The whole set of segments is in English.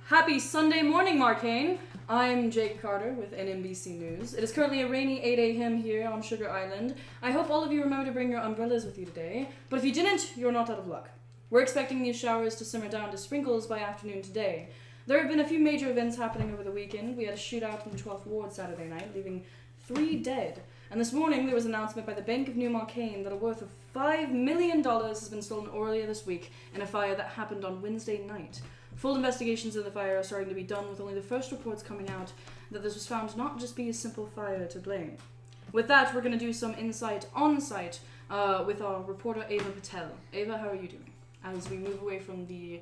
Happy Sunday morning, Marcainne. I'm Jake Carter with NBC News. It is currently a rainy 8 a.m. here on Sugar Island. I hope all of you remember to bring your umbrellas with you today, but if you didn't, you're not out of luck. We're expecting these showers to simmer down to sprinkles by afternoon today. There have been a few major events happening over the weekend. We had a shootout in the 12th Ward Saturday night, leaving 3 dead. And this morning there was an announcement by the Bank of New Marcainne that a worth of $5 million has been stolen earlier this week in a fire that happened on Wednesday night. Full investigations of the fire are starting to be done, with only the first reports coming out that this was found to not just be a simple fire to blame. With that, we're going to do some insight on-site with our reporter Ava Patel. Ava, how are you doing? As we move away from the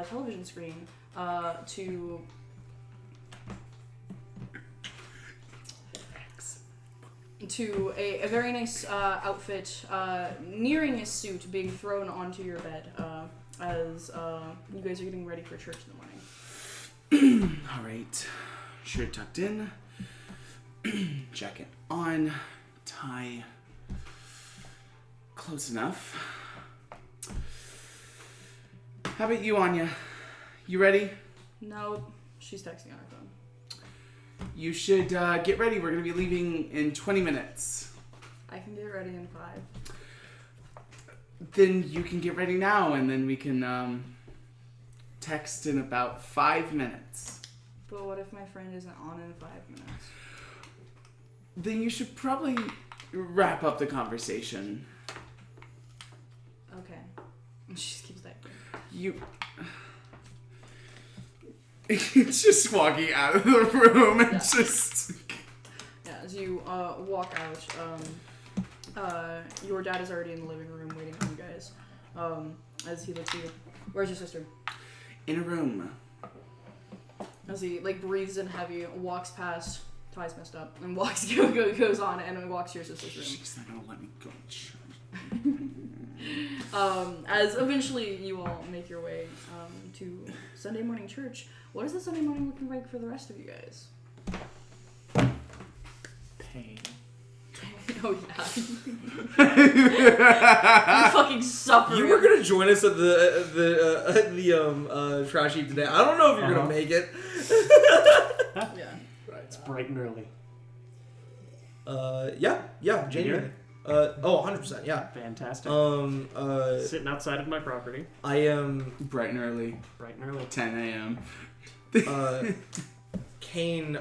television screen to a very nice outfit nearing a suit being thrown onto your bed as you guys are getting ready for church in the morning. All right, shirt tucked in, jacket on, tie close enough. How about you, Anya? You ready? No, she's texting on her phone. You should get ready. We're going to be leaving in 20 minutes. I can get ready in 5. Then you can get ready now, and then we can text in about 5 minutes. But what if my friend isn't on in 5 minutes? Then you should probably wrap up the conversation. Okay. She just keeps typing. It's just walking out of the room and just... Yeah, as you walk out, your dad is already in the living room waiting for you guys. As he looks at you. Where's your sister? In a room. As he breathes in heavy, walks past, tie's messed up, and goes on and walks to your sister's room. She's not gonna let me go. As eventually you all make your way to Sunday morning church. What is the Sunday morning looking like for the rest of you guys? Pain. Oh yeah. You fucking suffer. You were gonna join us at the trash heap today. I don't know if you're gonna make it. Yeah. Right. It's bright and early. Yeah, genuinely. 100%, yeah. Fantastic. Sitting outside of my property. I am bright and early. 10 a.m. Kane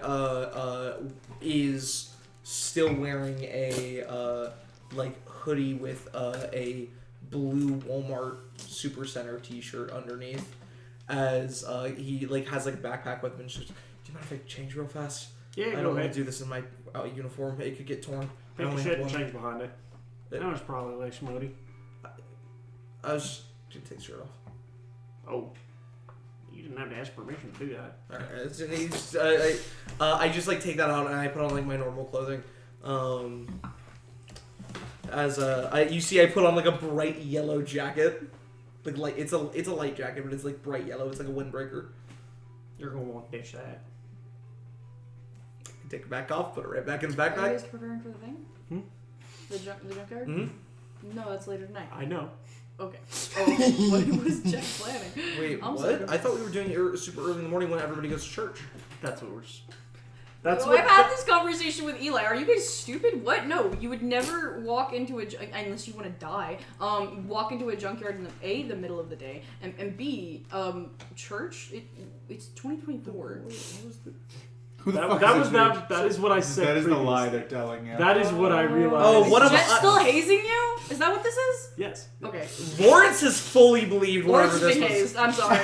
is still wearing a hoodie with a blue Walmart Supercenter t-shirt underneath, as he has a backpack with him, and just, do you mind if I change real fast? Yeah, I don't want to do this in my uniform. It could get torn. Pick the shit and change behind it. That was probably like Schmody. I was just gonna take the shirt off. Oh. You didn't have to ask permission to do that. Alright, I just take that out and I put on my normal clothing. You see, I put on a bright yellow jacket. It's a light jacket, but it's bright yellow. It's like a windbreaker. You're gonna want to ditch that. Take it back off, put it right back in the Are you backpack. guys preparing for the thing? The junkyard? Mm-hmm. No, that's later tonight. I know. Okay. Oh, what was Jack planning? Wait, I'm what? sorry. I thought we were doing it super early in the morning when everybody goes to church. That's what we're... I've had this conversation with Eli. Are you guys stupid? What? No, you would never walk into unless you want to die. Walk into a junkyard in the middle of the day, and B, church. It's 2024. That is what I said. That is previously. the lie they're telling you. That is what I realized. Oh, what Is am Jet still hazing you? Is that what this is? Yes. Okay. Lawrence has fully believed whatever Lawrence this been was. hazed. I'm sorry.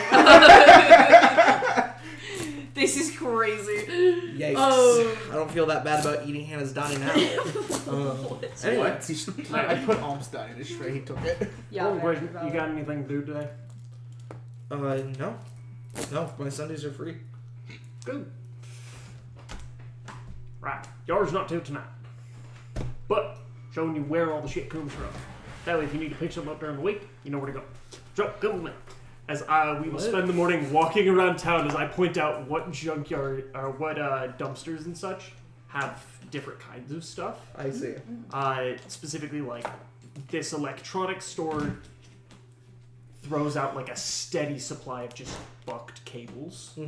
This is crazy. Yikes. Oh. I don't feel that bad about eating Hannah's dye now. Anyway. I put alms dye in his tray. He took it. Yeah. Oh, wait, you got anything to do today? No. No, my Sundays are free. Good. Right. Yours not till tonight. But showing you where all the shit comes from. That way, if you need to pick something up during the week, you know where to go. So, come with me. As we will spend the morning walking around town as I point out what junkyard or what dumpsters and such have different kinds of stuff. I see. Specifically, this electronics store throws out like a steady supply of just bucked cables.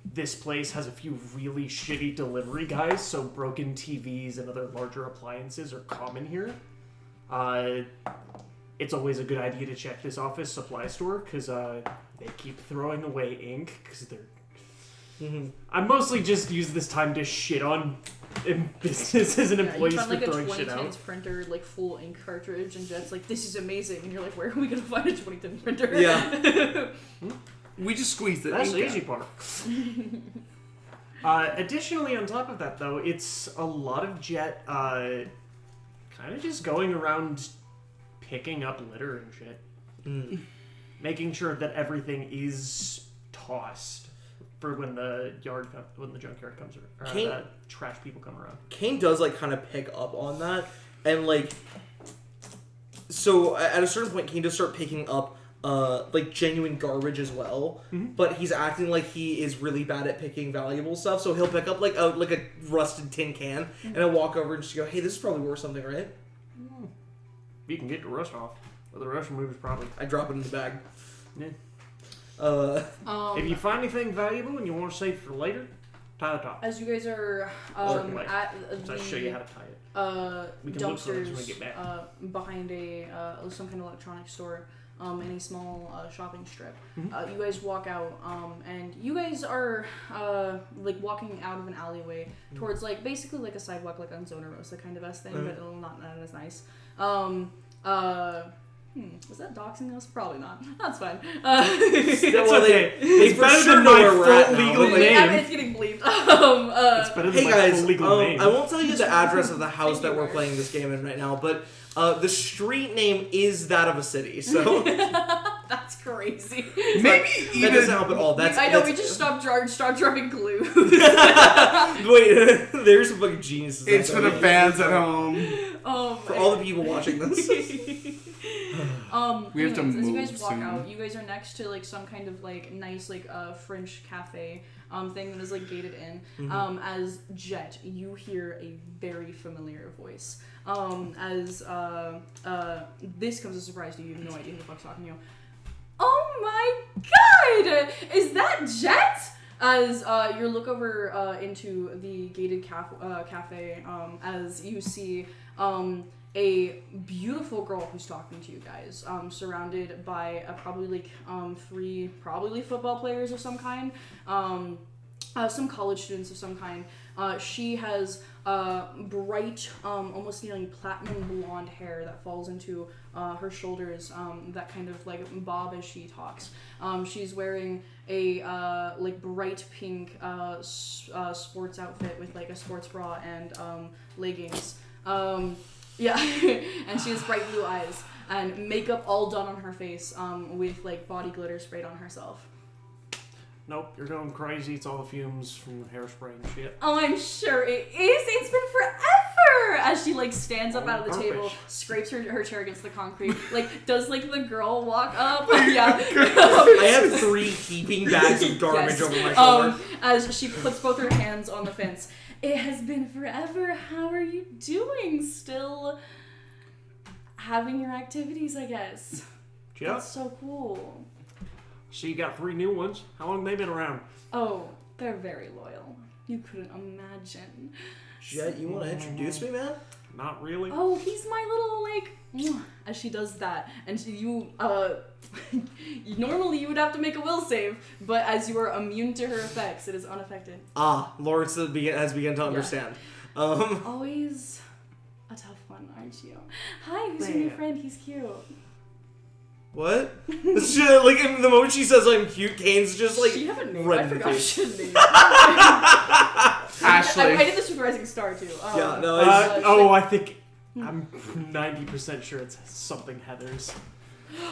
This place has a few really shitty delivery guys, so broken TVs and other larger appliances are common here. It's always a good idea to check this office supply store, because they keep throwing away ink, because they're... I mostly just use this time to shit on businesses and employees you for find, like, throwing a shit 2010s out. printer, like, full ink cartridge, and Jet's like, this is amazing. And you're like, where are we going to find a 2010 printer? Yeah. We just squeezed it. That's the easy part. Additionally, on top of that, though, it's a lot of Jet kind of just going around picking up litter and shit. Making sure that everything is tossed for when the junkyard comes around, or the trash people come around. Kane does like kind of pick up on that, and like, so at a certain point, Kane does start picking up like genuine garbage as well. But he's acting like he is really bad at picking valuable stuff, so he'll pick up like a rusted tin can, and he'll walk over and just go, "Hey, this is probably worth something, right?" You can get the rust off, but the rust remover's probably. I drop it in the bag. Yeah. If If you find anything valuable and you want to save for later, tie the top. As you guys are Certainly. at So I'll show you how to tie it. We can look for those when we dumpsters get back. behind some kind of electronics store in a small shopping strip, you guys walk out and you guys are like walking out of an alleyway towards like basically like a sidewalk, like on Zona Rosa kind of thing, but not as nice. Was that doxing us? Probably not. That's fine. It's okay. It's for better sure than know my where we're at full now, legal but, like, Yeah, name. it's getting bleeped. It's better than Hey my guys, full legal name. I won't tell you the address of the house Thank that you, we're Mark. playing this game in right now, but the street name is that of a city, so That's crazy. Maybe that even doesn't help at all. I know, we just stopped dropping glue. Wait, there's some fucking geniuses. it's for the fans at home. For all the people watching this. We have to anyways, as you move guys walk soon. out, you guys are next to like some kind of like nice like French cafe thing that is like gated in. As Jet, you hear a very familiar voice. As this comes as a surprise to you, you have no idea who the fuck's talking to you. Oh my god! Is that Jet? As you look over into the gated cafe, as you see a beautiful girl who's talking to you guys, surrounded by probably like 3 probably football players of some kind, some college students of some kind. She has bright, almost nearly platinum blonde hair that falls into her shoulders, that kind of like bob as she talks. She's wearing a like bright pink sports outfit with like a sports bra and leggings. Yeah, and she has bright blue eyes and makeup all done on her face, with like body glitter sprayed on herself. Nope, you're going crazy. It's all the fumes from hairspray and shit. Oh, I'm sure it is. It's been forever. As she like stands up out of the Garbage. table, scrapes her chair against the concrete, like does like the girl walk up. Yeah. I have 3 heaping bags of garbage Yes. over my shoulder. As she puts both her hands on the fence. It has been forever. How are you doing? Still having your activities, I guess. Yeah. That's so cool. So you got 3 new ones. How long have they been around? Oh, they're very loyal. You couldn't imagine. Jet, you want to introduce me, man? Not really. Oh, he's my little, like, as she does that. And normally you would have to make a will save, but as you are immune to her effects, it is unaffected. Lawrence has begun to understand. Always a tough one, aren't you? Hi, who's your new friend? He's cute. What? Shit, like, the moment she says I'm cute, Kane's just like She have a name. red I in the forgot face. she had a name. Ashley. I did this with Rising Star, too. Yeah, no, it's- I think I'm 90% sure it's something Heather's.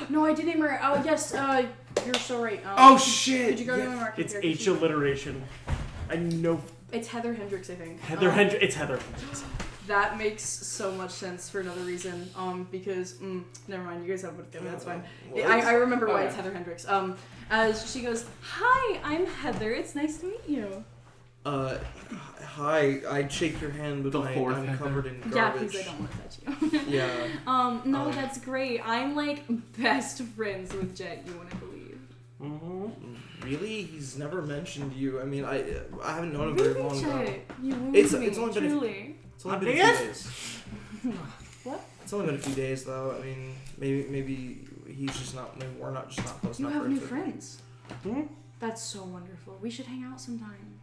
No, I did name her. Oh, yes, you're so right. Shit! Could you go to my market It's character H sheet? alliteration. I know It's Heather Hendricks, I think. It's Heather. That makes so much sense for another reason. Because never mind, you guys have it together. That's fine. I remember why it's Heather Hendricks. As she goes, "Hi, I'm Heather. It's nice to meet you." Hi. I'd shake your hand, but The fourth I'm header. covered in Yeah, garbage. please, I don't want to touch you. Yeah. No, that's great. I'm like best friends with Jet, you wouldn't believe. Mm-hmm. Really? He's never mentioned you. I mean, I haven't known him very Really, long now. Jet? You wound It's me, only been truly. It's only I been a did? few days. What? It's only been a few days, though. I mean, maybe he's just not. Maybe we're not just not close You enough. have new for him. friends. Hmm? That's so wonderful. We should hang out sometime.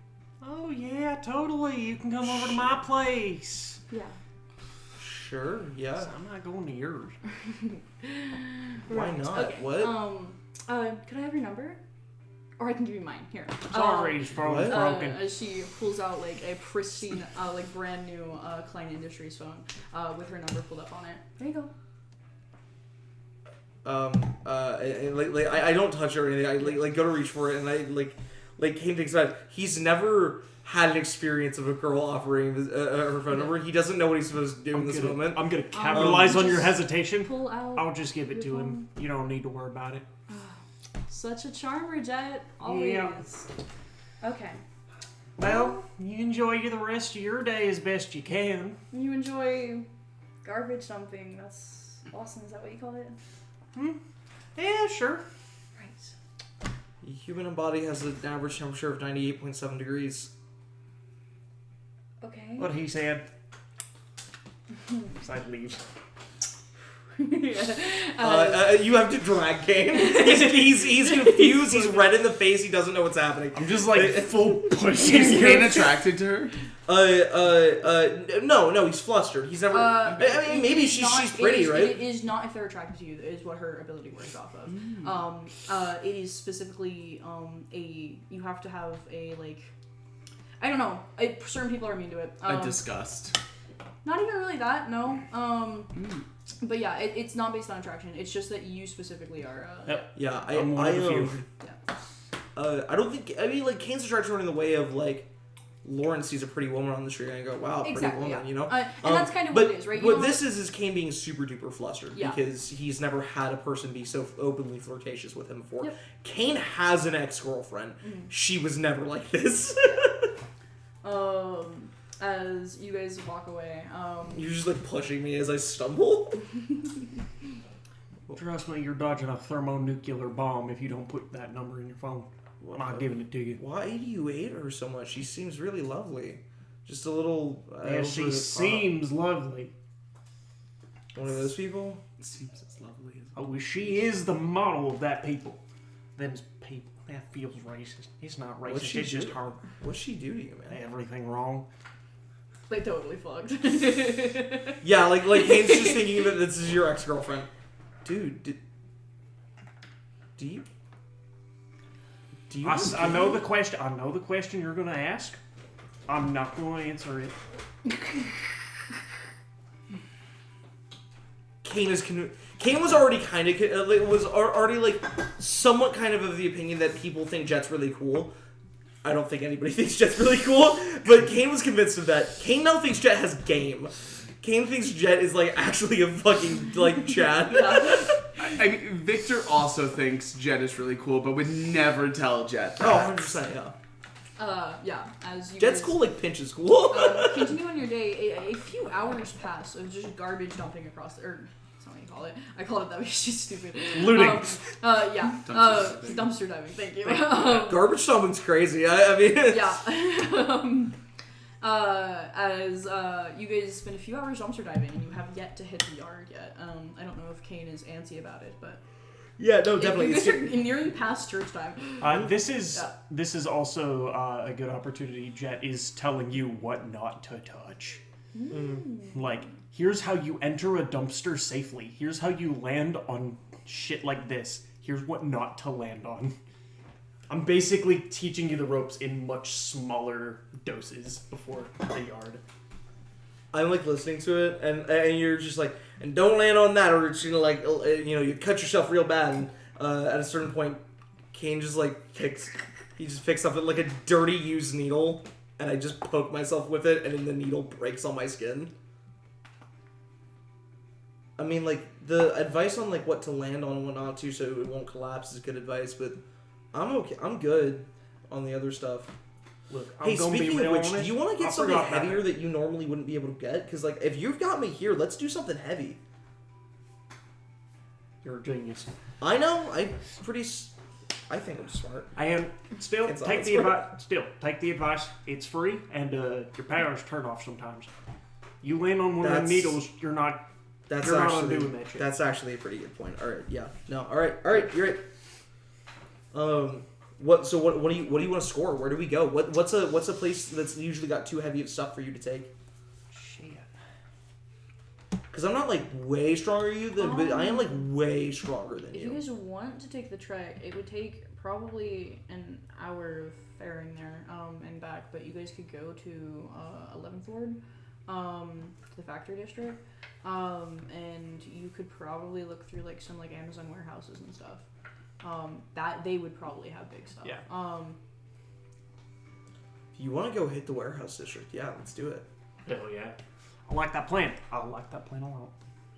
Oh yeah, totally. You can come over to my place. Yeah. Sure. Yeah. I'm not going to yours. Why Right. not? Okay. What? Could I have your number? Or I can give you mine. Here. Sorry, it's what? broken. As she pulls out like a pristine, like brand new Klein Industries phone, with her number pulled up on it. There you go. I don't touch it or anything. I like go to reach for it, and I like Kane thinks about it. He's never had an experience of a girl offering her phone number. He doesn't know what he's supposed to do in this moment. I'm gonna capitalize on your just hesitation. Pull out. I'll just give it to your him. You don't need to worry about it. Such a charmer, Jet. Always. Yeah. Okay. Well, you enjoy the rest of your day as best you can. You enjoy garbage dumping. That's awesome. Is that what you call it? Yeah, sure. Right. The human body has an average temperature of 98.7 degrees. Okay. What he said. So I'd leave. You have to drag Kane. He's confused. He's red in the face. He doesn't know what's happening. I'm just like full pushing. Is Kane attracted to her? No, he's flustered. He's never. I mean, maybe It is she's pretty, right? It is not if they're attracted to you. Is what her ability works off of. It is specifically you have to have a like. I don't know. Certain people are immune to it. A disgust. Not even really that. No. But yeah, it's not based on attraction. It's just that you specifically are. Yep. Yeah, I'm one of the few. I don't think. I mean, like Kane's attraction in the way of like. Lauren sees a pretty woman on the street and I go, wow, pretty Exactly, woman, yeah. you know? And that's kind of but what it is, right? You What don't- this is Kane being super duper flustered Yeah. because he's never had a person be so openly flirtatious with him before. Yep. Kane has an ex-girlfriend. She was never like this. As you guys walk away, You're just like pushing me as I stumble. Trust me, you're dodging a thermonuclear bomb if you don't put that number in your phone. I'm not giving it to you. Why do you hate her so much? She seems really lovely. Just a little... Yeah, she seems lovely. One of those people? It seems as lovely as. Oh, she is the model of that people. Them's people. That feels racist. It's not What'd racist. she It's just do? her. What'd she do to you, man? Everything wrong. they totally fucked. Yeah, like Kane's just thinking that this is your ex-girlfriend. Dude, do you I know the question. I know the question you're gonna ask. I'm not gonna answer it. Kane was already kind of already like somewhat kind of the opinion that people think Jet's really cool. I don't think anybody thinks Jet's really cool, but Kane was convinced of that. Kane now thinks Jet has game. Kane thinks Jet is like actually a fucking like Chad. I mean, Victor also thinks Jet is really cool, but would never tell Jet that. Oh, 100%, yeah. Yeah, as you Jet's guys, cool like Pinch is cool. continue on your day, a few hours pass of just garbage dumping across, or that's not what you call it. I call it that because she's stupid. Looting. Yeah. Dumpster diving. Thank you. Garbage stomping's crazy. I mean, Yeah. As you guys spend a few hours dumpster diving and you have yet to hit the yard yet. I don't know if Kane is antsy about it, but yeah, no, definitely. you guys are nearing past church time. This is also a good opportunity. Jet is telling you what not to touch. Like, here's how you enter a dumpster safely. Here's how you land on shit like this. Here's what not to land on. I'm basically teaching you the ropes in much smaller doses before the yard. I'm like listening to it, and you're just like, and don't land on that, or it's like you cut yourself real bad. And at a certain point, Kane just like picks up like a dirty used needle, and I just poke myself with it, and then the needle breaks on my skin. I mean, like the advice on like what to land on and what not to, so it won't collapse, is good advice, but I'm okay. I'm good on the other stuff. Look, I'm Hey, gonna be speaking of real which, do honest, you want to I get something forgot about heavier that. that you normally wouldn't be able to get? Because, like, if you've got me here, let's do something heavy. You're a genius. I know. I think I'm smart. And still, It's take all the smart. advice. Still, take the advice. It's free, and your powers turn off sometimes. You land on one of them needles, you're not. That's You're not actually undoing that shit. That's actually a pretty good point. All right. Yeah. No. All right. You're right. What? So what do you want to score? Where do we go? What's a place that's usually got too heavy of stuff for you to take? Shit. Because I'm not like way stronger than you, but I am like way stronger than If you guys want to take the trek, it would take probably an hour of ferrying there and back, but you guys could go to 11th Ward, to the factory district, and you could probably look through like some like Amazon warehouses and stuff. That they would probably have big stuff. Yeah. If you want to go hit the warehouse district, yeah, let's do it. Hell yeah. I like that plan. I like that plan a lot.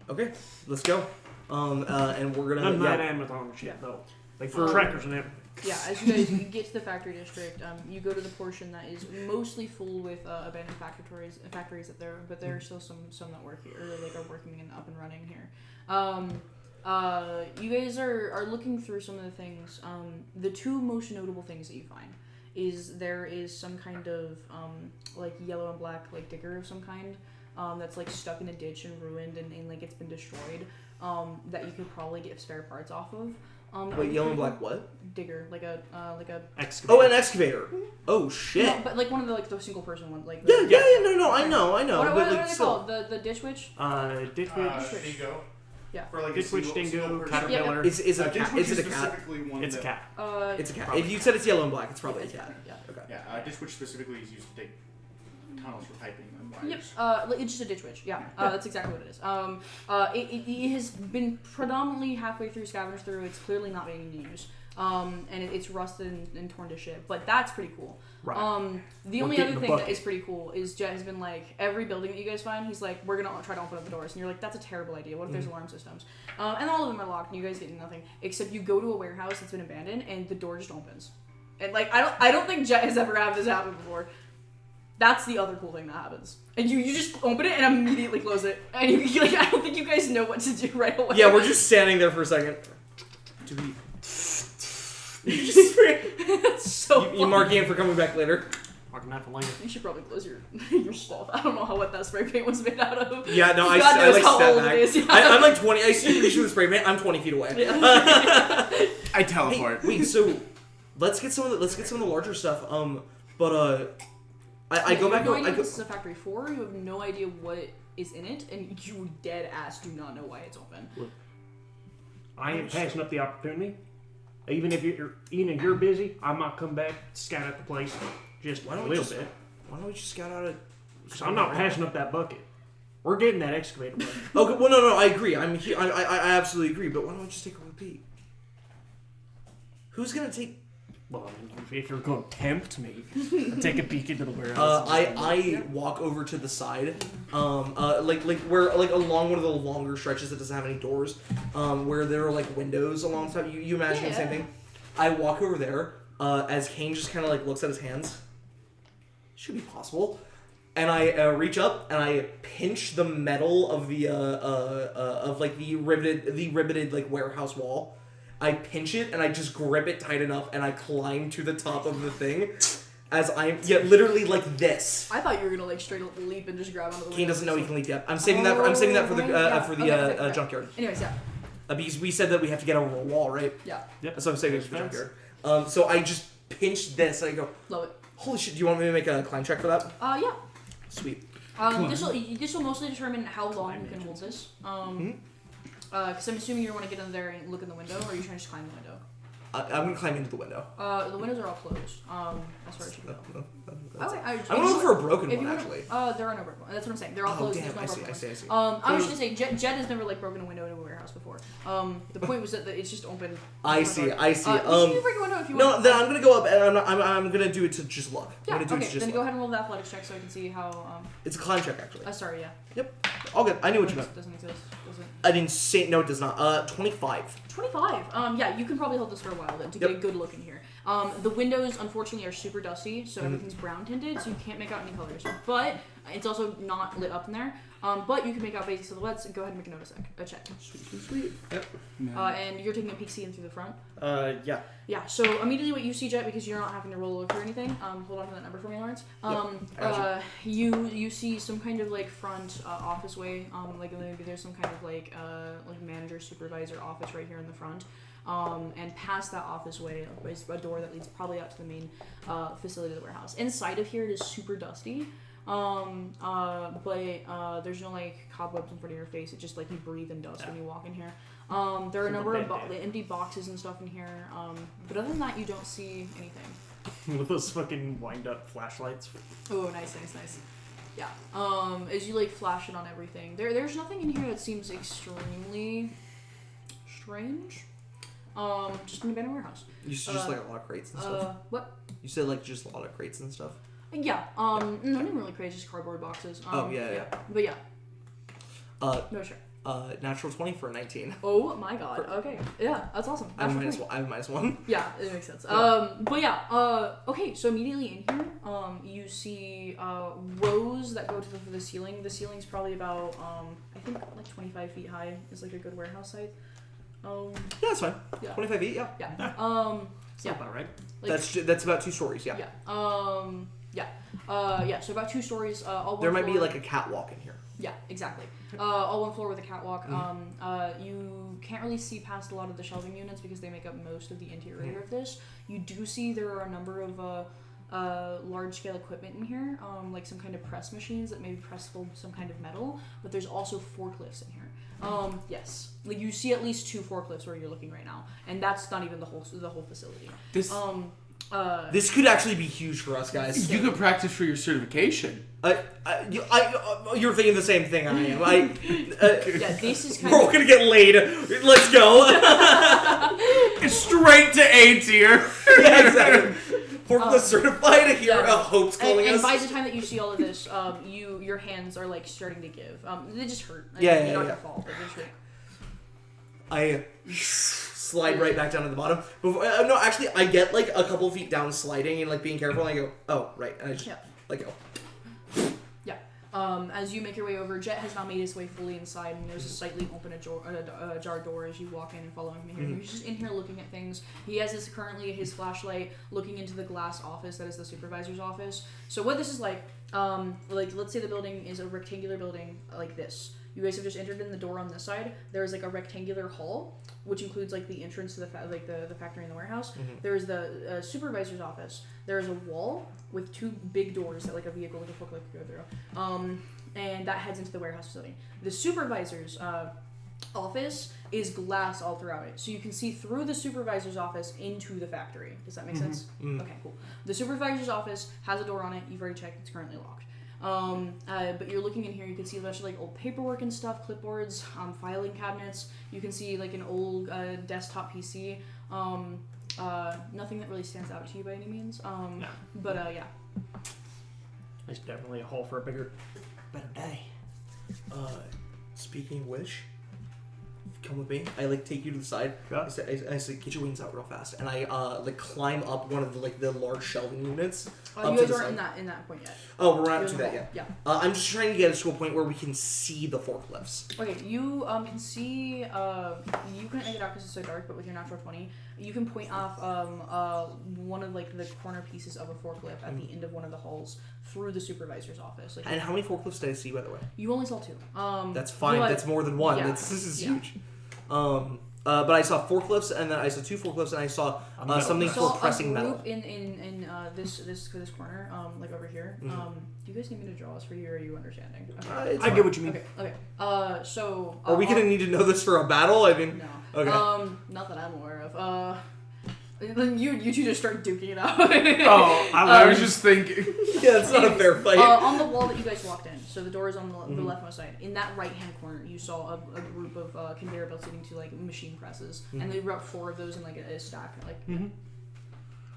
Okay, let's go. And we're gonna. None of that Yeah, Amazon shit though. Like for trackers and everything. Yeah, as you guys get to the factory district, you go to the portion that is mostly full with abandoned factories up there, but there are still some that work here, or like are working and up and running here. You guys are looking through some of the things. The two most notable things that you find is there is some kind of like yellow and black like digger of some kind that's like stuck in a ditch and ruined and like it's been destroyed that you could probably get spare parts off of. Wait, yellow and black what? Digger, like a Excavator. Oh, an excavator. Oh shit. no, but like one of the single person ones, like Yeah, no, I know. What, but what like are they still. called? The ditch witch? Ditch witch. Dingo. Yeah. For like Ditch a witch, single dingo, person. caterpillar. Is it a Ditch cat? witch Is it a cat? specifically one It's a that- cat. It's a cat. Probably. If you said it's yellow and black, it's probably a It's cat. Yeah. Okay. Yeah, ditch witch specifically is used to dig tunnels for piping and Yep. wires. It's just a ditch witch. Yeah. That's exactly what it is. It has been predominantly halfway through, scavenged through. It's clearly not being used. And it's rusted and torn to shit. But that's pretty cool. Right. The We're only getting other the thing that bucket. is pretty cool is Jet has been like, every building that you guys find, he's like, we're gonna try to open up the doors. And you're like, that's a terrible idea. What if there's alarm systems? And all of them are locked and you guys get nothing. Except you go to a warehouse that's been abandoned and the door just opens. And like, I don't think Jet has ever had this happen before. That's the other cool thing that happens. And you just open it and immediately close it. And you like, I don't think you guys know what to do right away. Yeah, we're just standing there for a second. Do we? It's so You funny. mark in for coming back later. Marking that for later. You should probably close your stuff. I don't know what that spray paint was made out of. Yeah, no, God I knows like how step old back. it is, yeah. I'm like 20. I see the issue with spray paint. I'm 20 feet away. Yeah. I Hey, teleport. wait. So let's get some of the larger stuff. But I go back. You have no idea I what go. this is a factory for. You have no idea what is in it, and you dead ass do not know why it's open. I ain't passing up the opportunity. Even if you're busy, I might come back, scout out the place just Why a don't we little just- bit. Why don't we just scout out a? Because I'm not passing up that bucket. We're getting that excavator bucket. Okay. Well, no. I agree. I absolutely agree. But why don't we just take a repeat? Who's gonna take? Well, I mean, if you're going to tempt me, I'll take a peek into the warehouse. I walk over to the side, like where like along one of the longer stretches that doesn't have any doors, where there are like windows along the top. You imagine the same thing. I walk over there, as Kane just kind of like looks at his hands. Should be possible. And I reach up and I pinch the metal of the of like the riveted like warehouse wall. I pinch it and I just grip it tight enough and I climb to the top of the thing as I'm literally like this. I thought you were gonna like straight up leap and just grab onto the Kane window. doesn't know he can leap yet. I'm saving that for the Okay. junkyard. Anyways, yeah. Because we said that we have to get over a wall, right? Yeah. Yep. That's what I'm saving for the Fence. junkyard. So I just pinch this and I go, Love it. holy shit! Do you want me to make a climb check for that? Yeah. Sweet. This will mostly determine how long you can hold this. Because I'm assuming you want to get in there and look in the window, or are you trying to just climb the window? I'm gonna climb into the window. The windows are all closed. As far as you know. Okay, I'm gonna look for a broken if one you wanna- actually. There are no broken ones. That's what I'm saying. They're all Oh closed. damn! There's no I see. broken I ones. see. I see. I was just gonna say, Jet has never like broken a window in a warehouse before. The point was that it's just open. I see. I see. You can break a window if you No, want. then I'm gonna go up and I'm gonna do it to just look. Yeah. I'm gonna do it Okay. to just Then go look. ahead and roll the athletics check so I can see how. It's a climb check actually. Sorry. Yeah. Yep. All good. I knew what you meant. Doesn't exist. Does it? An insane. No, it does not. 25. 25. Yeah, you can probably hold this for a while then to get a Yep. good look in here. The windows, unfortunately, are super dusty, so everything's brown tinted, so you can't make out any colors. But it's also not lit up in there. But you can make out basic silhouettes. Go ahead and make a check. Sweet. Yep. And you're taking a peek in through the front. Yeah. Yeah. So immediately, what you see, Jet, because you're not having to roll a look or anything. Hold on to that number for me, Lawrence. You see some kind of like front office way. Like maybe there's some kind of like manager supervisor office right here in the front. And past that office way is a door that leads probably out to the main facility of the warehouse. Inside of here, it is super dusty. But there's no like cobwebs in front of your face. It's just like you breathe in dust when you walk in here. There are a number of empty boxes and stuff in here. But other than that, you don't see anything. With those fucking wind-up flashlights. Oh, nice. Yeah. As you like flash it on everything, there's nothing in here that seems extremely strange. Just an abandoned warehouse. You said just like a lot of crates and stuff. What? You said like just a lot of crates and stuff. Yeah. No, not really crazy. Just cardboard boxes. Yeah. But yeah. No, sure. Natural 20 for a 19. Oh my god. Okay. Yeah, that's awesome. I have -1. Yeah, it makes sense. But yeah. Okay. So immediately in here, you see rows that go to the ceiling. The ceiling's probably about I think like 25 feet high is like a good warehouse height. Yeah, that's fine. Yeah. 25 feet. Yeah. Yeah. That's about right. Like, That's about 2 stories. Yeah. Yeah. So about 2 stories. All one There might floor. be like a catwalk in here. Yeah, exactly. All one floor with a catwalk. You can't really see past a lot of the shelving units because they make up most of the interior of this. You do see there are a number of large-scale equipment in here, like some kind of press machines that maybe press some kind of metal, but there's also forklifts in here. Yes, like you see at least 2 forklifts where you're looking right now, and that's not even the whole facility. This could actually be huge for us, guys. You could practice for your certification. You're thinking the same thing I am. Yeah, this is kind we're all gonna get laid. Let's go. Straight to A tier. Yeah, exactly. Forklift certified. Here, Hope's calling and us. by the time that you see all of this, your hands are like starting to give. They just hurt. Like, Yeah, you're not yeah. your fault. But they just hurt. I slide right back down to the bottom. Before, no, actually, I get like a couple feet down sliding and like being careful, and I go, oh, right. And I just let go. Yeah. As you make your way over, Jet has now made his way fully inside, and there's a slightly open ajar door as you walk in and follow him here. He's just in here looking at things. He has currently his flashlight looking into the glass office that is the supervisor's office. So what this is like let's say the building is a rectangular building like this. You guys have just entered in the door on this side. There is like a rectangular hall, which includes like the entrance to the factory and the warehouse. There is the supervisor's office. There is a wall with 2 big doors that like a vehicle with a forklift could go through. And that heads into the warehouse facility. The supervisor's office is glass all throughout it, so you can see through the supervisor's office into the factory. Does that make sense? Okay, cool. The supervisor's office has a door on it. You've already checked; it's currently locked. But you're looking in here, you can see a bunch of like old paperwork and stuff, clipboards, filing cabinets. You can see like an old desktop PC. Nothing that really stands out to you by any means. No. But yeah. It's definitely a haul for a better day. Speaking of which, come with me. I like take you to the side. Yeah. I say, get your wings out real fast, and I like climb up one of the large shelving units. You guys aren't in that point yet. Oh, we're not You're to in the that hall. yet. Yeah. I'm just trying to get us to a point where we can see the forklifts. Okay, you can see, you couldn't make it out because it's so dark, but with your natural 20, you can point off one of like the corner pieces of a forklift at the end of one of the halls through the supervisor's office. Like, And how many forklifts did I see, by the way? you only saw 2. That's fine. but- That's more than one. yeah, This is yeah. huge. But I saw forklifts, and then I saw 2 forklifts, and I saw something You for saw pressing a metal. group in this corner, like over here. Do you guys need me to draw this for you, or are you understanding? Okay. It's I fine. get what you mean. Okay. So. Are we gonna need to know this for a battle? I mean, No. Okay. Not that I'm aware of. You 2 just start duking it out. Oh, I was just thinking. yeah, it's not a fair fight. On the wall that you guys walked in, so the door is on the leftmost side. In that right-hand corner, you saw a group of conveyor belts leading to like machine presses, and they wrote 4 of those in like a stack. Like,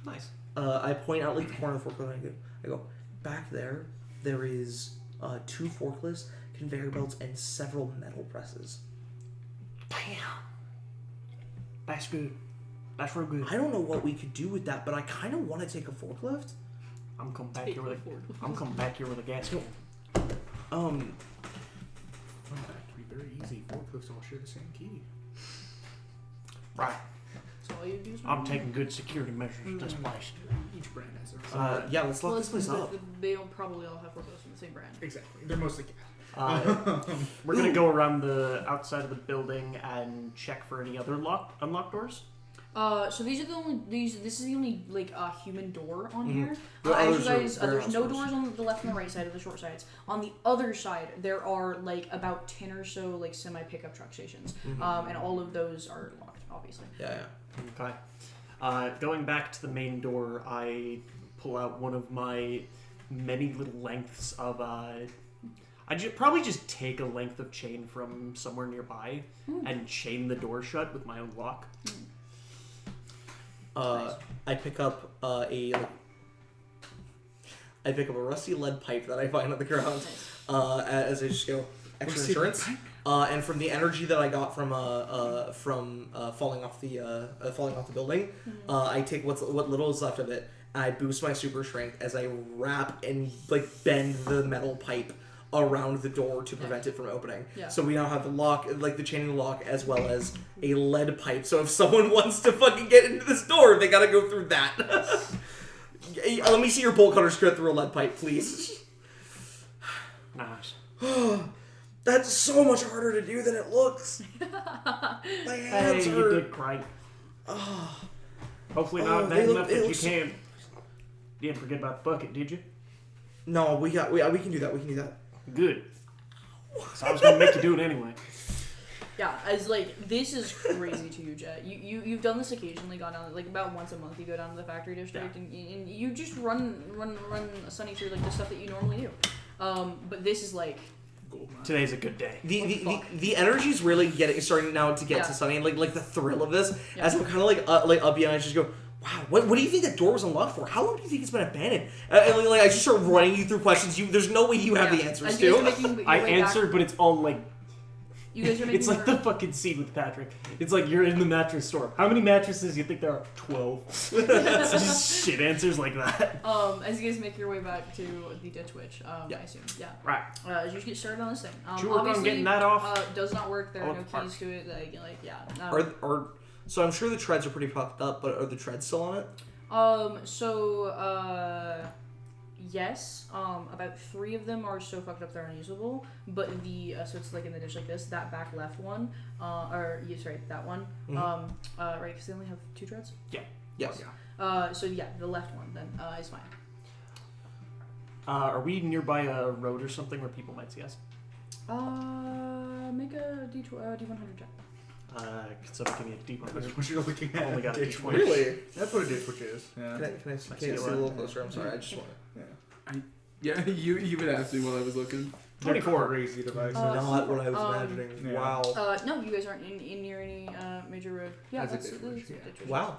Nice. I point out like the corner of the forklift, and I go, back there. There is 2 forklifts, conveyor belts, and several metal presses. Damn. That's good. That's real good. I don't know what we could do with that, but I kind of want to take a forklift. I'm coming back here with a gas gun. Fun fact, to be very easy. Forklifts all share the same key. Right. That's all you do. I'm taking good security measures at this place. Each brand has their own. Yeah, let's lock this place up. They don't probably all have forklifts from the same brand. Exactly. They're mostly gas. We're gonna go around the outside of the building and check for any other unlocked doors. So these are the only this is the only like human door on here. The As you others are guys, there's warehouse no doors. doors on the left and the right side of the short sides. On the other side, there are like about 10 or so like semi pickup truck stations, and all of those are locked, obviously. Yeah. Okay. Going back to the main door, I pull out one of my many little lengths of. Probably just take a length of chain from somewhere nearby and chain the door shut with my own lock. Nice. I pick up a rusty lead pipe that I find on the ground. As I just go extra insurance. And from the energy that I got from falling off the building, I take what little is left of it and I boost my super strength as I wrap and like bend the metal pipe around the door to prevent it from opening. Yeah. So we now have the lock, like the chain and the lock, as well as a lead pipe. So if someone wants to fucking get into this door, they gotta go through that. Let me see your bolt cutter strip through a lead pipe, please. Nice. That's so much harder to do than it looks. My hands Hey, hurt. you did great. Hopefully not bad enough that you can't. You didn't forget about the bucket, did you? No, we can do that. We can do that. Good. So I was gonna make you do it anyway. Yeah, as like this is crazy to you, Jet. You've done this occasionally, gone down like about once a month. You go down to the factory district and you just run Sunny through like the stuff that you normally do. But this is like Today's a good day. The energy's really starting now to get to Sunny, and like the thrill of this. Yeah. As I'm kind of like up behind, I just go, wow, what do you think that door was unlocked for? How long do you think it's been abandoned? And like I just start running you through questions. There's no way you have the answers As you to. guys are making your I way answered, back, but it's all like. you guys are making It's like the fucking scene with Patrick. It's like you're in the mattress store. How many mattresses do you think there are? 12. It's just shit answers like that. As you guys make your way back to the Ditch Witch, I assume. Yeah. Right. As you get started on this thing. Did you work on obviously, getting that off? Does not work. There Oh, are no park. keys to it. Like yeah. So I'm sure the treads are pretty fucked up, but are the treads still on it? Yes. About 3 of them are so fucked up they're unusable. But so it's like in the dish like this. That back left one, that one. Right, because they only have 2 treads. Yeah. Yes. So yeah, the left one then is fine. Are we nearby a road or something where people might see us? Make a D100 check. So give me a deep one. What you're looking at? Only got a ditch D20. witch. Really? That's what a ditch witch is. Yeah. Can I see a little closer? I'm sorry. I just want to. Yeah, you would ask me while I was looking. 24. Crazy devices. Not what I was imagining. yeah. Wow. No, you guys aren't in near any major road. Yeah, That's a that's ditch witch, yeah. ditch witch. Wow.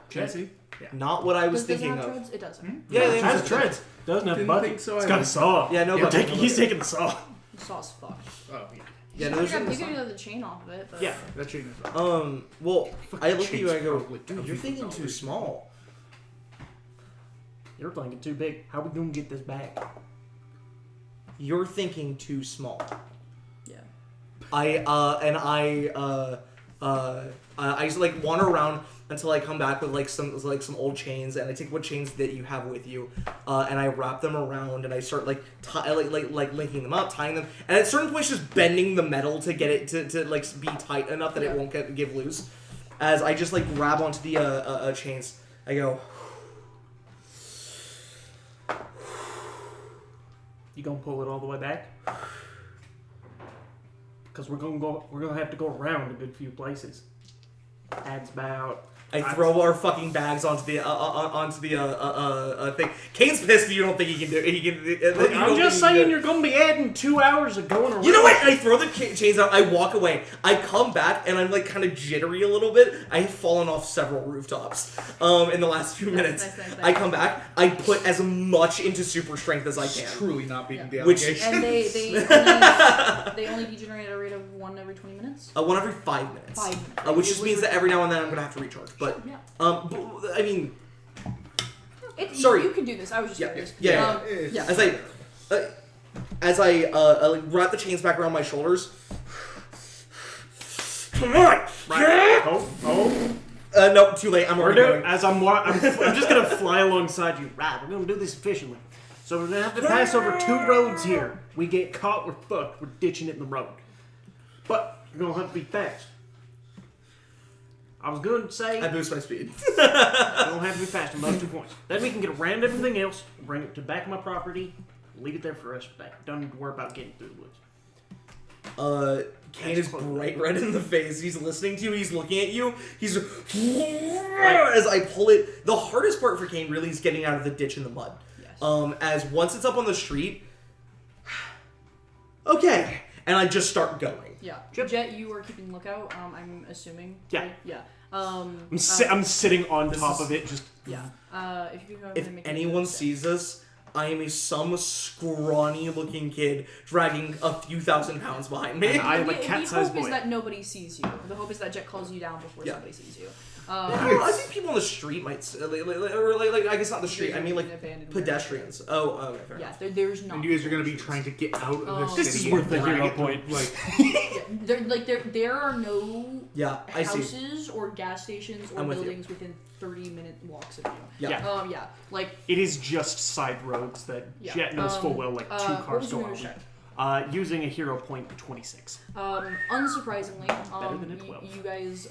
Can I see? Not what I was Does it thinking have of. treads? It does. Yeah, It has treads. Doesn't have Didn't buttons. think so It's either. got a saw. Yeah, no He's buttons. taking the saw. The saw's fucked. Oh, yeah. Yeah, no, You there's could have the chain off of it, but Yeah. That chain is up. well, I look at you and I go, Probably dude, you're thinking too small. You're thinking too big. How we gonna get this back? You're thinking too small. yeah. I just like wander around until I come back with some old chains, and I take what chains that you have with you, and I wrap them around, and I start like linking them up, tying them, and at certain points just bending the metal to get it to like be tight enough that it won't give loose. As I just like grab onto the chains, I go. You gonna pull it all the way back? Because we're gonna have to go around a good few places. That's about. I throw our fucking bags onto the thing. Kane's pissed that you don't think he can do it. I'm just saying you're gonna be adding 2 hours of going around. You know what? I throw the chains out. I walk away. I come back and I'm like kind of jittery a little bit. I've fallen off several rooftops in the last few minutes. Nice. I come back. I put as much into super strength as I It's can. truly not beating the Which- allegation. And they only degenerate at a rate of 1 every 20 minutes. 1 every 5 minutes. 5 minutes. Which It just was means that every now and then I'm gonna have to recharge. But Yeah. I mean, Sorry. You can do this. I was just yeah, curious. yeah. Yeah. As I like wrap the chains back around my shoulders. Come on! Right. Oh. No, too late. I'm already going. As I'm just gonna fly alongside you. Right, we're gonna do this efficiently. So we're gonna have to pass over 2 roads here. We get caught, we're fucked. We're ditching it in the road. But you're gonna have to be fast. I was going to say I boost my speed. you don't have to be fast on those 2 points. Then we can get around everything else, bring it to the back of my property, leave it there for the rest of the day. Don't need to worry about getting through the woods. Kane is bright red in the face. He's listening to you. He's looking at you. He's as I pull it. The hardest part for Kane really is getting out of the ditch in the mud. Yes. As once it's up on the street, okay, and I just start going. Yeah. Yep. Jet, you are keeping lookout. I'm assuming. Yeah. Right? Yeah. I'm sitting on top of it, just Yeah. If you can go ahead If and make anyone sees this, I am some scrawny-looking kid dragging a few thousand pounds behind me. And I am a the cat-sized hope is boy. that nobody sees you. The hope is that Jet calls you down before Yeah. somebody sees you. I think people on the street might, like I guess not the street. I mean, like Abandoned pedestrians. Oh, okay, fair Yeah, enough. there's not. And you guys are going to be trying to get out of the This city. is worth the and bring hero it to, point. Like, Yeah, there are no Yeah, I see. houses or gas stations or I'm with you. buildings within 30-minute walks of you. Yeah. Yeah, like it is just side roads that Yeah. Jet knows full well, like 2 what cars was go your on. check? Using a hero point 26. Unsurprisingly, Better than a 12. you guys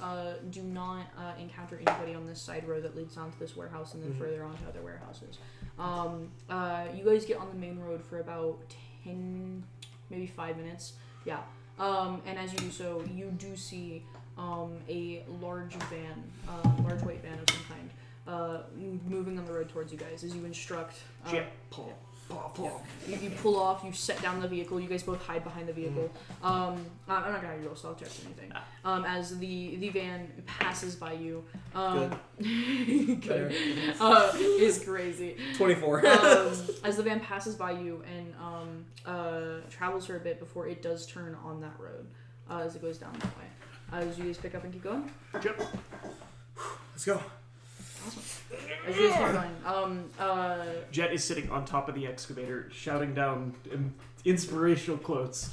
do not encounter anybody on this side road that leads down to this warehouse and then further on to other warehouses. You guys get on the main road for about 10, maybe 5 minutes. Yeah. And as you do so, you do see a large van, large white van of some kind, moving on the road towards you guys as you instruct. Jet, pull. You pull off, you set down the vehicle, you guys both hide behind the vehicle. I'm not gonna have you roll stealth checks or anything. As the van passes by you. Good. Is crazy. 24. As the van passes by you and travels for a bit before it does turn on that road, as it goes down that way. As you guys pick up and keep going. Yep. Let's go. Awesome. As you guys keep going. Jet is sitting on top of the excavator, shouting down inspirational quotes.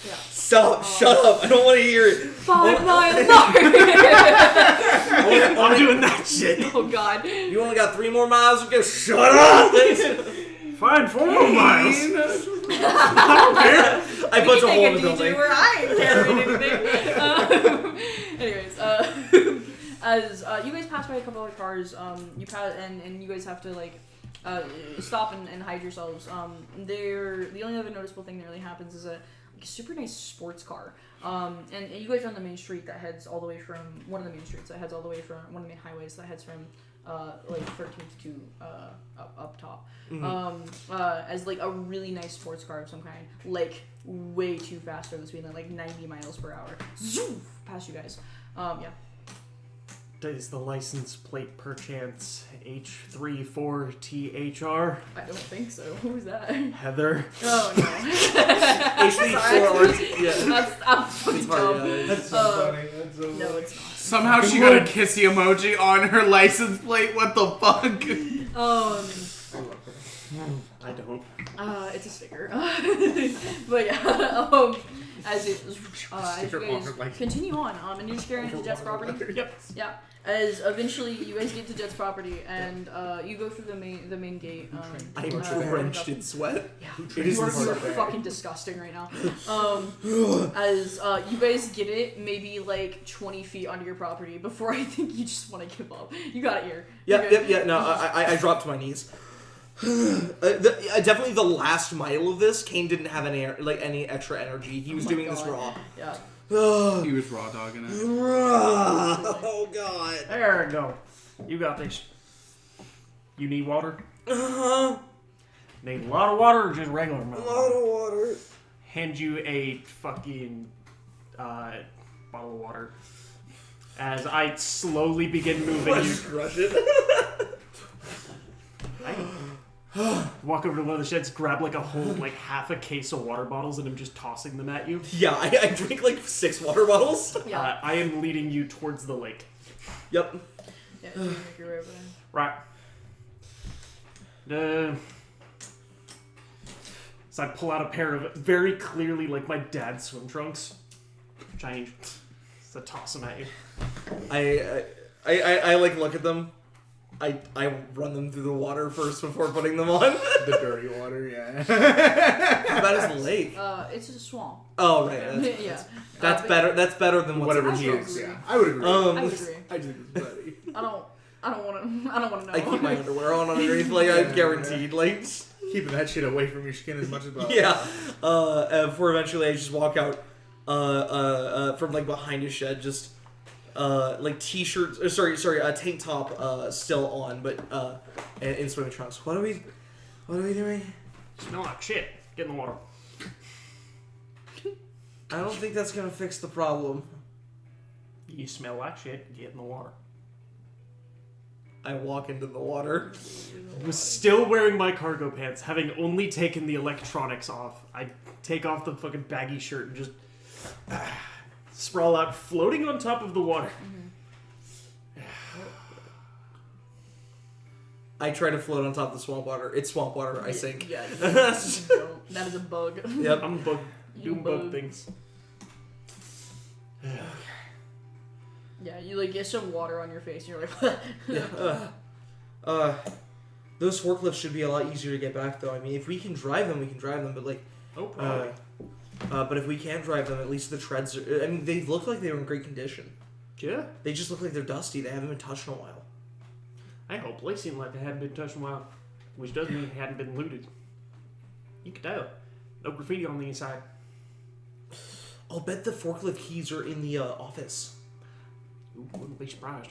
Yeah. Stop! Shut up! I don't want to hear it. 5 miles. I'm doing that shit. Oh God. You only got 3 more miles to go. Shut up! Fine, 4 more miles. I punch a hole in the building. Where I ain't carrying anything. Anyways, as you guys pass by a couple other cars, you pass and you guys have to like stop and hide yourselves. The only other noticeable thing that really happens is a super nice sports car. And you guys are on the main street that heads all the way from one of the main streets that heads all the way from one of the main highways that heads from like 13th to up top. Mm-hmm. As like a really nice sports car of some kind, like way too fast for the speed limit, like 90 miles per hour. Zoom past you guys. Yeah. Is the license plate perchance H34THR? I don't think so. Who was that? Heather? Oh no. HB4. Yeah. That's fucking dumb. that's so funny. That's so No, funny. it's not. Somehow she got a kissy emoji on her license plate. What the fuck? I don't. It's a sticker. But yeah, as you guys continue on, and you're scaring into Jet's property. Yep. Yeah. As eventually you guys get to Jet's property, and you go through the main gate. I am drenched in sweat. Yeah. It is You're insane. fucking disgusting right now. As you guys get it, maybe like 20 feet onto your property before I think you just want to give up. You got it here. Yeah. No, I dropped to my knees. Definitely the last mile of this, Kane didn't have any extra energy. He was doing this raw. Yeah. He was raw dogging it. Oh god. There we go. You got this. You need water? Need a lot of water or just regular amount? A lot of water. Hand you a fucking bottle of water. As I slowly begin moving you. Just crush it. I walk over to one of the sheds, grab like a whole, like half a case of water bottles, and I'm just tossing them at you. Yeah, I drink like 6 water bottles. Yeah. I am leading you towards the lake. Yep. Yeah, you make your way over there. Right. So I pull out a pair of very clearly like my dad's swim trunks. Change. So toss them at you. I like look at them. I run them through the water first before putting them on. The dirty water, yeah. How bad is the lake? It's a swamp. Oh right. Yeah. That's better. That's better than what's Whatever in he the is, agree. yeah. I would agree. I would agree. I just think it's bloody. I don't want to know. I keep my underwear on underneath, like I'm guaranteed, like. Keeping that shit away from your skin as much as possible. Yeah. Before eventually I just walk out, from like behind a shed, just, like t-shirts. A tank top, still on, but in swimming trunks. What are we doing? Smell like shit. Get in the water. I don't think that's gonna fix the problem. You smell like shit. Get in the water. I walk into the water. I was still wearing my cargo pants, having only taken the electronics off. I take off the fucking baggy shirt and just sprawl out, floating on top of the water. I try to float on top of the swamp water. It's swamp water. I sink. Yeah. That is a bug. Yep. I'm bug, doing bug bug. things. Yeah, you like get some water on your face and you're like, Yeah. Those forklifts should be a lot easier to get back, though. I mean, if we can drive them, we can drive them. But like, Oh, probably. but if we can't drive them, at least the treads are. I mean, they look like they were in great condition. Yeah. They just look like they're dusty. They haven't been touched in a while. I hope they seem like they hadn't been touched in a while, which doesn't mean they hadn't been looted. You could tell. No graffiti on the inside. I'll bet the forklift keys are in the office. Ooh, wouldn't be surprised.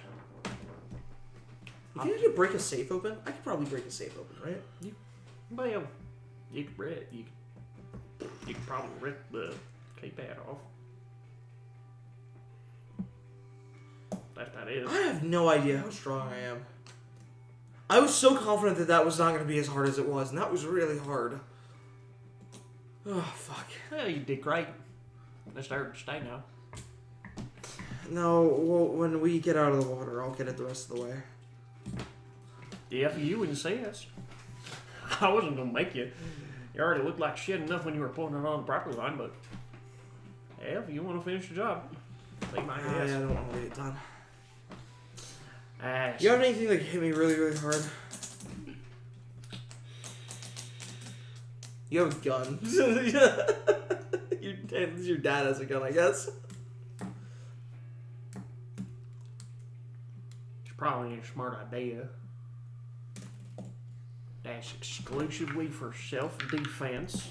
If you had to break a safe open, I could probably break a safe open, right? Well, you could rip. You could probably rip the keypad off. That's about it. I have no idea how strong I am. I was so confident that that was not going to be as hard as it was, and that was really hard. Oh, fuck. Well, you did great. Let's stay now. No, well, when we get out of the water, I'll get it the rest of the way. Yeah, for you insist. I wasn't gonna make you. You already looked like shit enough when you were pulling it on the property line, but yeah, if you want to finish the job, take my I guess. don't want to get it done. Ah, You have anything that hit me really, really hard? You have a gun. Your dad has a gun, I guess. it's probably a smart idea. That's exclusively for self-defense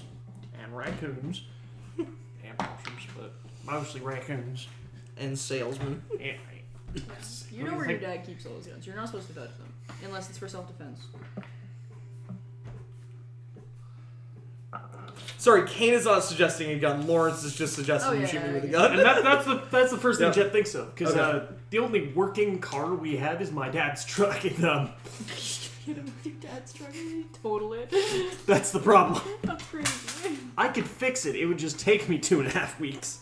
and raccoons and possums, but mostly raccoons. And salesman. Yeah. you know where your dad keeps all his guns. You're not supposed to touch them unless it's for self-defense. Sorry, Kane is not suggesting a gun. Lawrence is just suggesting you shoot me with a gun. And that's the first thing Yeah. Jet thinks of, because Okay. the only working car we have is my dad's truck, and Hit him with your dad's truck and you total it. that's the problem. That's crazy. I could fix it. It would just take me 2.5 weeks.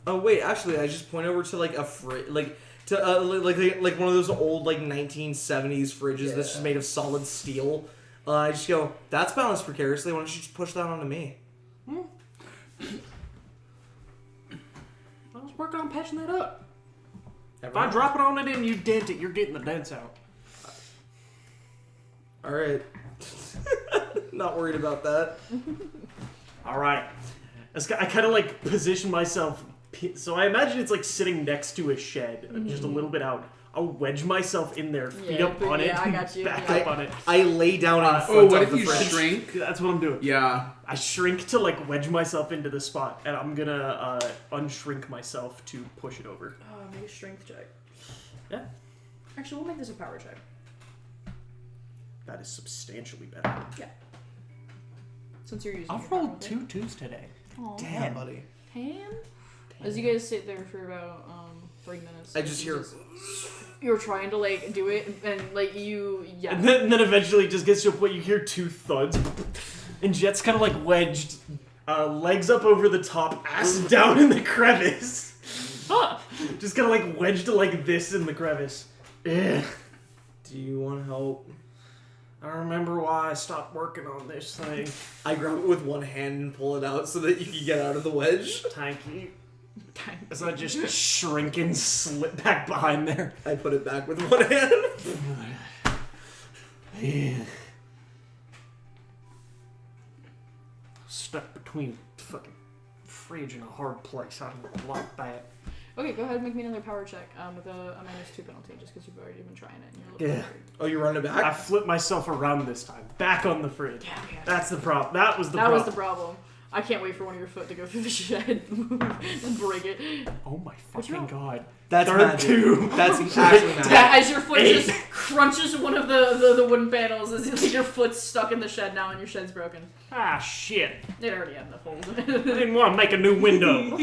Oh wait, actually, I just point over to like a fridge, like one of those old like 1970s fridges that's just made of solid steel. I just go, that's balanced precariously. Why don't you just push that onto me? I was working on patching that up. If I drop it on it and you dent it, you're getting the dents out. All right. Not worried about that. All right. I kind of like position myself. So I imagine it's like sitting next to a shed, just a little bit out. I'll wedge myself in there, feet up on it, I got you. back Yeah. up on it. I lay down in front Oh, what of if the you fridge. shrink? That's what I'm doing. Yeah. I shrink to like wedge myself into the spot, and I'm gonna unshrink myself to push it over. Make a strength check. Yeah. Actually, we'll make this a power check. That is substantially better. Yeah. Since you're using. I've your rolled power, 2 2s today. Aw. Damn, buddy. Damn. As you guys sit there for about 3 minutes. I just hear. You're trying to like do it, and like you, yeah. And then eventually it just gets to a point you hear 2 thuds, and Jet's kind of like wedged, legs up over the top, ass down in the crevice. Just kind of like wedged like this in the crevice. Ugh. Do you want help? I remember why I stopped working on this thing. I grab it with one hand and pull it out so that you can get out of the wedge. Thank you. As I just shrink and slip back behind there. I put it back with one hand. Yeah. Stuck between fucking fridge and a hard place. I don't like that. Okay, go ahead and make me another power check with a -2 penalty, just because you've already been trying it. And you're Yeah. looking Oh, you run it I back? flipped myself around this time. Back on the fridge. Yeah, okay. That's the problem. That was the That problem. was the problem. I can't wait for one of your foot to go through the shed and break it. Oh my What'd you fucking roll? god. That's Third magic. two. That's actually magic. Yeah, as your foot 8. just crunches one of the wooden panels, as like your foot's stuck in the shed now and your shed's broken. Ah, shit. It already had enough holes. I didn't want to make a new window.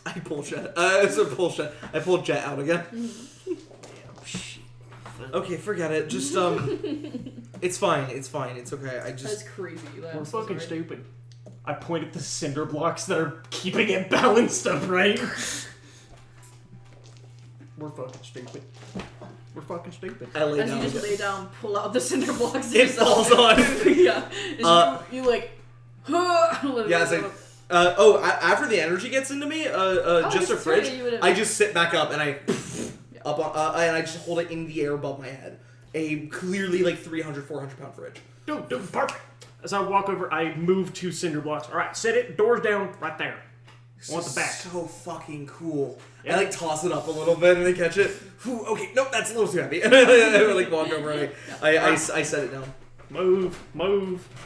I pull Jet. I pulled Jet out again. Oh, shit. Okay, forget it. Just it's fine. It's fine. It's okay. I That's just crazy. We're I'm so fucking sorry. stupid. I point at the cinder blocks that are keeping it balanced upright. We're fucking stupid. We're fucking stupid. I lay As down. you just again. lay down, pull out the cinder blocks. It yourself. falls on. Yeah. As you like. Yeah, it's like. After the energy gets into me, just a it's fridge. right, you would've- I just sit back up and I up on, and I just hold it in the air above my head. A clearly like 300, 400 pound fridge. Dude, perfect. As I walk over, I move 2 cinder blocks. All right, set it. Doors down, right there. I want the back. So fucking cool. Yeah. I like toss it up a little bit and I catch it. Whew, okay, nope, that's a little too heavy. I like walk over and I set it down. Move,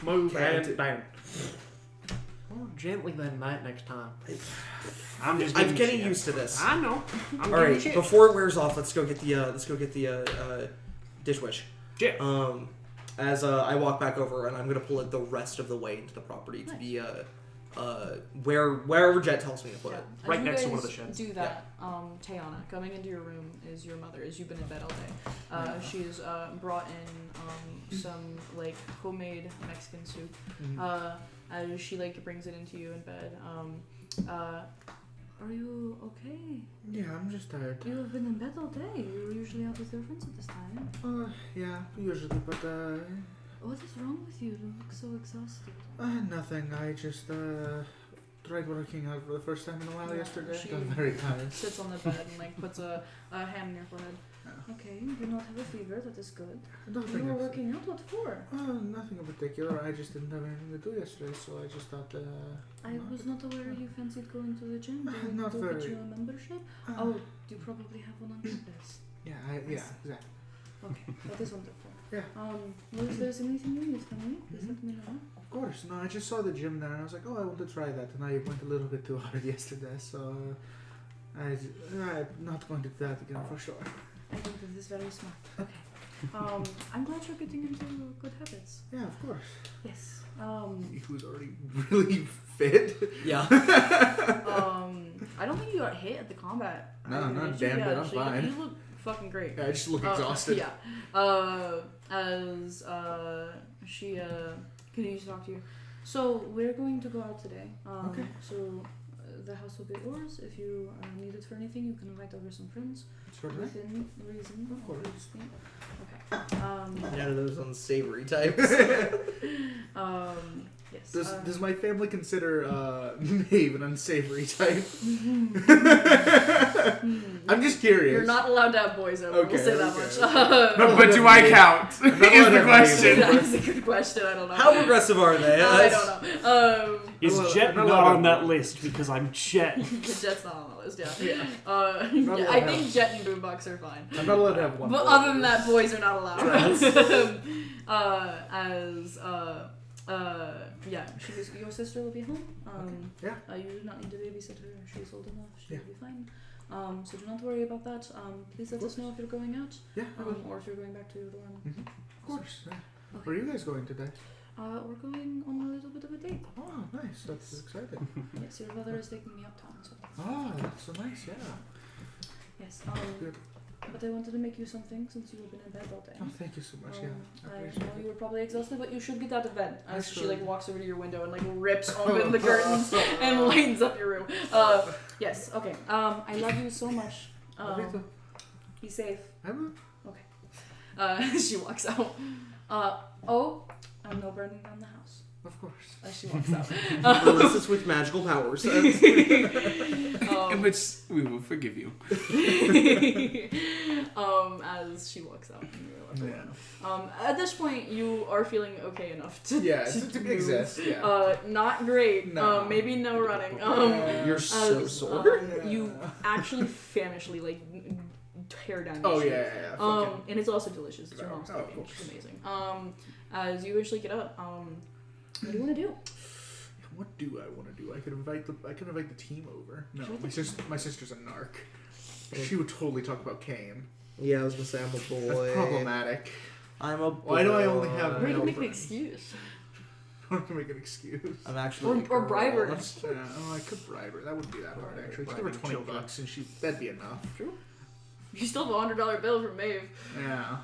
Okay, and down. More gently than that next time. I'm I'm getting used to this. I know. I'm All getting right, shit. before it wears off, let's go get the dish witch. Shit. As I walk back over and I'm gonna pull it the rest of the way into the property to be wherever Jet tells me to put it. As Right you next to guys one of the sheds. Do that. Tayana, coming into your room is your mother, as you've been in bed all day. She's brought in some like homemade Mexican soup. As she like brings it into you in bed. Are you okay? Yeah, I'm just tired. You have been in bed all day. You're usually out with your friends at this time. Yeah, usually, but What is wrong with you? You look so exhausted. nothing. I just tried working out for the first time in a while Yeah, yesterday. she- Got very tired. Sits on the bed and like puts a hand in your forehead. Yeah. Okay, you do not have a fever. That is good. I don't You think were it's- working out. What for? Nothing in particular. I just didn't have anything to do yesterday, so I just thought. I was not aware you fancied going to the gym. Did I Not go get very. you a membership? Uh, Oh, you probably have one on campus. Yeah, exactly. Okay, that is wonderful. Yeah. Well, if there's anything you need from me, please let me know. Of course. No, I just saw the gym there, and I was like, oh, I want to try that. And I went a little bit too hard yesterday, so I'm not going to do that again for sure. I think that is very smart. Okay. I'm glad you're getting into good habits. Yeah, of course. Yes. He was already really fit. Yeah. I don't think you got hit at the combat. No, argument, not did you? damn bit, I'm so fine. You look fucking great. Yeah, I just look exhausted. Yeah. As she continues to talk to you. So we're going to go out today. Okay. So the house will be yours. If you need it for anything, you can invite over some friends Sure. within reason. Of course. obviously. Okay. None of those unsavory types. Yes. Does my family consider Maeve an unsavory type? I'm just curious. You're not allowed to have boys over. Okay, We'll say that okay. much. But do I count? Is allowed the to question. That is a good question. I don't know. How progressive are they? I don't know. Is I'm Jet not not allowed on to- that list because I'm Jet? Jet's not on the list. Yeah. Yeah. Yeah, Not I allowed. think Jet and Boombox are fine. I'm not allowed to have one. But boy. other than that, boys are not allowed. Yeah, your sister will be home. Yeah. You do not need to babysit her. She's old enough. She Yeah. will be fine. So do not worry about that. Please let us know if you're going out, Yeah, I will. or if you're going back to your dorm. Of course. Yeah. Okay. Where are you guys going today? We're going on a little bit of a date. Oh, nice. That's exciting. Yes, your brother is taking me uptown. So Oh, that's so nice. Yeah. yes. Good. but I wanted to make you something since you have been in bed all day. Oh, thank you so much. I I appreciate know you were probably exhausted, but you should get out of bed. As she Absolutely. like walks over to your window and like rips open the curtains and lightens up your room. Yes. Okay. I love you so much. Be safe. I will. She walks out. Oh, I'm no burning down the house. Of course. As she walks out. Unless it's with magical powers. In which we will forgive you. As she walks out. At this point, you are feeling okay enough to to move. exist. Yeah. Not great. No. Maybe no running. You're so sore. You actually famishly like tear down. Oh your yeah, sheet. yeah, yeah. And it's also delicious. It's your mom's Oh, cooking. cool. She's amazing. As you eventually get up, what do you want to do? What do I want to do? I could invite the team over. No, my sister's a narc. She would totally talk about Kane. Yeah, I was gonna say I'm a boy. That's problematic. I'm a boy. Why do I only have Or you male can make an friends? excuse. I want to make an excuse. I'm actually. Or bribe her. Yeah, I could bribe her. That wouldn't be that hard, actually. Just give her Bribing children. $20 and that'd be enough. True. You still have a $100 bill from Maeve. Yeah.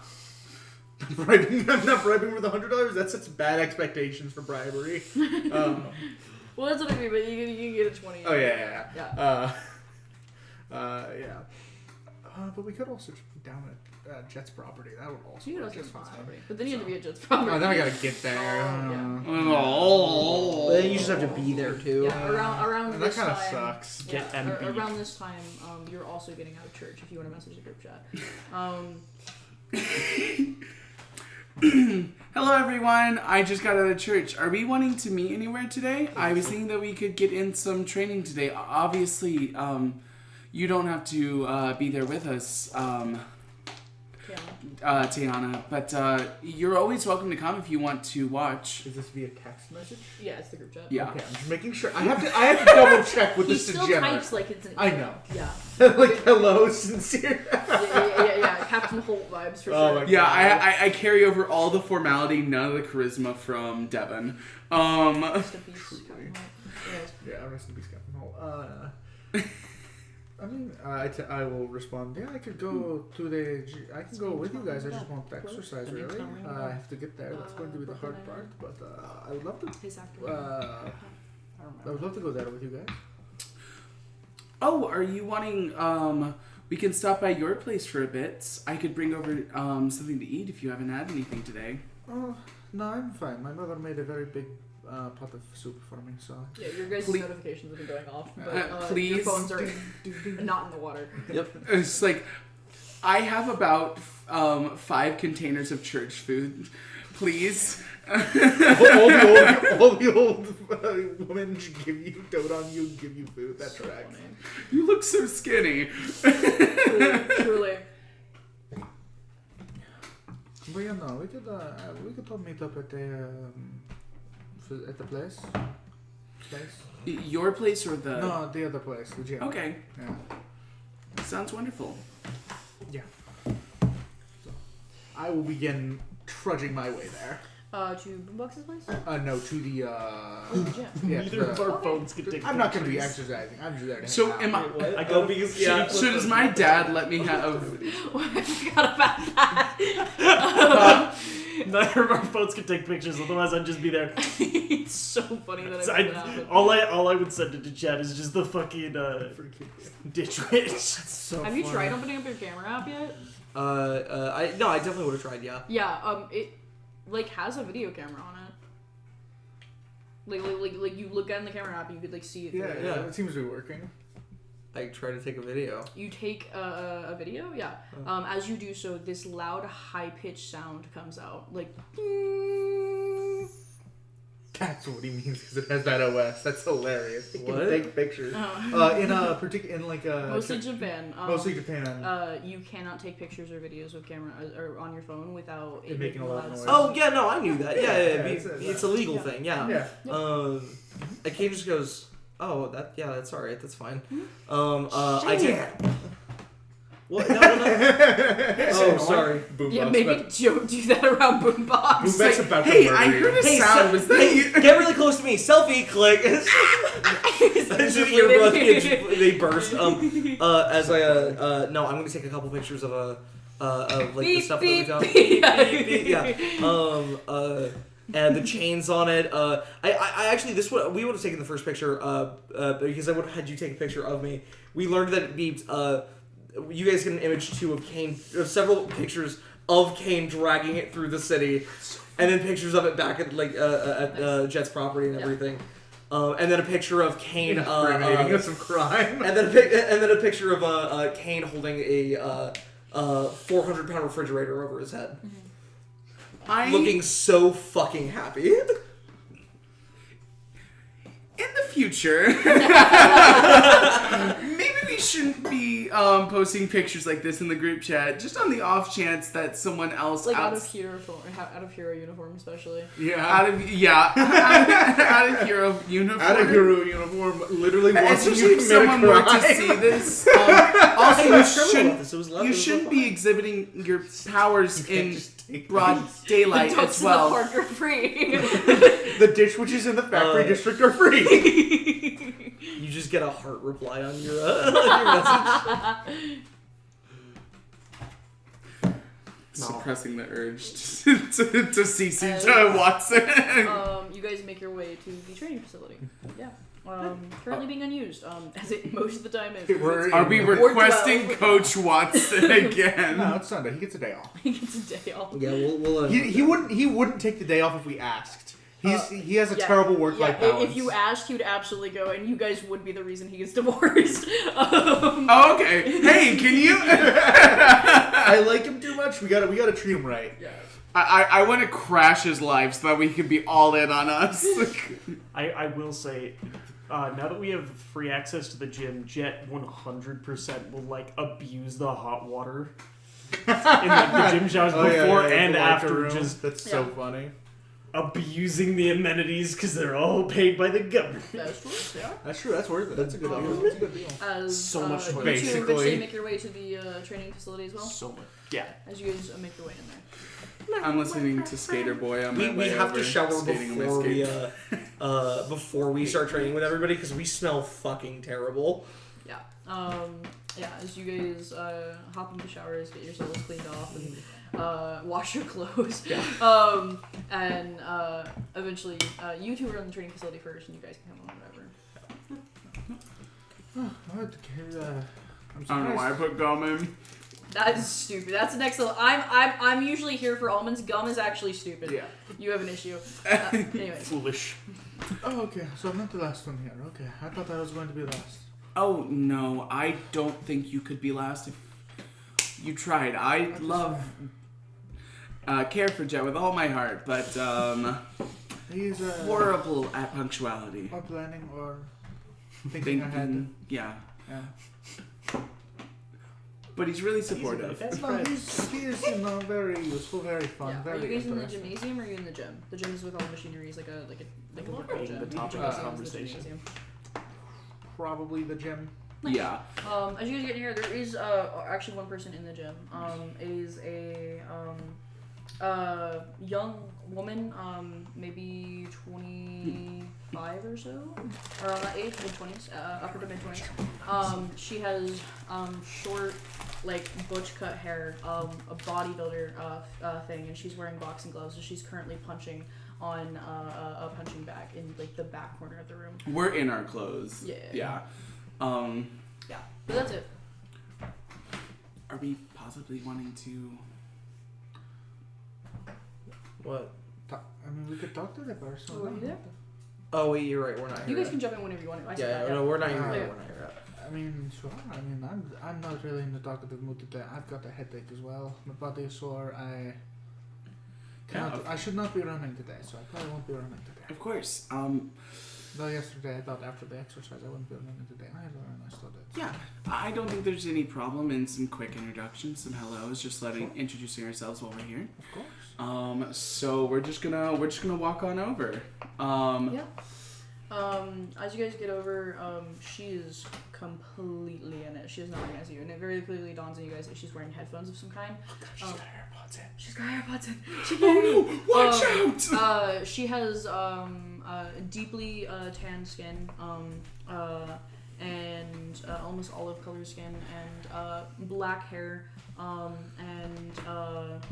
I'm not bribing with $100. That sets bad expectations for bribery. Well, that's what I mean, but you get a 20. Oh yeah. Yeah. Yeah. But we could also just be down at Jet's property. That would also You work know just Jet's fine. property. But then you have to be at Jet's property. Oh, then I gotta get there. Yeah. Oh. Then you just have to be there too. Yeah, around And this that kind of time. sucks. Get Yeah, MB. around this time, you're also getting out of church if you want to message the group chat. Hello everyone, I just got out of church. Are we wanting to meet anywhere today? I was thinking that we could get in some training today. Obviously, you don't have to be there with us, Tiana, but you're always welcome to come if you want to watch. Is this via text message? Yeah, it's the group chat. Yeah. Okay, I'm just making sure. I have to double check with He this still degenerate. types like it's an I email. know. Yeah. Like hello, sincere. Yeah. Captain Holt vibes for Oh sure. my Yeah, I carry over all the formality, none of the charisma from Devon. Rest in peace, Captain Holt. Anyways. Yeah, rest in peace, Captain Hall. I mean, I will respond. Yeah, I could go to I can go with you guys. I just won't exercise really. I have to get there. That's going to be the hard part. But I would love to. His actor. I would love to go there with you guys. Oh, are you wanting, we can stop by your place for a bit. I could bring over something to eat if you haven't had anything today. Oh no, I'm fine. My mother made a very big pot of soup for me, so. Yeah, your guys' Please- notifications have been going off, but your please. phones are not in the water. It's like, I have about 5 containers of church food. Please. all the old women dote on you, give you food. That's So correct. funny. You look so skinny. Truly. But yeah, no, we could all meet up at the place. Your place or the... No, the other place, the gym. Okay. Yeah. Sounds wonderful. So, I will begin trudging my way there. To Boombox's place? No, to the Yeah. yeah. Neither of our Okay. phones can take I'm not going to be pictures. exercising. I'm just there to So hang am out. I... I go because So does my dad let me have... I forgot about that. Neither of our phones can take pictures, otherwise I'd just be there. It's so funny that So I made that happen. all I would send it to chat is just the fucking ditch witch. So Have you funny. tried opening up your camera app yet? I definitely would have tried. Yeah. Yeah, it like has a video camera on it. Like you look at it in the camera app, and you could like see it. Yeah, through it. yeah, it seems to be working. I try to take a video. You take a video, yeah. As you do so, this loud, high-pitched sound comes out, like. That's what he means because it has that OS. That's hilarious. It can What? take pictures. In a particular, Mostly Japan. mostly Japan. You cannot take pictures or videos with camera or on your phone without It making a loud noise. Oh yeah, no, I knew that. Yeah, it's a legal Yeah. thing. Yeah. Yeah. And Kate just goes, "Oh, that's alright. That's fine." Hmm? I take. What? No. Oh, sorry. Boombox. Yeah, maybe don't do that around Boombox. Boombox about to Hey, murder I you. heard a sound. Was that you? Get really close to me. Selfie, click. As an earbud, they burst. As I no, I'm gonna take a couple pictures of like the Beep, stuff beep, that we beep. got. Beep, beep, yeah. And the chains on it. I actually we would have taken the first picture. Because I would have had you take a picture of me. We learned that it beeped. You guys get an image too of Cain, several pictures of Cain dragging it through the city, and then pictures of it back at Jet's property and everything, and then a picture of Cain Incriminating some crime. and then a picture of Cain holding a 400-pound refrigerator over his head, looking so fucking happy. In the future, maybe we shouldn't be posting pictures like this in the group chat, just on the off chance that someone else Like out of hero uniform, especially. Yeah. out of hero uniform. Out of hero uniform, literally watching Especially you if commit someone a were crime. to see this. Also, you shouldn't be exhibiting your powers in broad daylight Adults as well. in the park are free. The dish witches in the factory district are free. You just get a heart reply on your message. Suppressing the urge to CC to Watson. You guys make your way to the training facility. Yeah. Currently being unused, as it most of the time is. Are we requesting Coach Watson again? No, it's Sunday. He gets a day off. He gets a day off. Yeah, we'll He wouldn't take the day off if we asked. He has a terrible work-life balance. If you asked, he would absolutely go, and you guys would be the reason he gets divorced. Oh, okay. Hey, can you? I like him too much. We gotta treat him right. Yeah. I want to crash his life so that we can be all in on us. I will say, now that we have free access to the gym, Jet 100% will like abuse the hot water in the gym showers before and the after. room. Just That's so funny. abusing the amenities because they're all paid by the government. That's true. Yeah. That's true. That's worth it. That's a good deal. That's a good deal. As So much you fun. two Basically. eventually make your way to the training facility as well. So much. Yeah. As you guys make your way in there. I'm listening to Skater Boy on my we way have over, to shower skating on my before we start training with everybody because we smell fucking terrible. Yeah. As you guys hop into the showers, get yourselves cleaned off, and wash your clothes. Yeah. And eventually, you two are in the training facility first, and you guys can come on whatever. I'm I don't know why I put gum in. That is stupid. That's the next level. I'm usually here for almonds. Gum is actually stupid. Yeah. You have an issue. Anyways. Foolish. Oh, okay. So I'm not the last one here. Okay. I thought I was going to be last. Oh, no. I don't think you could be last if you tried. I love care for Jet with all my heart, but He's horrible at punctuality. or planning or thinking ahead. Yeah. Yeah. But he's really supportive. No, he is very useful, very fun, Yeah. Are very you guys in the interesting. gymnasium or are you in the gym? The gym is with all the machinery. It's like a workout being gym. the topic gymnasium of is the conversation. gymnasium. Probably the gym. Yeah. As you guys get here, there is actually one person in the gym. It is a young woman, maybe 25 or so, around that age, mid-20s, upper to mid-20s. She has short, like butch cut hair, a bodybuilder thing, and she's wearing boxing gloves. So she's currently punching on a punching bag in like the back corner of the room. We're in our clothes. Yeah. Yeah. Yeah, but that's it. Are we possibly wanting to... What? I mean, we could talk to the person. So are you there? Oh wait, you're right. We're not. You here guys can jump in whenever you want to. I said Yeah, that, no, we're not even. Yeah. We're not here. I mean, sure. I mean, I'm not really in the talkative mood today. I've got a headache as well. My body is sore. I should not be running today, so I probably won't be running today. Of course. Though yesterday I thought after the exercise I wouldn't be running today. I still did. Yeah, I don't think there's any problem in some quick introductions, some hellos, just introducing ourselves while we're here. Of course. So we're just gonna walk on over. Yeah. As you guys get over, she is completely in it. She does not recognize you, and it very clearly dawns on you guys that she's wearing headphones of some kind. She's got AirPods in. She's got AirPods in. She can hear you. Watch out! She has deeply tanned skin, and almost olive color skin, and black hair, and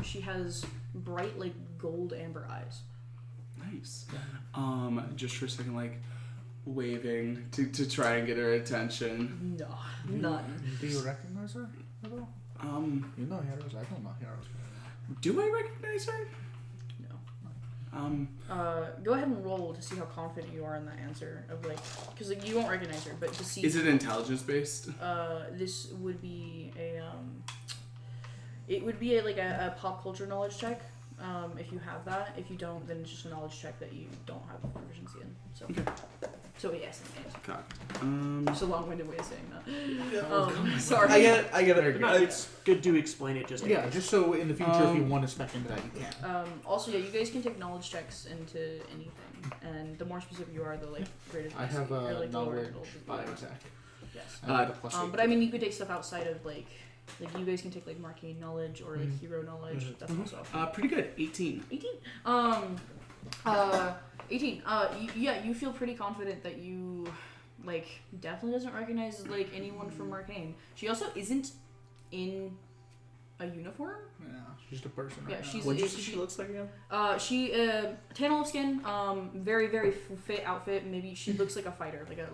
she has bright like gold amber eyes. Nice. Just for a second, like waving to try and get her attention. No, none. Do you recognize her at all? You know heroes. I don't know heroes. Do I recognize her? No. Go ahead and roll to see how confident you are in that answer of like, because like you won't recognize her, but to see. Is it intelligence based? This would be a it would be a pop culture knowledge check. If you have that. If you don't, then it's just a knowledge check that you don't have proficiency in. So, okay. So yes, God. It's a long-winded way of saying that. Sorry. I get it. It's good to explain it just in Yeah, case. just so in the future, if you want to spec into that, you can. Also, yeah, you guys can take knowledge checks into anything, and the more specific you are, the like greater. I have or, a like, the lower knowledge it'll be. biotech. Yes. I have a +8. But I mean, you could take stuff outside of like you guys can take like Marcainne knowledge or like hero knowledge. That's also. Pretty good. 18. 18. 18. Yeah, you feel pretty confident that you, like, definitely doesn't recognize, like, anyone from Marcainne. She also isn't in a uniform. Yeah, she's just a person. Yeah, right now. she's. What did you say she looks like again? She tan olive skin. Very very fit outfit. Maybe she looks like a fighter, like a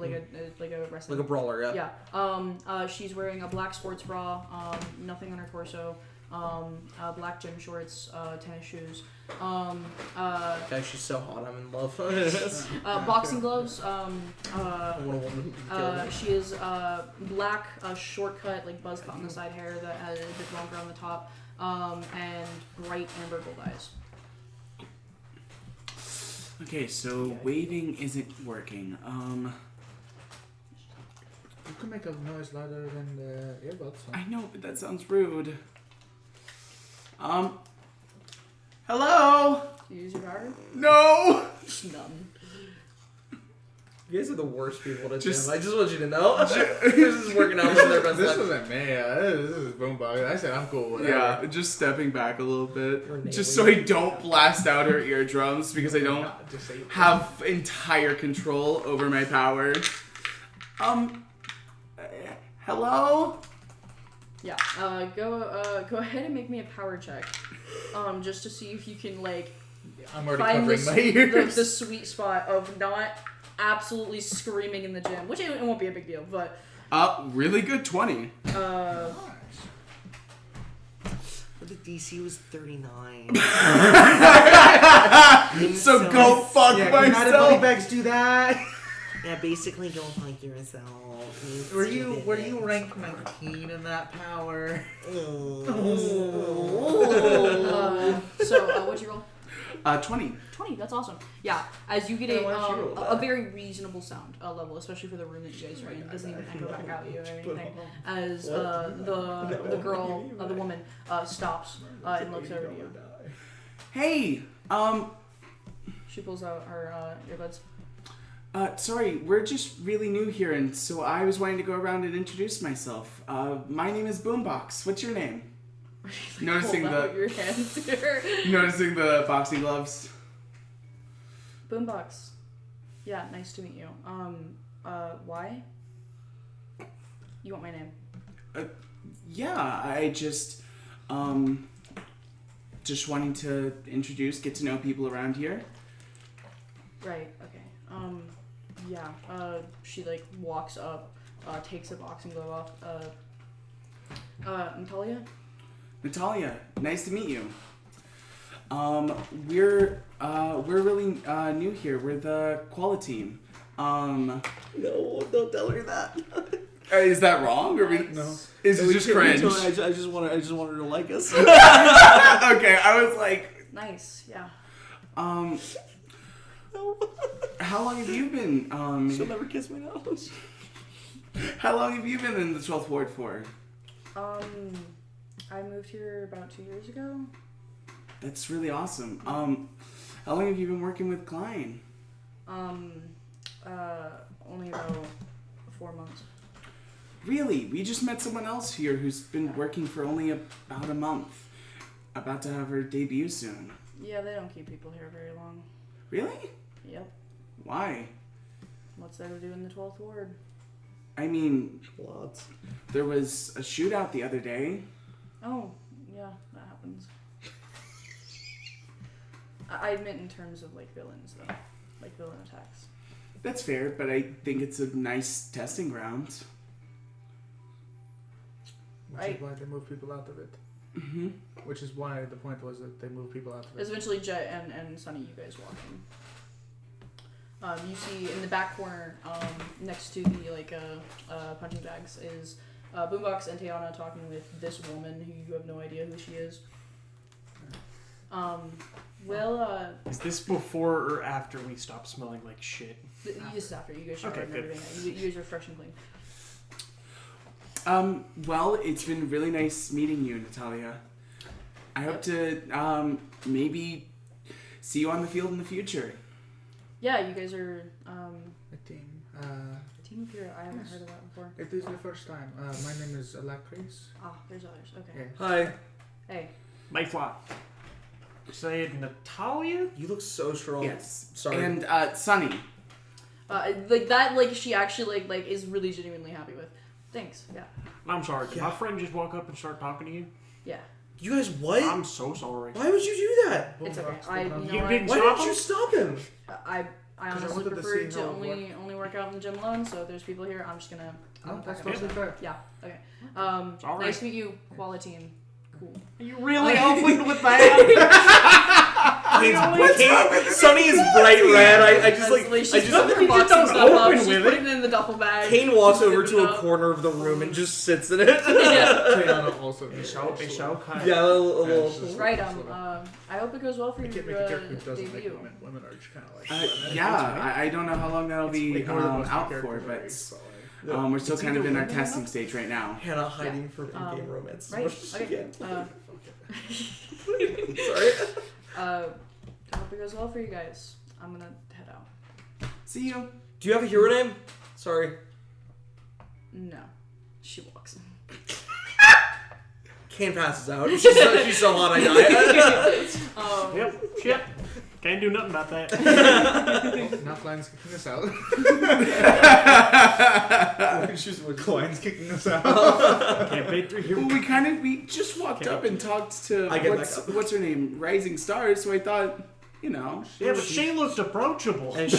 wrestler. Like a brawler, yeah. Yeah. She's wearing a black sports bra. Nothing on her torso. Black gym shorts. Tennis shoes. Guys, she's so hot. I'm in love. Boxing gloves. I want a woman who can kill me. She is black, shortcut, like buzz cut on the side hair that has a bit longer on the top, and bright amber gold eyes. Okay, so waving isn't working. You can make a noise louder than the earbuds. So. I know, but that sounds rude. Hello? Do you use your power? No! None. You guys are the worst people to Just- gym. I just want you to know. This is working out for their best This life. wasn't me. This is Boombox. I said I'm cool. Whatever. Yeah, just stepping back a little bit. You're Just so I don't blast out her eardrums because I don't Not disabled. have entire control over my power. Hello? Yeah. Go ahead and make me a power check. Just to see if you can like I'm already find covering my ears. the sweet spot of not absolutely screaming in the gym, which it won't be a big deal, but Really good 20. But the DC was 39. So go fuck yeah, how did myself. Moneybags do that? Yeah, basically go fuck yourself. Were you ranked 19 in that power? So what'd you roll? 20. 20. That's awesome. Yeah, as you get Yeah, why don't you roll a that? very reasonable sound level, especially for the room that you guys are in. It doesn't even echo back out you or anything. As the girl, the woman, stops and looks over to you. Hey, She pulls out her earbuds. sorry, we're just really new here, and so I was wanting to go around and introduce myself. My name is Boombox. What's your name? Noticing Hold out your hands here. Noticing the boxing gloves. Boombox. Yeah, nice to meet you. Why? You want my name? Yeah, I just wanting to introduce, get to know people around here. Right, okay. Yeah, she like walks up, takes a boxing glove off. Natalia? Natalia, nice to meet you. We're really new here. We're the Quala team. No, don't tell her that. Is that wrong? Or No. Is it just cringe? I just want her to like us. Okay, I was like, Nice, yeah. how long have you been? She'll never kiss me now. How long have you been in the 12th Ward for? I moved here about 2 years ago. That's really awesome. How long have you been working with Klein? Only about 4 months. Really? We just met someone else here who's been working for only about a month. About to have her debut soon. Yeah, they don't keep people here very long. Really? Yep. Why? What's there to do in the 12th Ward? I mean, Lots. there was a shootout the other day. Oh, yeah, that happens. I admit in terms of, like, villains, though. Like, villain attacks. That's fair, but I think it's a nice testing ground. Which is why they move people out of it. Mm-hmm. Which is why the point was that they move people out of There's it. eventually Jet and Sunny, you guys walk in. You see in the back corner, next to the punching bags, is Boombox and Tiana talking with this woman who you have no idea who she is. Is this before or after we stop smelling like shit? This is after you guys showered Okay, and good. everything. You guys are fresh and clean. Well, it's been really nice meeting you, Natalia. I hope to maybe see you on the field in the future. Yeah, you guys are A team. a team of hero. I haven't heard of that before. It is the first time. My name is Alacris. Ah, there's others. Okay. Yeah. Hi. Hey. Mayfly. Say Natalia? You look so strong. Yes. Sorry. And Sunny. Like that, like she actually like is really genuinely happy with. Thanks. Yeah. I'm sorry. Did Yeah. my friend just walk up and start talking to you? Yeah. You guys, what? I'm so sorry. Why would you do that? It's okay. Boombox, I good you luck. know You what? didn't Why stop didn't you him? stop him? I I honestly wanted to prefer see to how it only work out in the gym alone. So if there's people here, I'm just gonna. No, I'm that's back up. totally fair. Yeah. Okay. It's all right. Nice to meet you, Quality team. Cool. You really opened with that? Sunny is bright red. I just like. She's I just. putting her You boxing don't stuff up. open She's with putting it in the duffel bag. Kane walks She's over zipping to it a up. corner of the room and just sits in it. Yeah. Tiana also. Yeah, a little. Right. I hope it goes well for I your can't make a character who doesn't make debut. women. Women are just kind of like. Yeah, I don't know how long that'll be Ignore the most out character for, race, but so, like, we're still It's kind of either in our women or testing not. stage right now. Hannah hiding from in-game romance. as Right. much as she Okay. can. Sorry. I hope it goes well for you guys. I'm gonna head out. See you. Do you have a hero name? Sorry. No. She walks in. Kane passes out. She's so hot I die. Yep. Shit. Can't do nothing about that. Now Klein's kicking us out. Klein's kicking us out. Can't pay through here. Well, we just walked up and talked to I get back up. what's her name, Rising Stars. So I thought, you know, Yeah, but she looked approachable. and she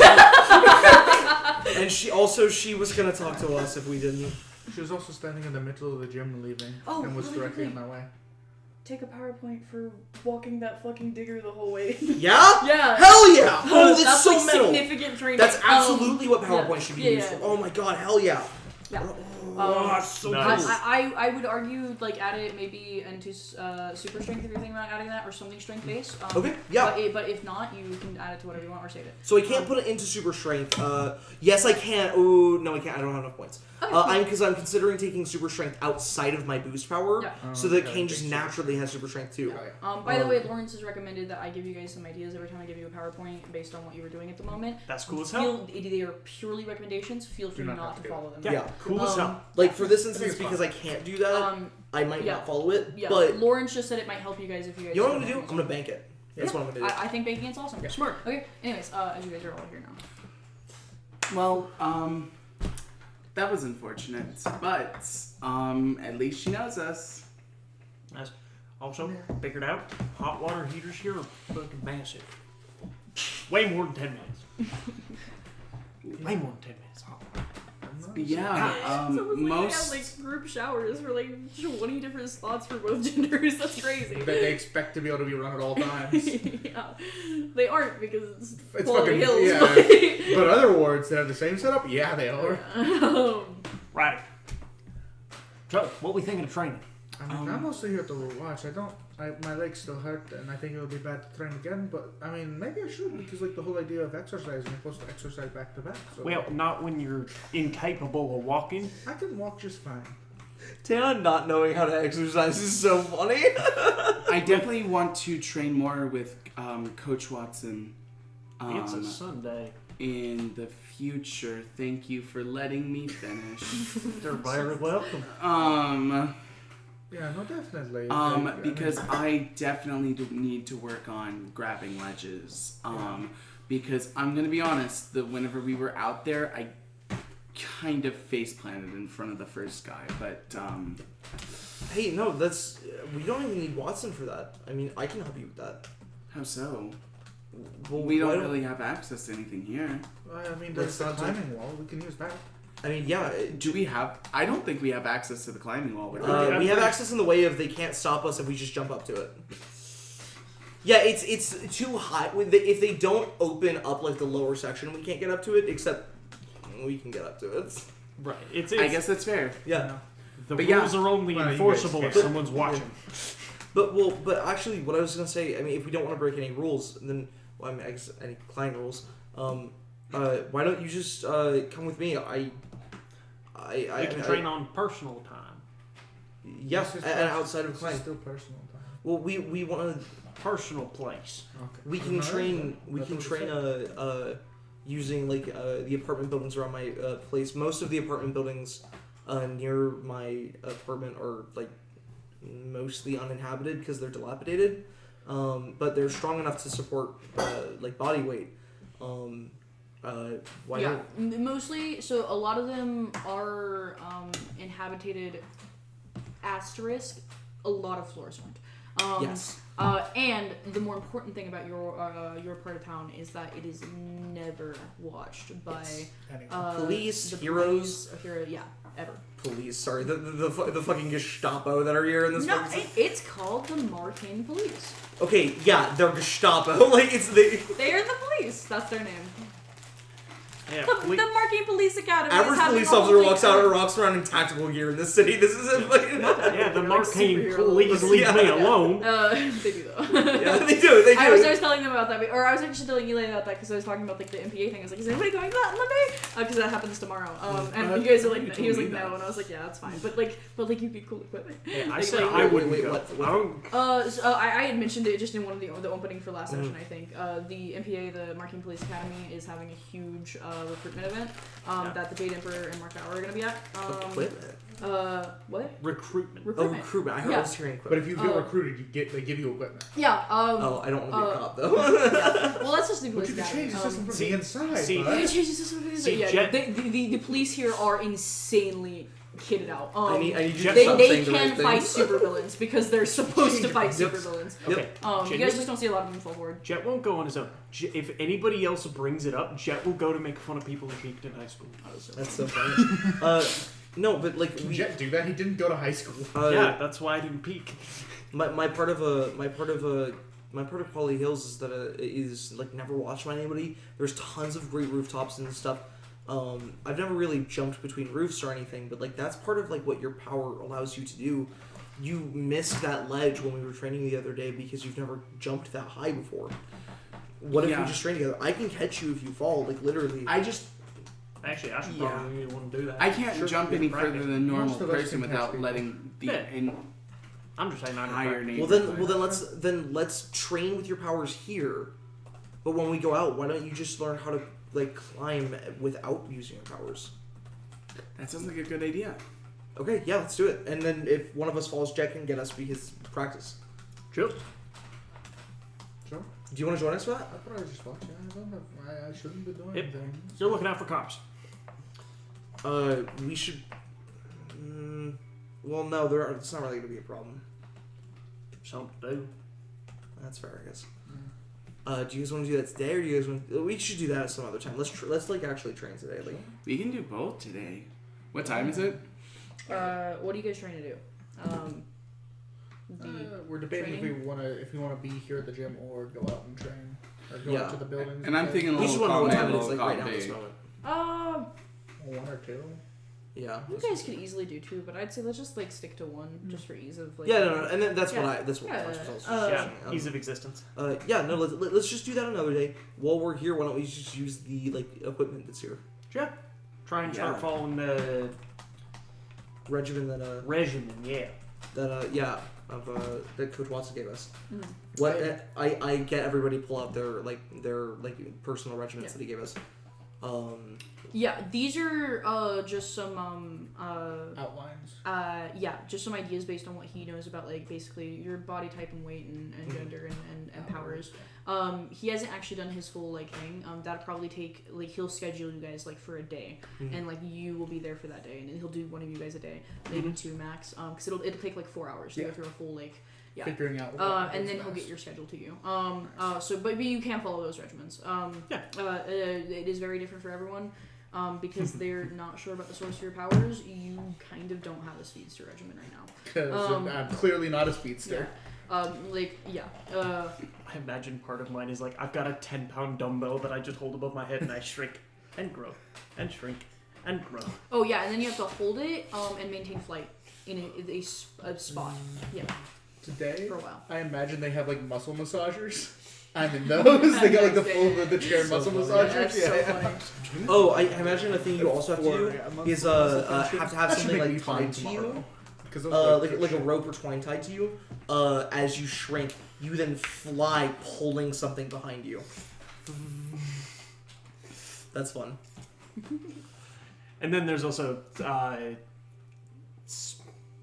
was gonna talk to us if we didn't. She was also standing in the middle of the gym leaving Oh, and was really directly in quickly. my way. Take a PowerPoint for walking that fucking digger the whole way. Yeah? Yeah. Hell yeah! Oh, that's so like metal. significant training. That's absolutely what PowerPoint yeah. should be Yeah, used yeah. for. Oh my god, hell yeah. Yeah. Oh, so Nice. cool. I would argue like add it maybe into super strength if you're thinking about adding that or something strength based. Okay, yeah. But if not, you can add it to whatever you want or save it. So I can't put it into super strength. Yes, I can. Oh no, I can't. I don't have enough points. Okay. I'm considering taking super strength outside of my boost power, Yeah. so that Okay, Kane just big naturally has super strength too. Oh, yeah. By the way, Lawrence has recommended that I give you guys some ideas every time I give you a PowerPoint based on what you were doing at the moment. That's cool as hell. They are purely recommendations. Feel free not not have to to do follow them. Yeah, Yeah. cool as hell. Like for this instance, it's fun. because I can't do that, I might yeah. not follow it. Yeah, But Lawrence just said it might help you guys if you guys. you know what I'm gonna do? I'm gonna bank it. That's what I'm gonna do. I think banking is awesome. Smart. Okay. Anyways, as you guys are all here now. well, that was unfortunate, but at least she knows us. Nice. Also, figured out hot water heaters here are fucking massive. Way more than 10 minutes. Way more than 10 minutes. Hot water. Yeah, most. They have like group showers for like 20 different slots for both genders. That's crazy. But they expect to be able to be run at all times. Yeah. They aren't because it's It's full of fucking- hills. yeah. But other wards that have the same setup, yeah, they are. Right. So, what we thinking of training? I mean, I'm also here to watch. My legs still hurt, and I think it'll be bad to train again. But I mean, maybe I should because like the whole idea of exercising, you're supposed to exercise back to back. So Well, not when you're incapable of walking. I can walk just fine. Tana not knowing how to exercise is so funny. I definitely want to train more with Coach Watson. It's a Sunday. In the future, thank you for letting me finish. They're very welcome. Yeah, no, definitely. Because I definitely need to work on grabbing ledges. Because I'm gonna be honest, that whenever we were out there, I kind of face planted in front of the first guy, but Hey, no, that's we don't even need Watson for that. I mean, I can help you with that. how so? Well, We why don't really have access to anything here. I mean, there's the climbing wall. We can use that. I mean, yeah. Do we have? I don't think we have access to the climbing wall. We have access in the way of they can't stop us if we just jump up to it. Yeah, it's too high. If they don't open up like the lower section, we can't get up to it. Except we can get up to it. Right. I guess that's fair. Yeah. The But rules are only enforceable if someone's watching. But actually, what I was gonna say, I mean, if we don't want to break any rules, then I guess any client rules. Why don't you just come with me? We can train on personal time. Yeah, and outside of client. Still personal time. Well, we want to. Personal place. Okay. We can train. We can train using like the apartment buildings around my place. Most of the apartment buildings near my apartment are like mostly uninhabited because they're dilapidated, but they're strong enough to support like body weight. Mostly. So a lot of them are inhabited. Asterisk. A lot of floors aren't. Yes. And the more important thing about your part of town is that it is never watched by police, the heroes. Police, yeah, ever. Police, sorry, the fucking Gestapo that are here in this. No, it's called the Marcainne Police. Okay, yeah, they're Gestapo. Like it's the. They are the police. That's their name. Yeah, The Marcainne Police Academy. Average police officer walks around in tactical gear in this city. This is a fucking. Yeah, the like Marcainne superhero police leave me alone. They do though. Yeah, they do. They do. I was telling them about that, or I was actually telling Eli about that because I was talking about like the MPA thing. I was like, "Is anybody going to that Monday?" Because that happens tomorrow. And you guys are like, he was like, "No," and I was like, "Yeah, that's fine." But you get cool equipment. Yeah, I Like, said like, I wouldn't wait, go. what? I had mentioned it just in one of the opening for last session. I think the MPA, the Marcainne Police Academy, is having a huge recruitment event that the Jade Emperor and Mark Hour are going to be at. Equipment. What? Recruitment. Oh, recruitment. I heard I was hearing But equipment. if you get recruited, they give you equipment. Yeah. I don't want to be a cop though. Well, that's just the But police you can academy. change the system from the inside. see, You bud. can change the system from the inside. Yeah, Jet- the police here are insanely kitted out. I need you to They stop saying the can right fight things. supervillains because they're supposed to fight supervillains. Okay. You guys just don't see a lot of them fall forward. Jet won't go on his own. If anybody else brings it up, Jet will go to make fun of people who peaked in high school. That's so funny. No, but like Did Jet do that? He didn't go to high school. Yeah, that's why I didn't peak. my part of Quality Hills is that is like never watched by anybody. There's tons of great rooftops and stuff. I've never really jumped between roofs or anything, but like that's part of like what your power allows you to do. You missed that ledge when we were training the other day because you've never jumped that high before. What if we just train together? I can catch you if you fall, like literally. Actually, I should probably want to do that. I can't jump any further than a normal Most of us person can without catch letting the I'm just saying higher name. Well then let's train with your powers here. But when we go out, why don't you just learn how to like climb without using your powers? That sounds like a good idea. Okay, yeah, let's do it. And then if one of us falls, Jack can get us because practice. Sure. Sure. Do you want to join us for that? I thought I was just watching. I shouldn't be doing Yep. anything. Still looking out for cops. We should. Well, no, it's not really going to be a problem. Something to do. That's fair, I guess. Do you guys want to do that today, or do you guys want? We should do that some other time. Let's like actually train today. Like We can do both today. What time is it? What are you guys trying to do? We're debating if we wanna be here at the gym or go out and train or go out to the buildings. And I'm thinking a we just little want to know what calm time day, it is, like right now, calm at this day. moment. 1 or 2. Yeah. You guys could easily do 2, but I'd say let's just like stick to 1 just for ease of like. Yeah, no, and then that's Yeah. what I was Yeah, saying. ease of existence. Yeah, no, let's just do that another day. While we're here, why don't we just use the like equipment that's here? Yeah. Try and start following the Regimen that regimen, yeah. that Coach Watson gave us. Mhm. What I get everybody pull out their personal regiments that he gave us. Yeah, these are just some Outlines. just some ideas based on what he knows about like basically your body type and weight and gender and powers. He hasn't actually done his full like thing. That'll probably take like he'll schedule you guys like for a day, and like you will be there for that day, and he'll do one of you guys a day, maybe two max. Because it'll take like 4 hours to go through a full like. Yeah. Figuring out. And then he'll get your schedule to you. But you can follow those regimens. It is very different for everyone. Because they're not sure about the source of your powers, you kind of don't have a speedster regimen right now. Because I'm clearly not a speedster. Yeah. I imagine part of mine is like I've got a 10-pound dumbbell that I just hold above my head and I shrink and grow and shrink and grow. Oh yeah, and then you have to hold it and maintain flight in a spot. Yeah. Today, for a while. I imagine they have like muscle massagers. I'm in those. They got like the chair muscle massagers. So Oh, I imagine a thing you also have to do is have to have something like tied to you, like a rope or twine tied to you. As you shrink, you then fly, pulling something behind you. That's fun. And then there's also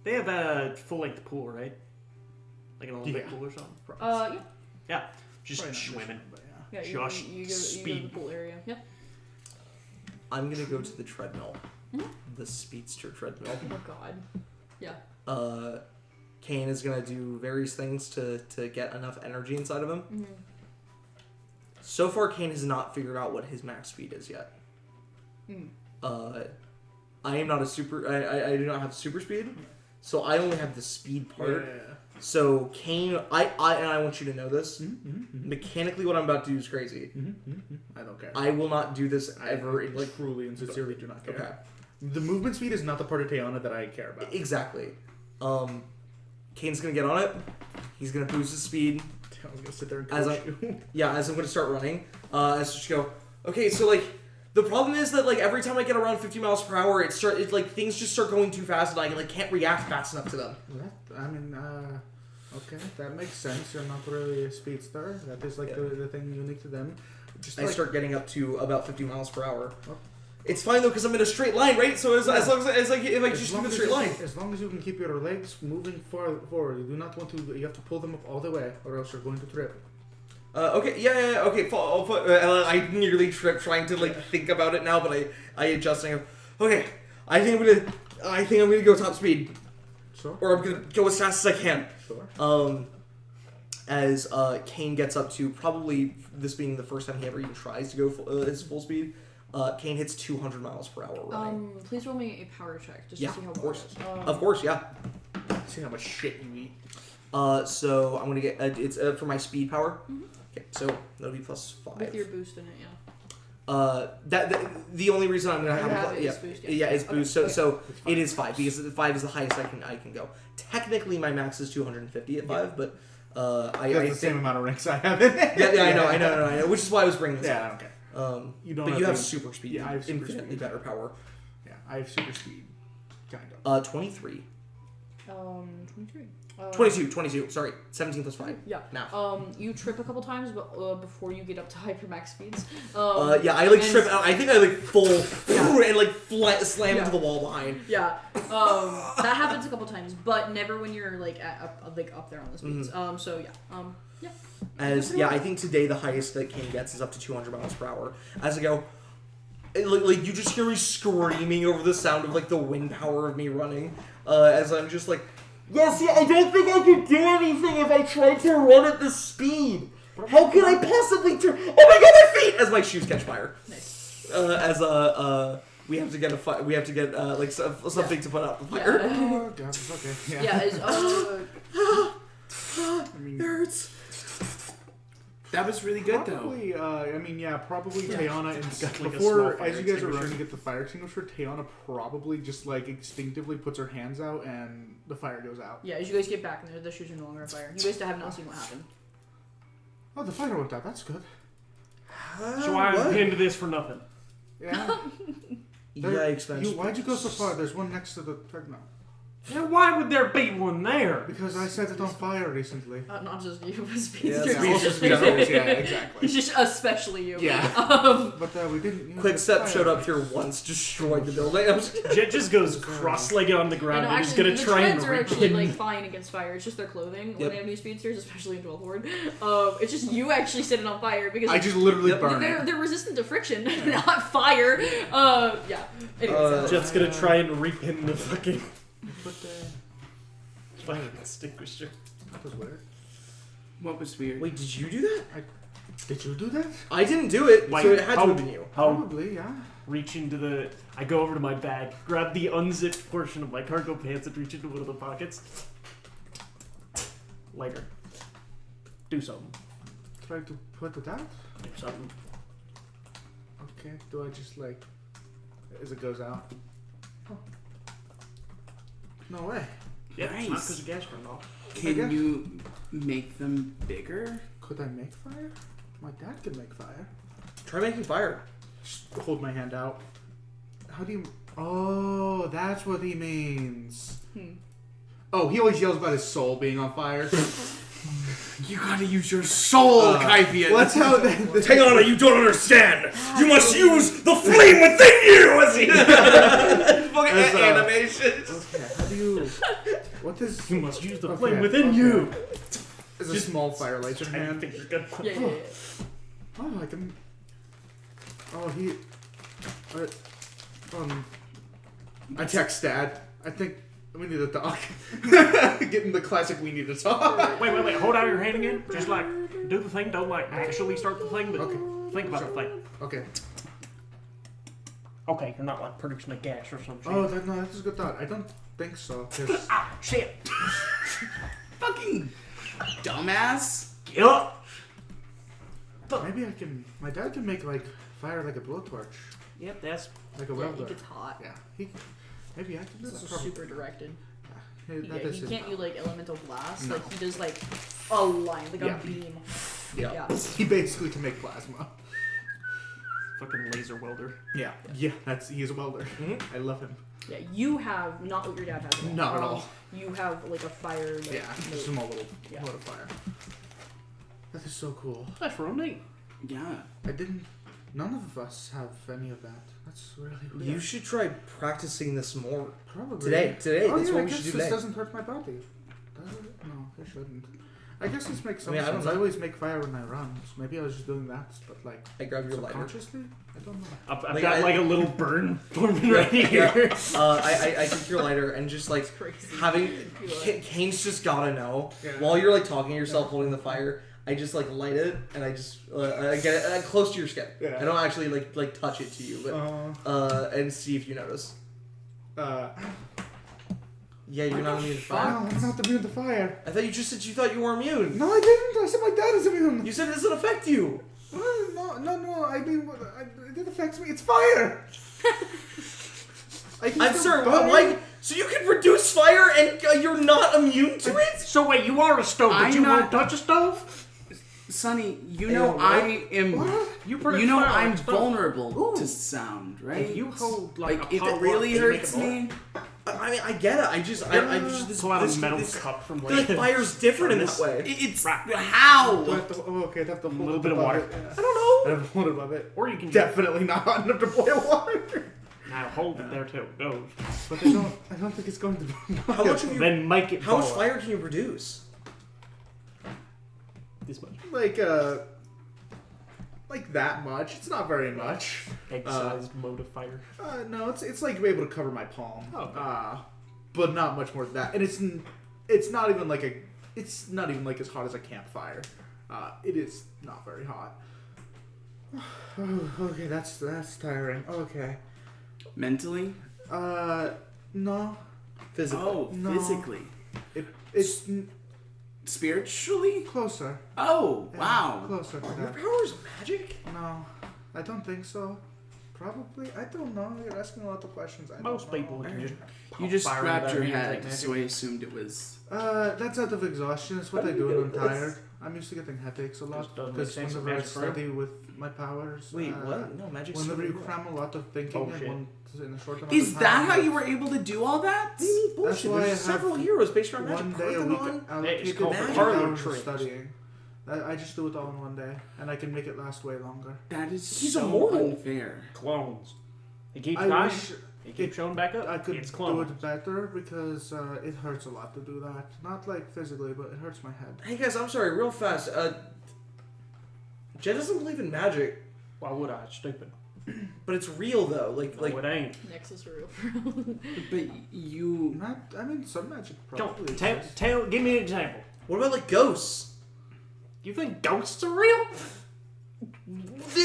they have a full-length pool, right? Like an Olympic pool or something. yeah. Yeah. Just swimming. Yeah, Josh, you go to the pool area. Yeah. I'm gonna go to the treadmill, the speedster treadmill. Oh God. Yeah. Kane is gonna do various things to get enough energy inside of him. Mm-hmm. So far, Kane has not figured out what his max speed is yet. I am not a super. I do not have super speed, so I only have the speed part. Yeah. So Kane, I want you to know this. Mechanically, what I'm about to do is crazy. I don't care. I will not do this ever. I truly and sincerely do not care. Okay. The movement speed is not the part of Teana that I care about. Exactly. Kane's gonna get on it. He's gonna boost his speed. Teana's gonna sit there and coach you. As I'm gonna start running. As just go. Okay, so like the problem is that like every time I get around 50 miles per hour, it's like things just start going too fast, and I like can't react fast enough to them. Okay, that makes sense. You're not really a speedster. That is like the thing unique to them. I start getting up to about 50 miles per hour. Oh. It's fine though because I'm in a straight line, right? So as long as like if I just keep a straight line. As long as you can keep your legs moving forward, you do not want to. You have to pull them up all the way, or else you're going to trip. Okay, yeah, okay. I nearly tripped trying to like think about it now, but I adjust and I go, okay, I think I'm gonna go top speed. Sure. Or I'm gonna go as fast as I can. Sure. As Kane gets up to probably this being the first time he ever even tries to go his full speed, Kane hits 200 miles per hour running. Please roll me a power check just to see how well it is. Of course, yeah. See how much shit you eat. So I'm gonna get it's for my speed power. Okay, so that'll be +5 with your boost in it, yeah. The only reason I'm gonna have it's boost. It's boost. So it is 5 because 5 is the highest I can go. Technically, my max is 250 at 5, but I the think, same amount of ranks I have in it. Yeah, I know. Which is why I was bringing this up. I don't care. You don't. But you have super speed. Yeah, I have super infinitely speed. better power. Yeah, I have super speed. Kind of. 23. 23. 22. Sorry, 17 plus 5. Yeah. Now. You trip a couple times, but before you get up to hypermax speeds. I like trip. I think I like full and like slam into the wall behind. Yeah. That happens a couple times, but never when you're like up there on the speeds. So yeah. I think today the highest that Kane gets is up to 200 miles per hour. As I go, like you just hear me screaming over the sound of like the wind power of me running. As I'm just like. Yeah, see, I don't think I could do anything if I tried to run at this speed. How could I possibly turn? Oh my god, my feet! As my shoes catch fire. Nice. We have to get something to put out the fire. Yeah. Oh god, it's okay. Yeah. It hurts. That was really good probably, though. Probably Teana like before as you guys are running to get the fire extinguisher, Teana probably just like instinctively puts her hands out and the fire goes out. Yeah, as you guys get back and the shoes are no longer on fire. You guys have not seen what happened. Oh, the fire went out. That's good. So I'm pinned to this for nothing. Yeah. Yikes, man. Why'd you go so far? There's one next to the treadmill. Yeah, why would there be one there? Because I set it on fire recently. Not just you, but Yeah, speedsters. Speedsters, yeah, exactly. It's just especially you. Yeah. Um, But we didn't use Quick the Step fire. showed up here once, destroyed the building. I'm just kidding. Jet just goes cross-legged on the ground and he's gonna the try and treads are reach actually in. like fine against fire. It's just their clothing when Yep. they have new speedsters, especially in 12 Horde. It's just you actually set it on fire because I just literally burn they're, it. they're resistant to friction, not fire. Yeah. Anyways, Jet's gonna try and repin the fucking But fire extinguisher. that was weird. What was weird? Wait, did you do that? Did you do that? I didn't do it, Wait, so it had to how- have been you. How Probably, yeah. reach into the... I go over to my bag, grab the unzipped portion of my cargo pants and reach into one of the pockets. Lighter. Do something. Try to put it out. Do something. Okay. Do I just like as it goes out? No way. Yeah, it's not Nice. because the gas burned off. Can you make them bigger? Could I make fire? My dad could make fire. Try making fire. Just hold my hand out. How do you? Oh, that's what he means. Oh, he always yells about his soul being on fire. You gotta use your soul, Kypia. That's how. Hang on, you don't understand. You must use the flame within you. As he fucking As, animations. Okay, how do you? What is? You must use the Okay, flame within okay. you. Is a small fire light in I hand? think you're good. yeah. Oh, I can. Oh, he. I text Dad. I think we need to talk. Getting the classic "we need to talk." Wait. Hold out your hand again. Just like, do the thing. Don't like actually start the thing, but Okay. think about the thing. Okay. Okay, you're not like producing a gas or something. Oh, no, that's a good thought. I don't think so. 'Cause Ah, shit. Fucking dumbass. Yup. maybe I can. My dad can make like fire like a blowtorch, Yep, that's... like a Yeah, welder. he gets hot. Yeah, he. Maybe I can do This that. is Probably. super directed. Yeah, Yeah, that is he his can't do power. like elemental blast. No. Like he does like a line, like Yeah. a beam. Yeah. Yeah. He basically can make plasma. Fucking laser welder. Yeah. Yeah. He's a welder. I love him. Yeah, you have not what your dad has. Not at all. You have like a fire. Like, Yeah, just a small little Yeah. load of fire. That is so cool. That's real neat. Yeah. I didn't. None of us have any of that. That's really weird. You should try practicing this more. Probably Today, Oh, that's yeah, what I we guess should do this today. doesn't hurt my body. Does it? No, it shouldn't. I guess this makes some I mean, I don't sense. know. I always make fire when I run, so maybe I was just doing that, but like I grab your lighter. subconsciously. I don't know. I've Like, got I- like a little burn forming right here. Yeah. I take your lighter and just like crazy. having Kane's just gotta know Yeah. while you're like talking to yourself holding the fire. I just like light it and I just I get it close to your skin. Yeah. I don't actually like touch it to you, but and see if you notice. Yeah, you're not immune to No, fire. I'm not immune to fire. I thought you just said you thought you were immune. No, I didn't. I said my dad is immune. You said it doesn't affect you. No. I mean, it affects me. It's fire. I can I'm still sorry. burn. Why? So you can produce fire and you're not immune to it? So wait, you are a stove, but I'm you not- won't touch a stove? Sonny, you Hey, know what? I am. What? You produce You know fire I'm like a stove. vulnerable to sound, right? If you hold like, a if pot it really rock, you make hurts it me, I mean, I get it. I just this, pull out this, a metal this, cup from I feel like like fire's different in that Furnace. way. it's Right. Do I how. have to, okay, I have to hold little it bit of above water. it, yeah. I don't know. I have to hold it above it. Or you can Definitely not hot enough to boil water. now hold it there till it goes. But I don't think it's going to. How much of you? Then make it How much boil. fire can you produce? This much. Like that much. It's not very much. Egg-sized mode of fire. No, it's like able to cover my palm. Oh, okay. But not much more than that. And it's not even like it's not even like as hot as a campfire. It is not very hot. Okay, that's tiring. Okay. Mentally? No. Physically. Oh, No. physically. It's Spiritually? closer. Oh, Yeah, wow. Closer to Your that. power's magic? No, I don't think so. Probably. I don't know. You're asking a lot of questions. I don't Most know. people can just You just fire grabbed without your using head, magic. so I assumed it was. That's out of exhaustion. It's what I do when I'm tired. I'm used to getting headaches a lot Just doesn't make because sense whenever I with magic study with my powers. Wait, what? No, magic's Whenever so you real. cram a lot of thinking Bullshit. in a short amount Is of time. that how you were able to do all that? What do you mean That's bullshit? why I There's have several heroes based around magic. one day a week Parthenon. allocated called for parlor hours of tricks. studying. I just do it all in one day, and I can make it last way longer. That is He's so immortal. unfair. Clones. He keeps I dying. wish He keeps showing back up. I could It's do clones. it better because it hurts a lot to do that. Not like physically, but it hurts my head. Hey guys, I'm sorry, real fast. Jen doesn't believe in magic, Why would I? It's stupid. but it's real though. No, it ain't. Nexus are real. But you... I mean, some magic Don't probably. exists. give me an example. What about like ghosts? You think ghosts are real?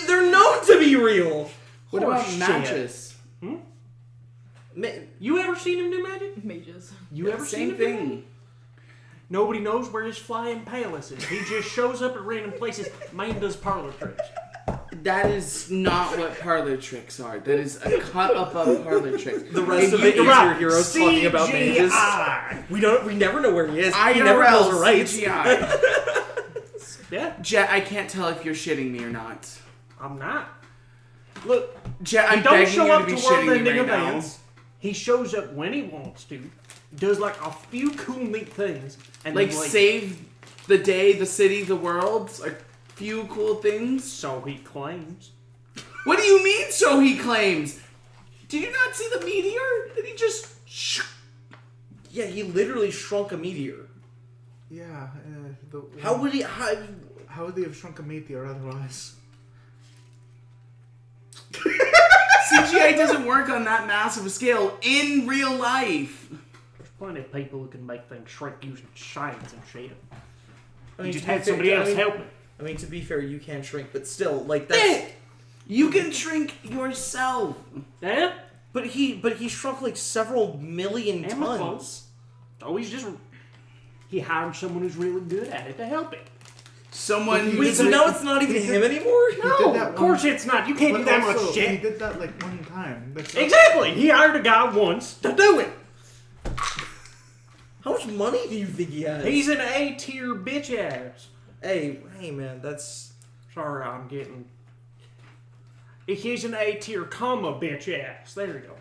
They're known to be real. What about Horseshit. matches? You ever seen him do magic? Mages. You ever seen Same him do magic? thing. Nobody knows where his flying palace is. He just shows up at random places. Man does parlor tricks. That is not what parlor tricks are. That is a cut above parlor tricks. The rest And of it you- is your heroes talking about mages. CGI. We never know where he is. He never IRL calls her rights. CGI. Yeah, Jet, I can't tell if you're shitting me or not. I'm not. Look, Jet, he I'm don't begging show you up to be to shitting me world-ending right now. events. He shows up when he wants to. Does like a few cool, neat things, and Like, then, save the day, the city, the world. A few cool things. So he claims. What do you mean, so he claims? Did you not see the meteor? Did he just... Yeah, he literally shrunk a meteor. Yeah. How would he? How would they have shrunk a meteor otherwise? CGI doesn't work on that massive a scale in real life. There's plenty of people who can make things shrink using science and shit. I You mean, just to be had fair- somebody I else mean- help him. I mean, to be fair, you can shrink, but still, like that's. You can shrink yourself. Yeah? But he shrunk like several million And my tons. clothes. Oh, he hired someone who's really good at it to help him. Someone who Wait, so now it's not even him anymore? No, that of course it's not. You can't But do that also, much He shit. did that like one time. That's not- Exactly. He hired a guy once to do it. How much money do you think he has? He's an A-tier bitch ass. Hey, man, that's. Sorry, I'm getting. He's an A-tier comma bitch ass. There you go.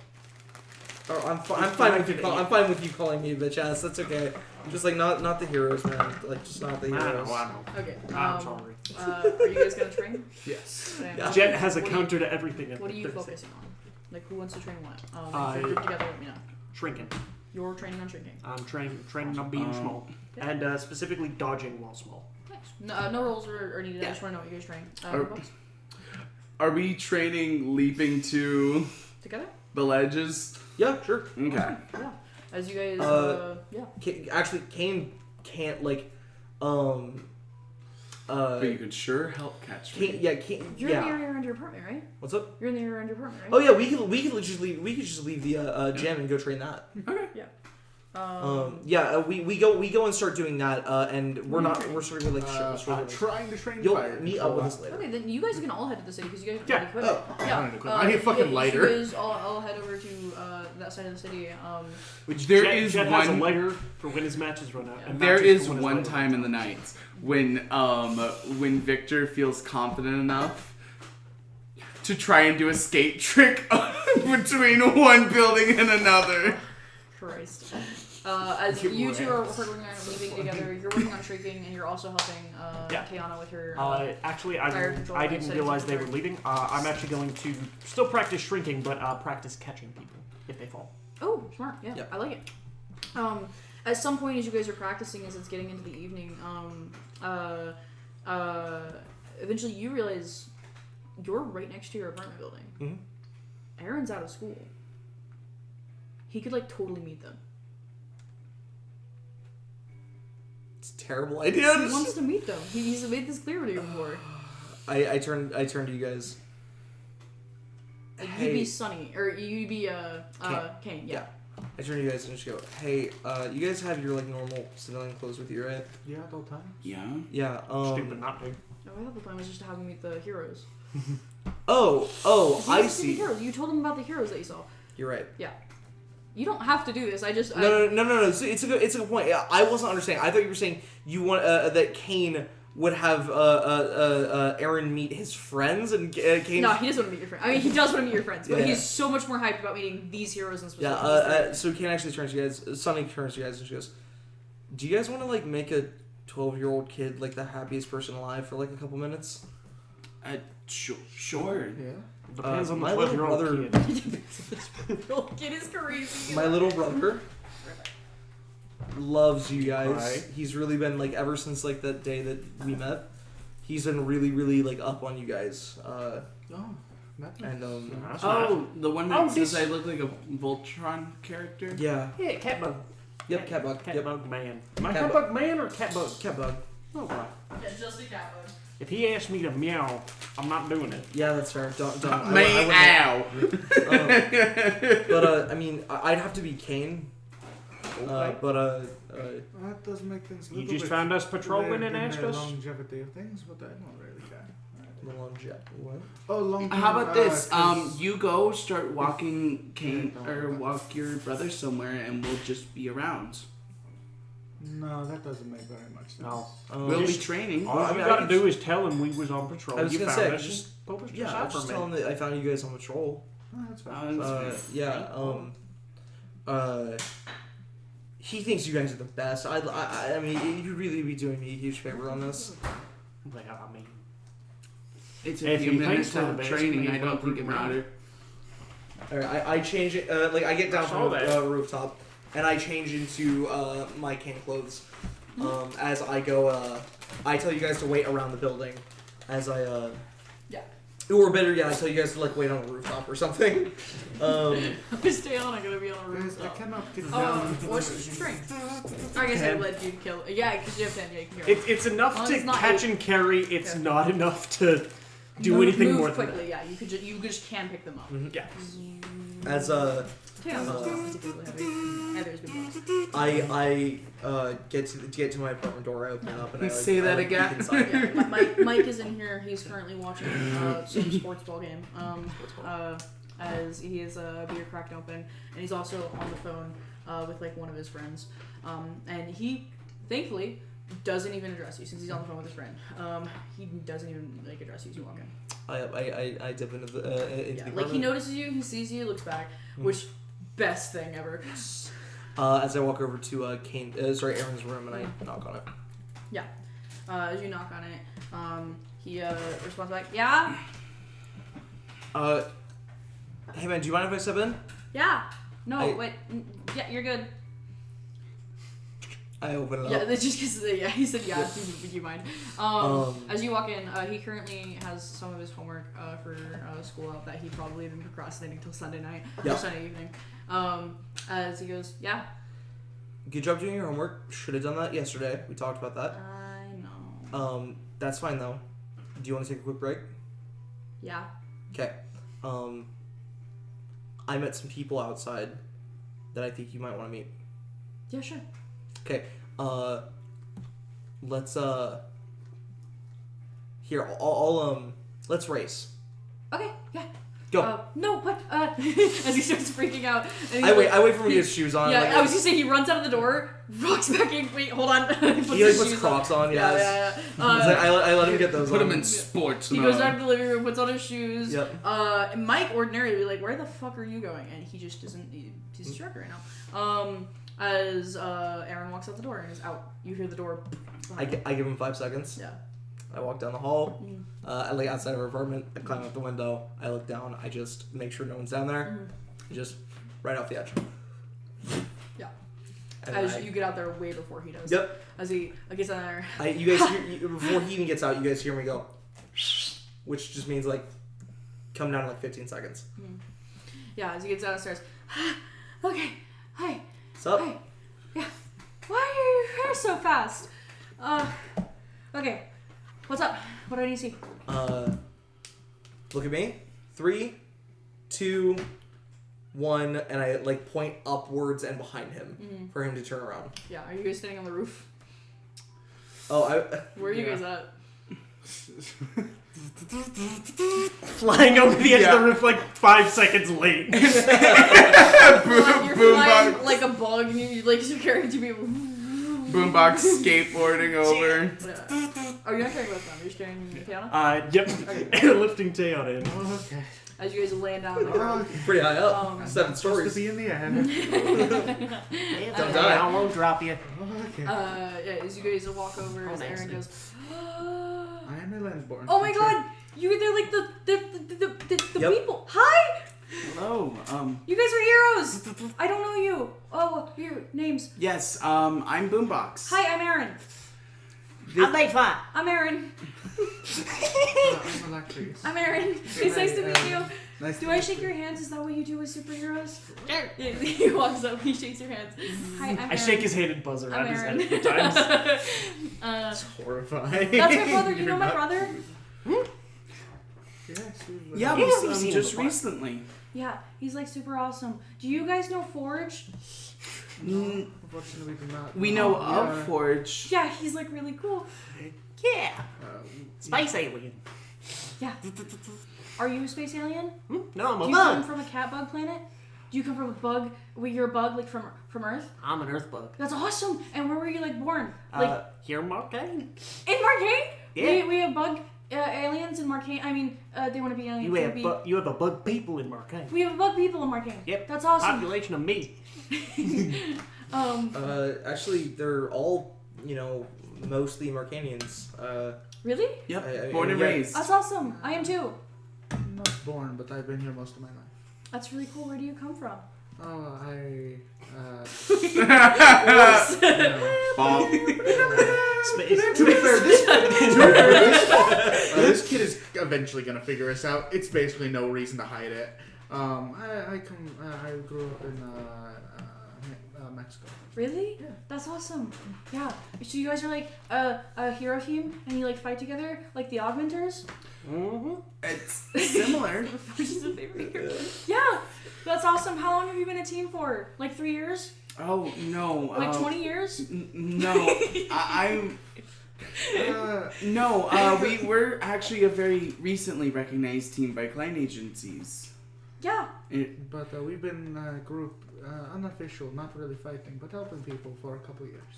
Oh, I'm fine with you. I'm fine with you calling me a bitch ass. That's okay. Just like not the heroes, man. Like just not the I heroes. know. I know. Okay. I'm sorry. Are you guys gonna train? Yes. Okay, Yeah. Jet has a what counter to everything. What are you Thursday. focusing on? Like, who wants to train what? I- If you're grouped together, let me know. Shrinking. You're training on shrinking. I'm training on being small. Yeah. And specifically dodging while small. Nice. No rolls are needed. I Yeah. just want to know what you guys train. Are- Books? Are we training leaping to Together? the ledges? Yeah, sure. Okay. Yeah. As you guys, yeah. Actually, Kane can't like, But you could sure help catch me. Kane, You're in the yeah. area around your apartment, right? What's up? You're in the area around your apartment, right? Oh yeah, we could just leave the gym and go train that. Okay. Yeah. We go and start doing that, and we're sort of like trying to train you'll fire. meet up with us later. Okay, then you guys can all head to the city because you guys have Yeah. equipment. I Yeah. don't need equipment. I need a fucking lighter. You guys all head over to that side of the city. Which There Jet, is Jet has a one- lighter for when his matches run out. Yeah. And There matches is for when his one lighter time in the night when Victor feels confident enough to try and do a skate trick between one building and another. Christ. As you two are working on leaving together, you're working on shrinking, and you're also helping Yeah. Tiana with her. Actually, fire control I didn't settings realize they were control. leaving. I'm actually going to still practice shrinking, but practice catching people if they fall. Oh, smart. Yeah, Yep. I like it. At some point, as you guys are practicing, as it's getting into the evening, eventually you realize you're right next to your apartment building. Mhm. Aaron's out of school. He could like totally meet them. It's a terrible idea. He wants to meet them. He's made this clear to you before. I turn to you guys. Like, Hey. you'd be Sunny, or you'd be Kane. Yeah. I turn to you guys and just go, hey, you guys have your like normal civilian clothes with you, right? Yeah, at all times. Yeah. Yeah. Stupid not to. No, I thought the plan was just to have him meet the heroes. Oh, He I has to see the see. heroes. You told him about the heroes that you saw. You're right. You don't have to do this. I just No. So it's a good point. Yeah, I wasn't understanding. I thought you were saying you want that Kane would have Aaron meet his friends and Kane. No, he doesn't want to meet your friends. I mean, he does want to meet your friends, but Yeah. he's so much more hyped about meeting these heroes and specific. So Kane actually turns to you guys. Sunny turns to you guys and she goes, "Do you guys want to like make a 12-year-old kid like the happiest person alive for like a couple minutes?" Sure. Yeah. Depends on the my little 12-year-old brother- kid. Little kid is crazy. My little brother loves you guys. Right. He's really been like ever since like that day that we met. He's been really like up on you guys. Oh, that And That's nice. Oh, the one that Oh, says this- I look like a Voltron character? yeah. Yeah, catbug. Yep, catbug. Yep, Catbug man. Am I Catbug. catbug man or catbug? catbug. Oh, wow. Yeah, just a catbug. If he asks me to meow, I'm not doing it. Yeah, that's fair. Don't. I Meow. but I mean, I'd have to be Kane. Okay. That does make things a You little just bit found us patrolling weird and in asked the us? longevity of things, but I don't really care. The longevity. What? Oh, long. How about this? 'Cause- You go start walking Kane or walk your brother somewhere, and we'll just be around. No, that doesn't make very much sense. No. We'll be Just- training. All I you mean, I gotta could- do is tell him we was on patrol. I was you gonna found say, us, just- post us Yeah, out I'll for just me. tell him that I found you guys on patrol. Oh, that's fine. That's He thinks you guys are the best. I mean, you'd really be doing me a huge favor on this. Well, I mean, It's If a he few minutes thinks we're the of best, training. may I as well don't think prove it him right. matters. Alright, I change it. Like I get down I saw from that. the rooftop and I change into my cane clothes. As I go, I tell you guys to wait around the building. As I Yeah. Or better yet, I tell you guys to like wait on the rooftop or something. Stay on. I'm gonna be on a Guys, I rooftop. cannot get Oh, down. what's your strength? I guess I 10. led you to kill. Yeah, because you have 10. Yeah, you can kill. it's enough Well, to it's not catch eight. and carry. It's Yeah. not enough to do Move anything more than quickly. Yeah, you just can pick them up. that. Yeah. As Tails not particularly heavy. Heather's been blessed. I get to my apartment door, I open it up and I Say that peek again. inside. Yeah, Mike is in here. He's currently watching some sports ball game. As he has a beer cracked open, and he's also on the phone with like one of his friends. And he, thankfully, doesn't even address you since he's on the phone with his friend. He doesn't even like address you as you walk in. I dip into the Yeah, the like he apartment. notices you, he sees you, looks back, which best thing ever. As I walk over to Aaron's room and I knock on it. Yeah. As you knock on it, he responds back, yeah, Hey man, do you mind if I step in? yeah, no, I- wait, yeah, you're good. I open it Yeah, up. that's just because he said yeah. Do you mind? As you walk in, he currently has some of his homework for school out that he probably had been procrastinating till Sunday night Yeah. or Sunday evening. As he goes, yeah, Good job doing your homework. Should have done that yesterday. We talked about that. I know. That's fine though. Do you want to take a quick break? Yeah. Okay. I met some people outside that I think you might want to meet. Yeah, sure. Okay. Let's here. Let's race. Okay. Yeah. Go. No, what? As he starts freaking out. And I wait for him to get his shoes on. Yeah, like, I was gonna say he runs out of the door, walks back in. Wait, hold on. Puts he his puts shoes Crocs on. Yeah. Yeah. It's like, I let him get those Put on. him in sports He mode. goes down to the living room, puts on his shoes. Yep. And Mike ordinarily would be like, "Where the fuck are you going?" And he just doesn't. He's distracted right now. As Aaron walks out the door and is out, you hear the door. I give him 5 seconds. Yeah. I walk down the hall. I like outside of our apartment. I climb out the window. I look down. I just make sure no one's down there. Just right off the edge. Yeah. And As you get out there way before he does. Yep. As he gets down there. You guys hear, before he even gets out, you guys hear me go, which just means like come down in like 15 seconds. Yeah. As he gets downstairs. Okay. Hi. What's up? Hi. Yeah. Why are your hair so fast? Okay. What's up? What do I need to see? Look at me. 3, 2, 1, and I like point upwards and behind him for him to turn around. Yeah. Are you guys standing on the roof? Oh, Where are you guys at? Flying over the edge of the roof like 5 seconds late. You're boom, flying box. like a bug, and you're carrying two people. Boombox skateboarding over. Yeah. Oh, you're not carrying both of them. You're just carrying Tiana? Yep. Okay. Lifting Tiana in. Oh, okay. As you guys land down the ground. Pretty high up. Um, 7 Supposed stories. to be in the air. It's Don't okay, die. I won't drop you. Okay. Yeah, as you guys walk over, Oh, as Aaron thanks. goes, I am a landborn. oh my creature. god! They're like the Yep. people. Hi! Hello. You guys are heroes! I don't know you. Oh, your names. Yes. I'm Boombox. Hi, I'm Aaron. I'll make fun. I'm Aaron. I'm Electric. I'm Aaron. It's nice to meet you. Nice Do to I meet shake you. your hands? Is that what you do with superheroes? Sure. Yeah, he walks up, he shakes your hands. Hi, I'm Aaron. I shake his hand and buzz around I'm his Aaron. head a few times. It's horrifying. That's my brother. You know my brother? Yes. Yeah, Yeah, we we've seen him just before. recently. Yeah, he's like super awesome. Do you guys know Forge? Mm, Unfortunately, we do not. we know Yeah. of Forge. Yeah, he's like really cool. Yeah. Uh, Space alien. Yeah. Are you a space alien? No, I'm Do a you come bug. from a cat bug planet? Do you come from a bug? Well, you're a bug like from Earth? I'm an earth bug. That's awesome. And where were you like born? Like Here in Marcainne. in Marcainne? Yeah. We have bug aliens in Marcainne. I mean, they want to be aliens. You have a bug people in Marcainne. We have bug people in Marcainne. Yep. That's awesome. Population of me. Actually, they're all, mostly Marcainians. Really? Yep. I- Born and yeah. raised. That's awesome. I am too. I'm not born, but I've been here most of my life. That's really cool. Where do you come from? Oh, I. Bob. To be fair, this kid is eventually gonna figure us out. It's basically no reason to hide it. I grew up in Mexico. Really? Yeah. That's awesome. Yeah. So you guys are like a hero team and you like fight together like the Augmenters? Mm-hmm. It's similar. Which is a favorite hero. Yeah. That's awesome. How long have you been a team for? Like 3 years? Oh no. Like 20 years? No. I'm. No. We were actually a very recently recognized team by client agencies. Yeah. But we've been group unofficial, not really fighting, but helping people for a couple years.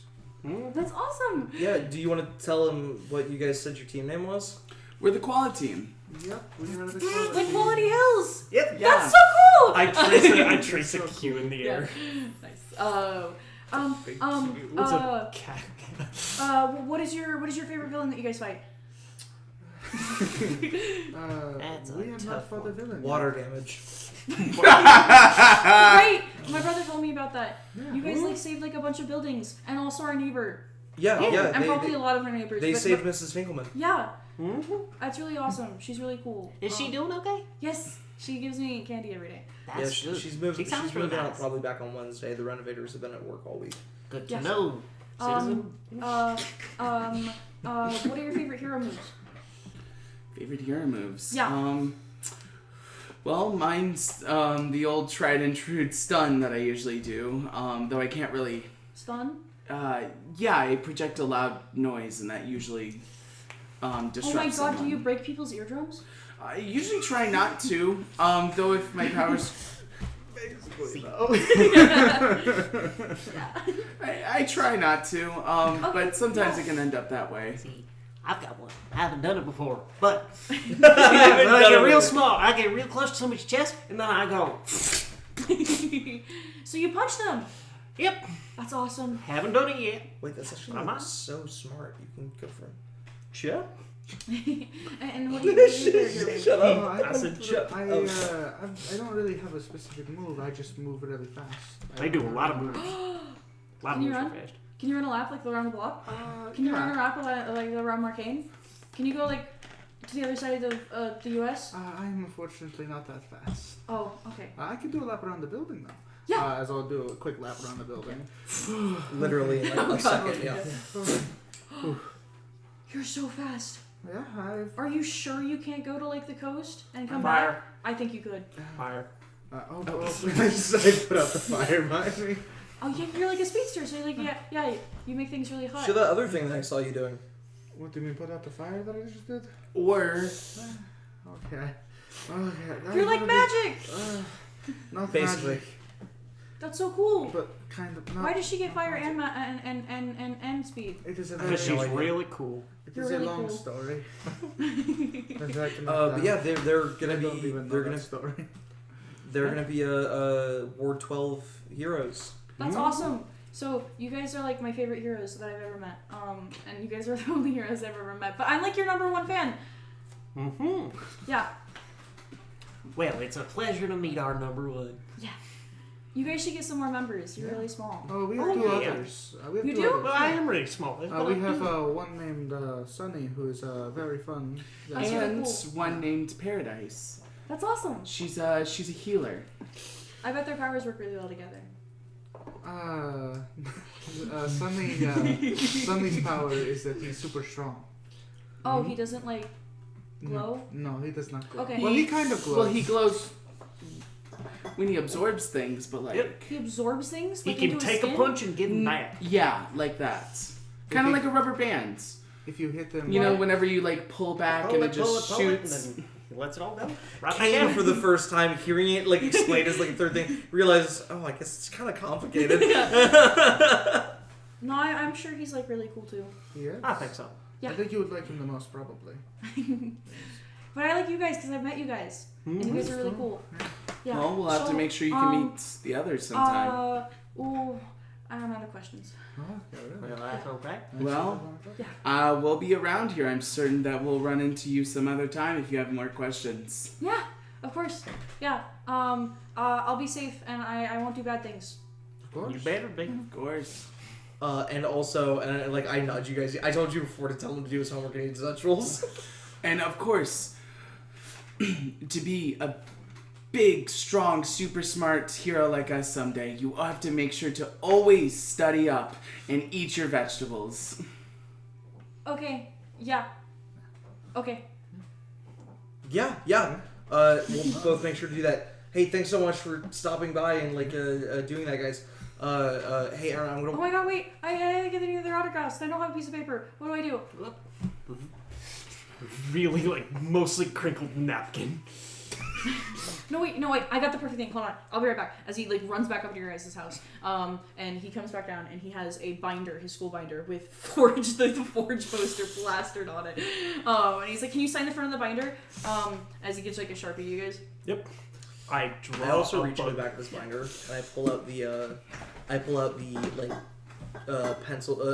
That's awesome. Yeah, do you want to tell them what you guys said your team name was? We're the quality team. Yep, we are the Like Quality Hills. Yep. Yeah. That's so cool. I trace a Q in the Yeah. air. Nice. What's a cat? What is your favorite villain that you guys fight? That's a we have not tough fought a villain. Water damage. Right. My brother told me about that. Yeah. You guys like saved like a bunch of buildings and also our neighbor. Yeah, yeah. And probably a lot of our neighbors. They but- saved but- Mrs. Finkelman. Yeah. Mm-hmm. That's really awesome. She's really cool. Is she doing okay? Yes. She gives me candy every day. That's Yeah, good. she's moving. She sounds She's really moving out nice. probably back on Wednesday. The renovators have been at work all week. Good to Yes. know. Citizen. What are your favorite hero moves? Favorite hero moves. Yeah. Well, mine's the old tried and true stun that I usually do. Though I can't really. Stun? Yeah, I project a loud noise, and that usually disrupts Oh my god, someone. do you break people's eardrums? I usually try not to. Though if my powers. I try not to. But sometimes it can end up that way. See, I've got one. I haven't done it before, but when I done get it real before. small, I get real close to somebody's chest, and then I go. So you punch them. Yep. That's awesome. Haven't done it yet. Wait, that's actually I'm not. so smart. You can go for him. Sure. And what do you do? Shut Oh, up. I said shut I don't really have a specific move. I just move really fast. I do a lot of moves. A lot of Can you moves run? are fast. Can you run a lap like around the block? Can you run a lap like around Marcainne? Can you go like to the other side of the U.S.? I'm unfortunately not that fast. Oh, okay. I can do a lap around the building though. Yeah. As I'll do a quick lap around the building. Literally in like Oh, a God. second. Yeah. You're so fast. Yeah, I've. Are you sure you can't go to like the coast and come Fire. back? I think you could. Fire. Oh, I put out the fire behind me. Oh yeah, you're like a speedster, so you're like yeah, you make things really hot. So the other thing that I saw you doing. What do you mean, put out the fire that I just did? Or Okay. Okay. You're like magic. Not Basically. magic. That's so cool. but kind of not. Why does she get fire and speed? It is a Because she's idea. really cool. it You're is really a long cool. story. But yeah, they're gonna be story. they're gonna be a Ward 12 heroes. That's awesome. So you guys are like my favorite heroes that I've ever met. And you guys are the only heroes I've ever met. But I'm like your #1 fan. Mm-hmm. Yeah. Well, it's a pleasure to meet our #1. Yeah. You guys should get some more members. You're really small. Oh, we have Oh, two yeah. others. We have You two do? others. Well, I am really small. We have one named Sunny, who is very fun. That's really And cool. one named Paradise. That's awesome. She's a healer. I bet their powers work really well together. Sunny's power is that he's super strong. Oh, he doesn't like glow? No, he does not glow. Okay. Well, he kind of glows. Well, he glows when he absorbs things, but like Yep. He absorbs things? He Like, can into his take a skin? punch and give him back. yeah, like that. Kind of he- like a rubber band. If you hit them, You know, What? whenever you like pull back and it just shoots. and then he lets it all go. Right Kane, back for the first time, hearing it like explained as like a third thing, realizes, oh, I guess it's kind of complicated. No, I'm sure he's like really cool too. yes. I think so. Yeah. I think you would like him the most, probably. But I like you guys because I've met you guys. And you guys are really cool. Yeah. Well, we'll have So, to make sure you can meet the others sometime. Ooh, I'm out of questions. Oh, yeah, really. Well, that's okay. Well, Yeah. we'll be around here. I'm certain that we'll run into you some other time if you have more questions. Yeah, of course. Yeah. I'll be safe and I won't do bad things. Of course. You better be. Of course. And also, and like I nudge you guys. I told you before to tell him to do his homework and he did Dutch rules. And of course, to be a big, strong, super smart hero like us someday, you have to make sure to always study up and eat your vegetables. Okay. Yeah. Okay. Yeah. We'll both make sure to do that. Hey, thanks so much for stopping by and like doing that, guys. Hey, Aaron, I'm Oh gonna. my god, wait. I gotta get any of their autographs. I don't have a piece of paper. What do I do? Really, like, mostly crinkled napkin. No, wait. I got the perfect thing. Hold on. I'll be right back. As he, like, runs back up to your guys' house. And he comes back down and he has a binder, his school binder, with the Forge poster plastered on it. And he's like, can you sign the front of the binder? As he gives, like, a Sharpie to you guys. Yep. I draw I also a reach in the bug. back of this binder and I pull out the like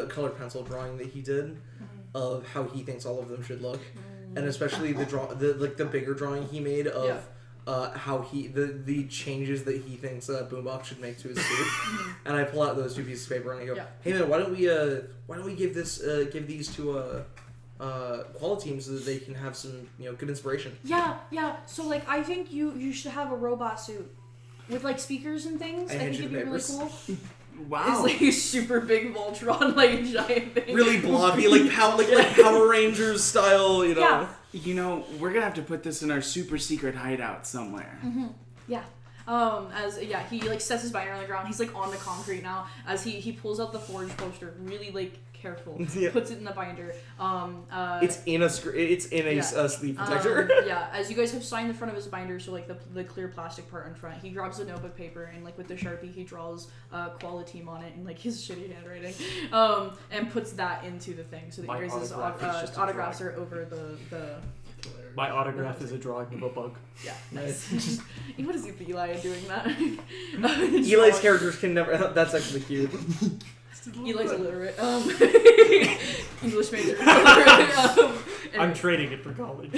colored pencil drawing that he did of how he thinks all of them should look, and especially the bigger drawing he made of how the changes that he thinks Boombox should make to his suit. And I pull out those two pieces of paper and I go, hey man, why don't we give these to quality teams so that they can have some good inspiration. Yeah. So, like, I think you should have a robot suit with, like, speakers and things. I I hand think you it'd the be really papers. cool. Wow. It's like a super big Voltron, like, giant thing. Really blocky, like Power Rangers style, Yeah. You know, we're gonna have to put this in our super secret hideout somewhere. Yeah. He like sets his binder on the ground. He's like on the concrete now as he pulls out the Forge poster, really like careful. Yeah. Puts it in the binder. It's in a sleeve protector. As you guys have signed the front of his binder, so like the clear plastic part in front, he grabs the notebook paper and like with the Sharpie he draws quality team on it in like his shitty handwriting, and puts that into the thing so that My your guys' autograph is just a autographs are over the. My autograph is a drawing of a bug. Yeah, nice. What is Eli doing that? Eli's characters can never. That's actually cute. Eli's illiterate. English major. Illiterate. I'm trading it for college.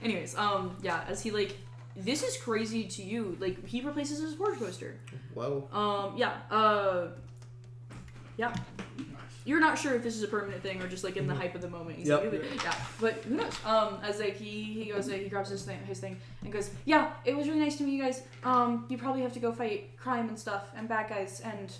Anyways, as he like, this is crazy to you. Like, he replaces his Forge poster. Whoa. Yeah. You're not sure if this is a permanent thing or just like in the hype of the moment. He's Yep. like, yeah, but who knows? As like he goes, he grabs his thing and goes, yeah, it was really nice to meet you guys. You probably have to go fight crime and stuff and bad guys and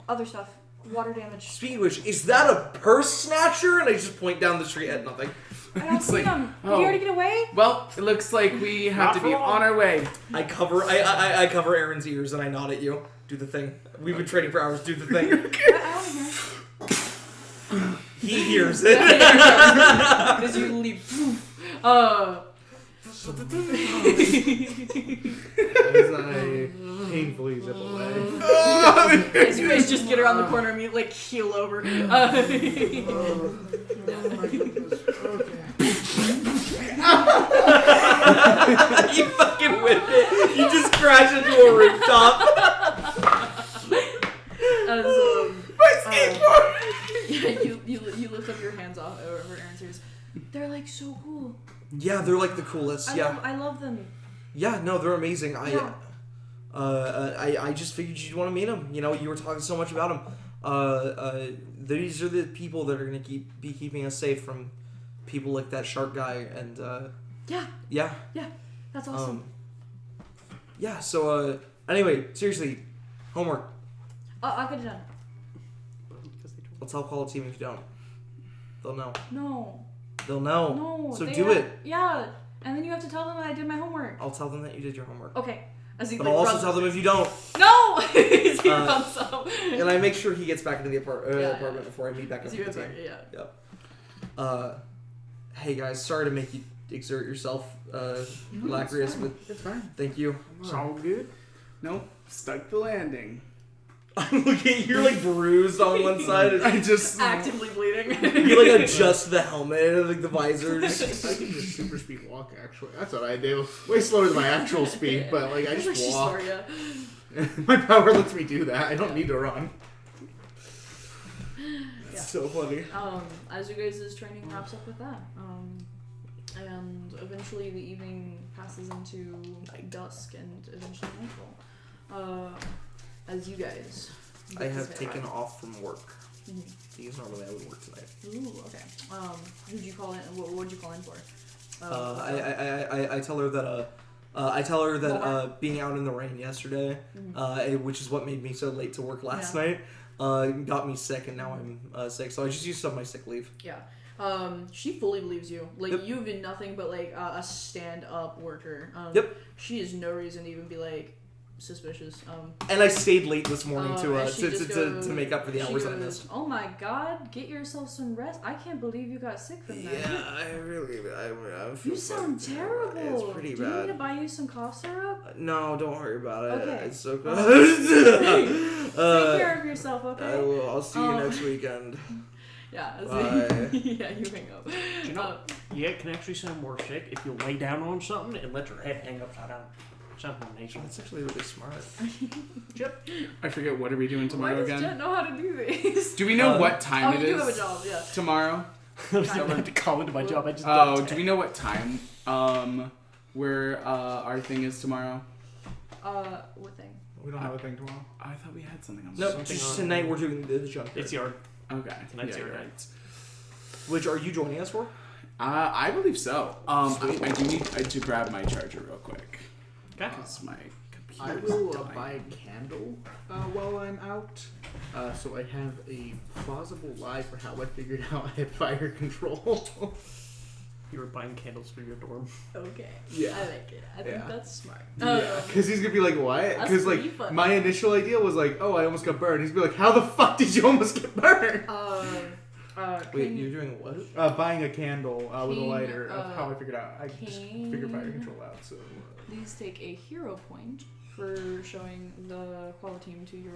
other stuff, water damage. Speaking of which, is that a purse snatcher? And I just point down the street at nothing. I don't see like, him. Did oh. he already get away? Well, it looks like we have Not to for be long. on our way. I cover Aaron's ears and I nod at you. Do the thing. We've been trading for hours. Do the thing. I don't hear. He hears it. Because you leap. As I painfully zip away. As you guys just get around the corner and you like keel over. Oh my goodness. Okay. You fucking whip it. You just crash into a rooftop. As, My skateboard! yeah, you lift up your hands off over Aaron's ears. They're like so cool. Yeah, they're like the coolest. I love them. Yeah, no, they're amazing. Yeah. I just figured you'd want to meet them. You know, you were talking so much about them. These are the people that are gonna be keeping us safe from people like that shark guy and Yeah, that's awesome. Yeah. So anyway, seriously, homework. I'll get it done. Let's all call a team if you don't. They'll know. No. They'll know. No. So they do have- it. Yeah, and then you have to tell them that I did my homework. I'll tell them that you did your homework. Okay. As he But I'll also tell them if you don't. No! He runs up. And I make sure he gets back into the apartment Yeah. before I meet back up with the team. Yeah. Hey guys, sorry to make you exert yourself, Lacrius, but It's fine. thank you. It's all good. Nope, stuck the landing. I'm looking at you're like bruised on one side. I just Actively bleeding. You like adjust the helmet, like the visor. I can just super speed walk, actually. That's what I do. Way slower than my actual speed, but like I That's what just she walk. saw, yeah. My power lets me do that. I don't need to run. Yeah. It's so funny. As you guys' training wraps up with that, and eventually the evening passes into dusk and eventually nightfall. As you guys, I have taken off from work Mhm. because normally I would work tonight. Ooh, okay. Who'd you call in? What'd you call in for? I tell her that being out in the rain yesterday, which is what made me so late to work last night, got me sick, and now I'm sick. So I just used some of my sick leave. Yeah. She fully believes you. Like, Yep. you've been nothing but, like, a stand-up worker. Yep. She has no reason to even be, like, suspicious. And I stayed late this morning and she just to make up for the she hours goes, I missed. Oh my god, get yourself some rest. I can't believe you got sick from that. I feel You sound terrible. It's pretty Do you need bad. to buy you some cough syrup? No, don't worry about it. Okay. It's so good. Take care of yourself, okay? I will. I'll see you next weekend. Yeah. Bye. Yeah, you hang up. You know, yeah, it can actually sound more sick if you lay down on something and let your head hang upside down. Sounds more natural. That's actually really smart. Yep. I forget, what are we doing Why tomorrow does again? Jet know how to do this? Do we know what time Oh, it you is do have a job, yeah. tomorrow? I was about to call into my job. I just Oh, do we know what time where our thing is tomorrow? What thing? We don't have a thing tomorrow. I thought we had something on No, Something just on- tonight we're doing the junkyard. It's yard. Okay. Tonight's yeah, your right. night. Which are you joining us for? I believe so. I do need to grab my charger real quick. Okay. Because my I computer's will dying. buy a candle while I'm out, so I have a plausible lie for how I figured out I had fire control. You were buying candles for your dorm. Okay. Yeah. I like it. I think Yeah. that's smart. Yeah, because he's gonna be like, what? That's Because like pretty funny. my initial idea was like, oh, I almost got burned. He's gonna be like, how the fuck did you almost get burned? Wait, you're doing what? Buying a candle with a King, lighter of how I figured out. I just King. figured fire control out. So Please take a hero point for showing the quality team to your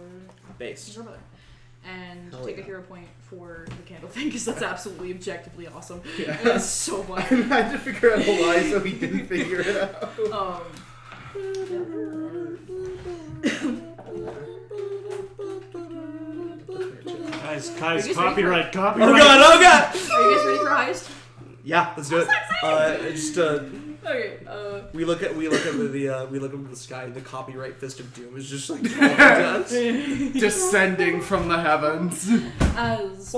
Base. brother. And Hell take a yeah. hero point for the candle thing, because that's absolutely objectively awesome. Yeah. It's so I fun. had to figure out a lie so he didn't figure it out. Guys, just copyright. Oh god! Oh god! Are you guys ready for a heist? Yeah, let's do it. Okay. We look at the sky. The copyright fist of doom is just like dust. Descending from the heavens. As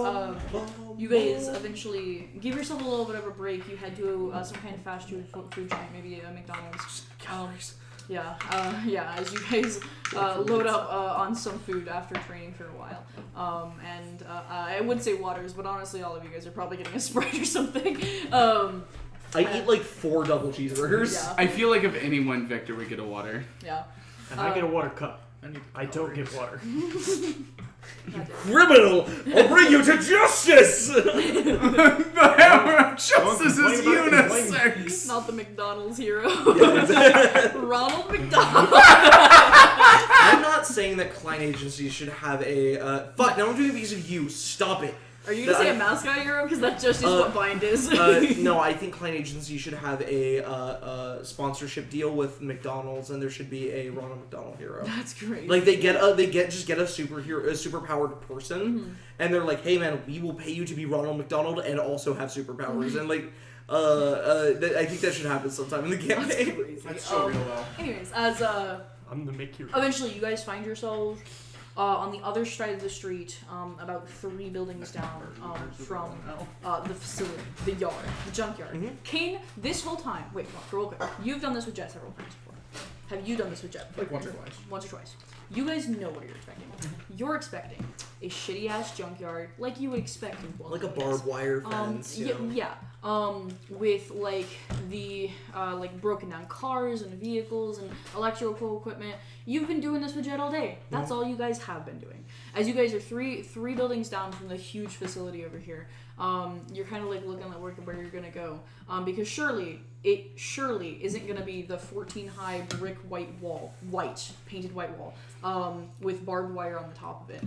you guys eventually give yourself a little bit of a break, you head to some kind of fast food joint, maybe a McDonald's. Yeah, as you guys load up on some food after training for a while. And I would say waters, but honestly all of you guys are probably getting a Sprite or something. I eat like 4 double cheeseburgers. Yeah. I feel like if anyone, Victor would get a water. Yeah. And I get a water cup. need I don't get water. Criminal! I'll bring you to justice! The hammer of justice is complain about it, unisex. Not the McDonald's hero. Yeah, exactly. Ronald McDonald. I'm Klein Agency should have a fuck. Now I'm doing it because of you. Stop it. Are you gonna say a mascot hero? Because that just is what Bind is. No, I think Klein Agency should have a sponsorship deal with McDonald's, and there should be a Ronald McDonald hero. That's great. Like they get a super powered person, and they're like, hey man, we will pay you to be Ronald McDonald and also have superpowers, and like. I think that should happen sometime in the campaign. That's so real though. Anyways, as I'm the Mick hero. eventually you guys find yourselves on the other side of the street, about 3 buildings down from the facility, the yard, the junkyard. Kane, this whole time, wait, real quick. You've done this with Jet several times before. Have you done this with Jet? Like once or twice. Once or twice. You guys know what you're expecting. You're expecting a shitty ass junkyard, like you would expect in Portland. Like a barbed wire fence. Yeah. With like the like broken down cars and vehicles and electrical equipment. You've been doing this with Jet all day. That's all you guys have been doing. As you guys are three buildings down from the huge facility over here, you're kind of like looking at where you're gonna go, because surely isn't gonna be the 14 high brick painted white wall, with barbed wire on the top of it,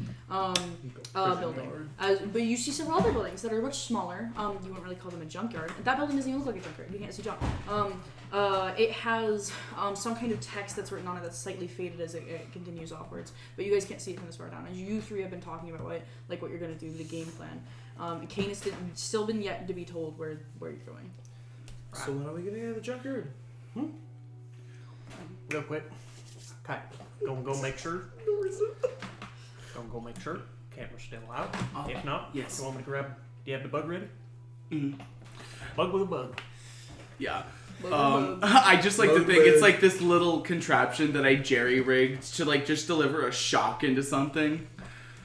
building. But you see several other buildings that are much smaller. You wouldn't really call them a junkyard. That building doesn't even look like a junkyard. You can't see John. It has some kind of text that's written on it that's slightly faded as it continues offwards, but you guys can't see it from this far down. As you 3 have been talking about what you're gonna do, the game plan. Kane has still been yet to be told where you're going. So when are we gonna get the junkyard? Real quick. Okay. Go make sure. Go make sure. Camera's still out. If not, yes. You want me to grab? Do you have the bug ready? Mm-hmm. Bug with a bug. Yeah. I just like to think it's like this little contraption that I jerry-rigged to like just deliver a shock into something.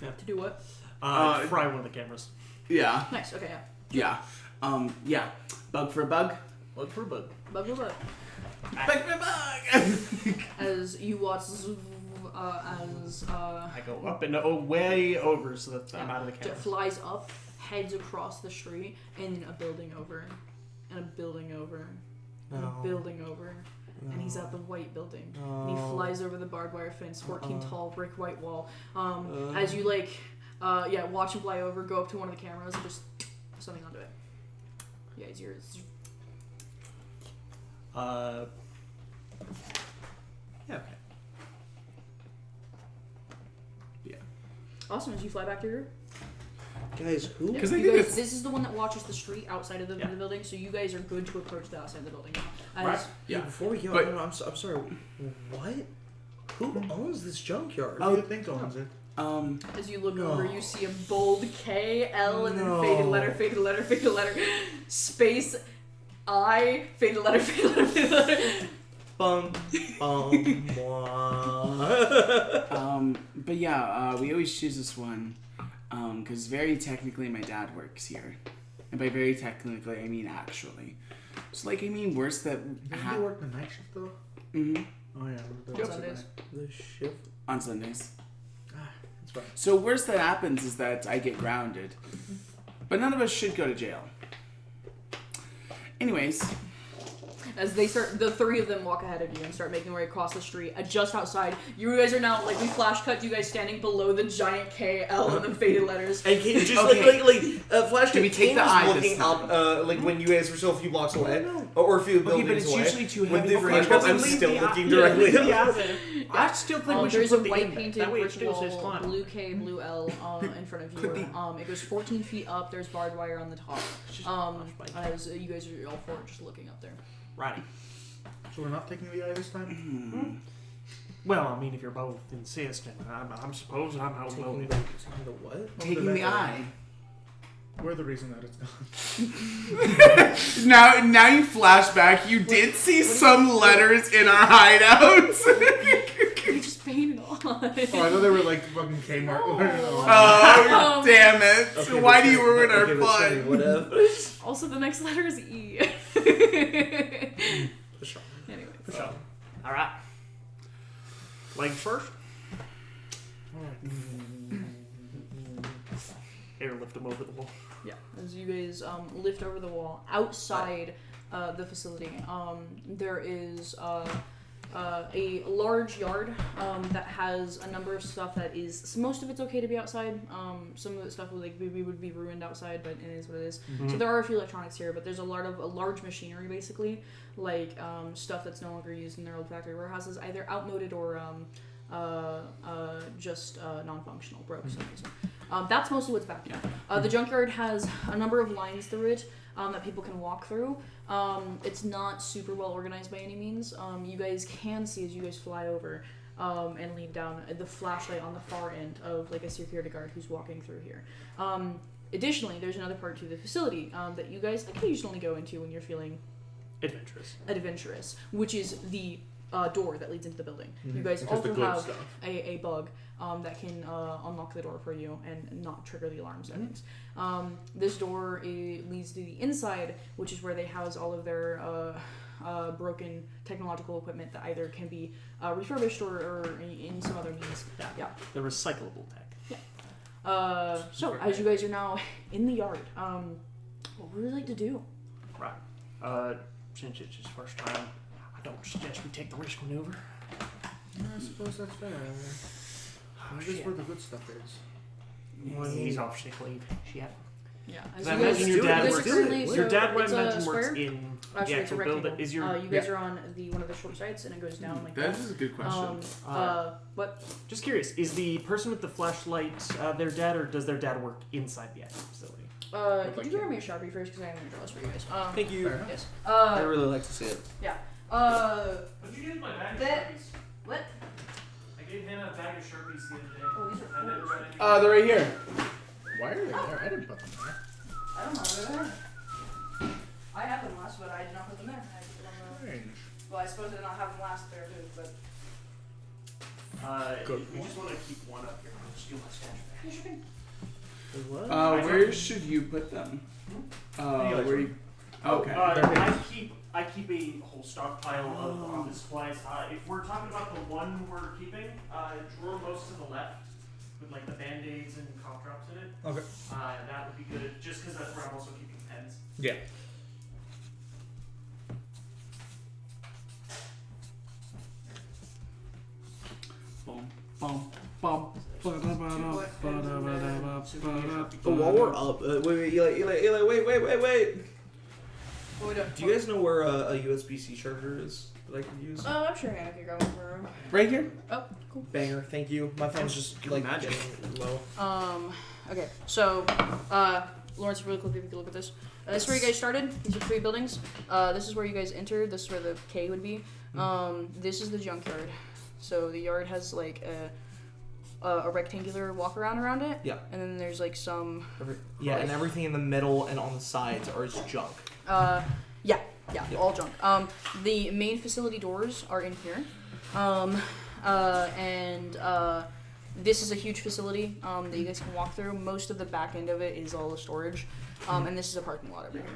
Yeah. To do what? Fry one of the cameras. Yeah. Nice. Okay. Yeah. Yeah. Bug for a bug. Bug for a bug. Bug for bug. Bug for a bug. As you watch, I go up and way over so that I'm out of the camera. Jet flies up, heads across the street, and a building over, and a building over, and a building over. And he's at the white building. And he flies over the barbed wire fence, 14 tall brick white wall. As you watch him fly over, go up to one of the cameras and just something onto it. Yeah, it's yours. Yeah, okay. Yeah. Awesome. As you fly back to your Guys, who? Because this is the one that watches the street outside of the building, so you guys are good to approach the outside of the building now. Right. Yeah. Before we go, I'm sorry. What? Who owns this junkyard? Who do you think owns it? As you look over, you see a bold K, L, and then faded letter, faded letter, faded letter, space, I, faded letter, faded letter, faded letter. Bum, but yeah, we always choose this one, because very technically my dad works here. And by very technically, I mean actually. So worse that... Did you work the night shift though? Mm-hmm. Oh yeah. On Sundays. The shift. On Sundays. That's fine. So worst that happens is that I get grounded. But none of us should go to jail. Anyways. As they start, the 3 of them walk ahead of you and start making their way across the street. Just outside, you guys are now, we flash cut you guys standing below the giant K, L, and the faded letters. And Kane just flash cut. Kane was looking up, when you guys were still a few blocks away, or a few buildings but it's away. usually too With heavy the for flash me. cut, I'm still looking directly up. I still think we should There's a put the white in there. painted That way it brick still says wall, climb. blue K, blue L in front of you. It goes 14 feet up. There's barbed wire on the top. As you guys are all 4 just looking up there. Righty. So we're not taking the eye this time? Well, I mean, if you're both insistent, I'm supposing I'm outvoted. The what? Taking the eye. We're the reason that it's gone. Now you flashback. You did see some letters in our hideouts. You just painted on. Oh, I thought they were like fucking Kmart. Oh, damn it. Okay, Why do you ruin our okay, fun? Whatever. Also, the next letter is E. For sure. Anyway. For sure. Alright. Legs first. Airlift them over the wall. Yeah, as you guys lift over the wall outside the facility, there is a large yard that has a number of stuff that is most of it's okay to be outside. Some of the stuff would would be ruined outside, but it is what it is. So there are a few electronics here, but there's a large machinery basically, like stuff that's no longer used in their old factory warehouses, either outmoded or just non-functional, broke. So that's mostly what's back there. The junkyard has a number of lines through it that people can walk through. It's not super well organized by any means. You guys can see as you guys fly over and lean down the flashlight on the far end of like a security guard who's walking through here. Additionally, there's another part to the facility that you guys occasionally go into when you're feeling adventurous, which is the door that leads into the building. You guys also have a bug that can unlock the door for you and not trigger the alarm settings. This door leads to the inside, which is where they house all of their broken technological equipment that either can be refurbished or in some other means. Yeah. The recyclable tech. Yeah. So, as you guys are now in the yard, what would you like to do? Right. Since it's his first time, I don't suggest we take the risk maneuver. Yeah, I suppose that's fair. This is where the good stuff is. Well, he's off sick leave. Shit. Yeah. I imagine your dad works. Your dad, I it's a imagine, works square? in Actually, the it's a actual rectangle. building. Is your you guys are on one of the short sides, and it goes down like that. That is a good question. What? Just curious, is the person with the flashlight their dad, or does their dad work inside the actual facility? Could you grab me a Sharpie first, because I am going to draw this for you guys. Thank you. Yes. I really like to see it. Yeah. But you gave my bag of Sharpies. What? I gave Hannah a bag of Sharpies the other day. Oh, these are I never read any. They're right here. Why are they there? I didn't put them there. I don't know. They're there. I had them last, but I did not put them there. I put them on the... Strange. Well, I suppose I did not have them last there, too, but... Good You just want to keep one up here. I'll steal my stash back. Yeah, sure thing. Where should you put them? Where you... Okay. I keep a whole stockpile of office supplies. If we're talking about the one we're keeping, drawer most to the left with like the band-aids and cough drops in it. Okay. That would be good, just because that's where I'm also keeping pens. Yeah. Boom, boom, boom. But while we're up, wait, Eli, wait. What we doing? Do you guys know where a USB-C charger is that I could use? Oh, I'm sure Hannah could go in her room. Right here? Oh, cool. Banger, thank you. My phone's just like magic. getting low. Okay, so, Lawrence, really quickly, if you could look at this. This is where you guys started. These are 3 buildings. This is where you guys entered. This is where the K would be. This is the junkyard. So the yard has like a rectangular walk around it. Yeah. And then there's like some. Yeah, and everything in the middle and on the sides are just junk. Yeah, all junk. The main facility doors are in here. This is a huge facility that you guys can walk through. Most of the back end of it is all the storage. And this is a parking lot over here.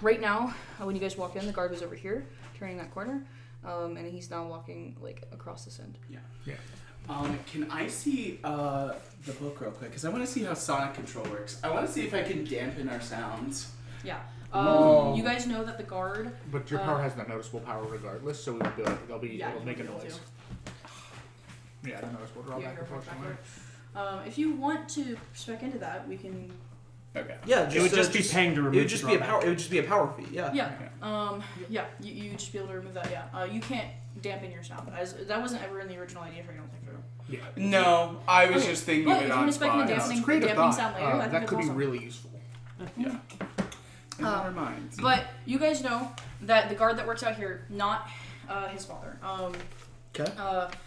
Right now, when you guys walked in, the guard was over here, turning that corner. And he's now walking like across this end. Yeah. Can I see the book real quick? Because I want to see how sonic control works. I want to see if I can dampen our sounds. Yeah. You guys know that the guard. But your power has no noticeable power regardless, so we would be like, Yeah, it'll make a you'll be able noise. Yeah, I don't know. We'll draw Yeah, back you're right unfortunately. back. If you want to spec into that, we can. Okay. Yeah, It would just be paying to remove. It would just be a drawback. power. It would just be a power fee. Yeah. Yeah. You would just be able to remove that. Yeah. You can't dampen your sound. As that wasn't ever in the original idea for I don't think so. Yeah. No, I was Okay, just thinking but of if it you on want to spec in spot. dampening, Creative dampening thought. sound later, I think that it's could be awesome. really useful. Yeah. Never mind. But you guys know that the guard that works out here, not his father. Okay.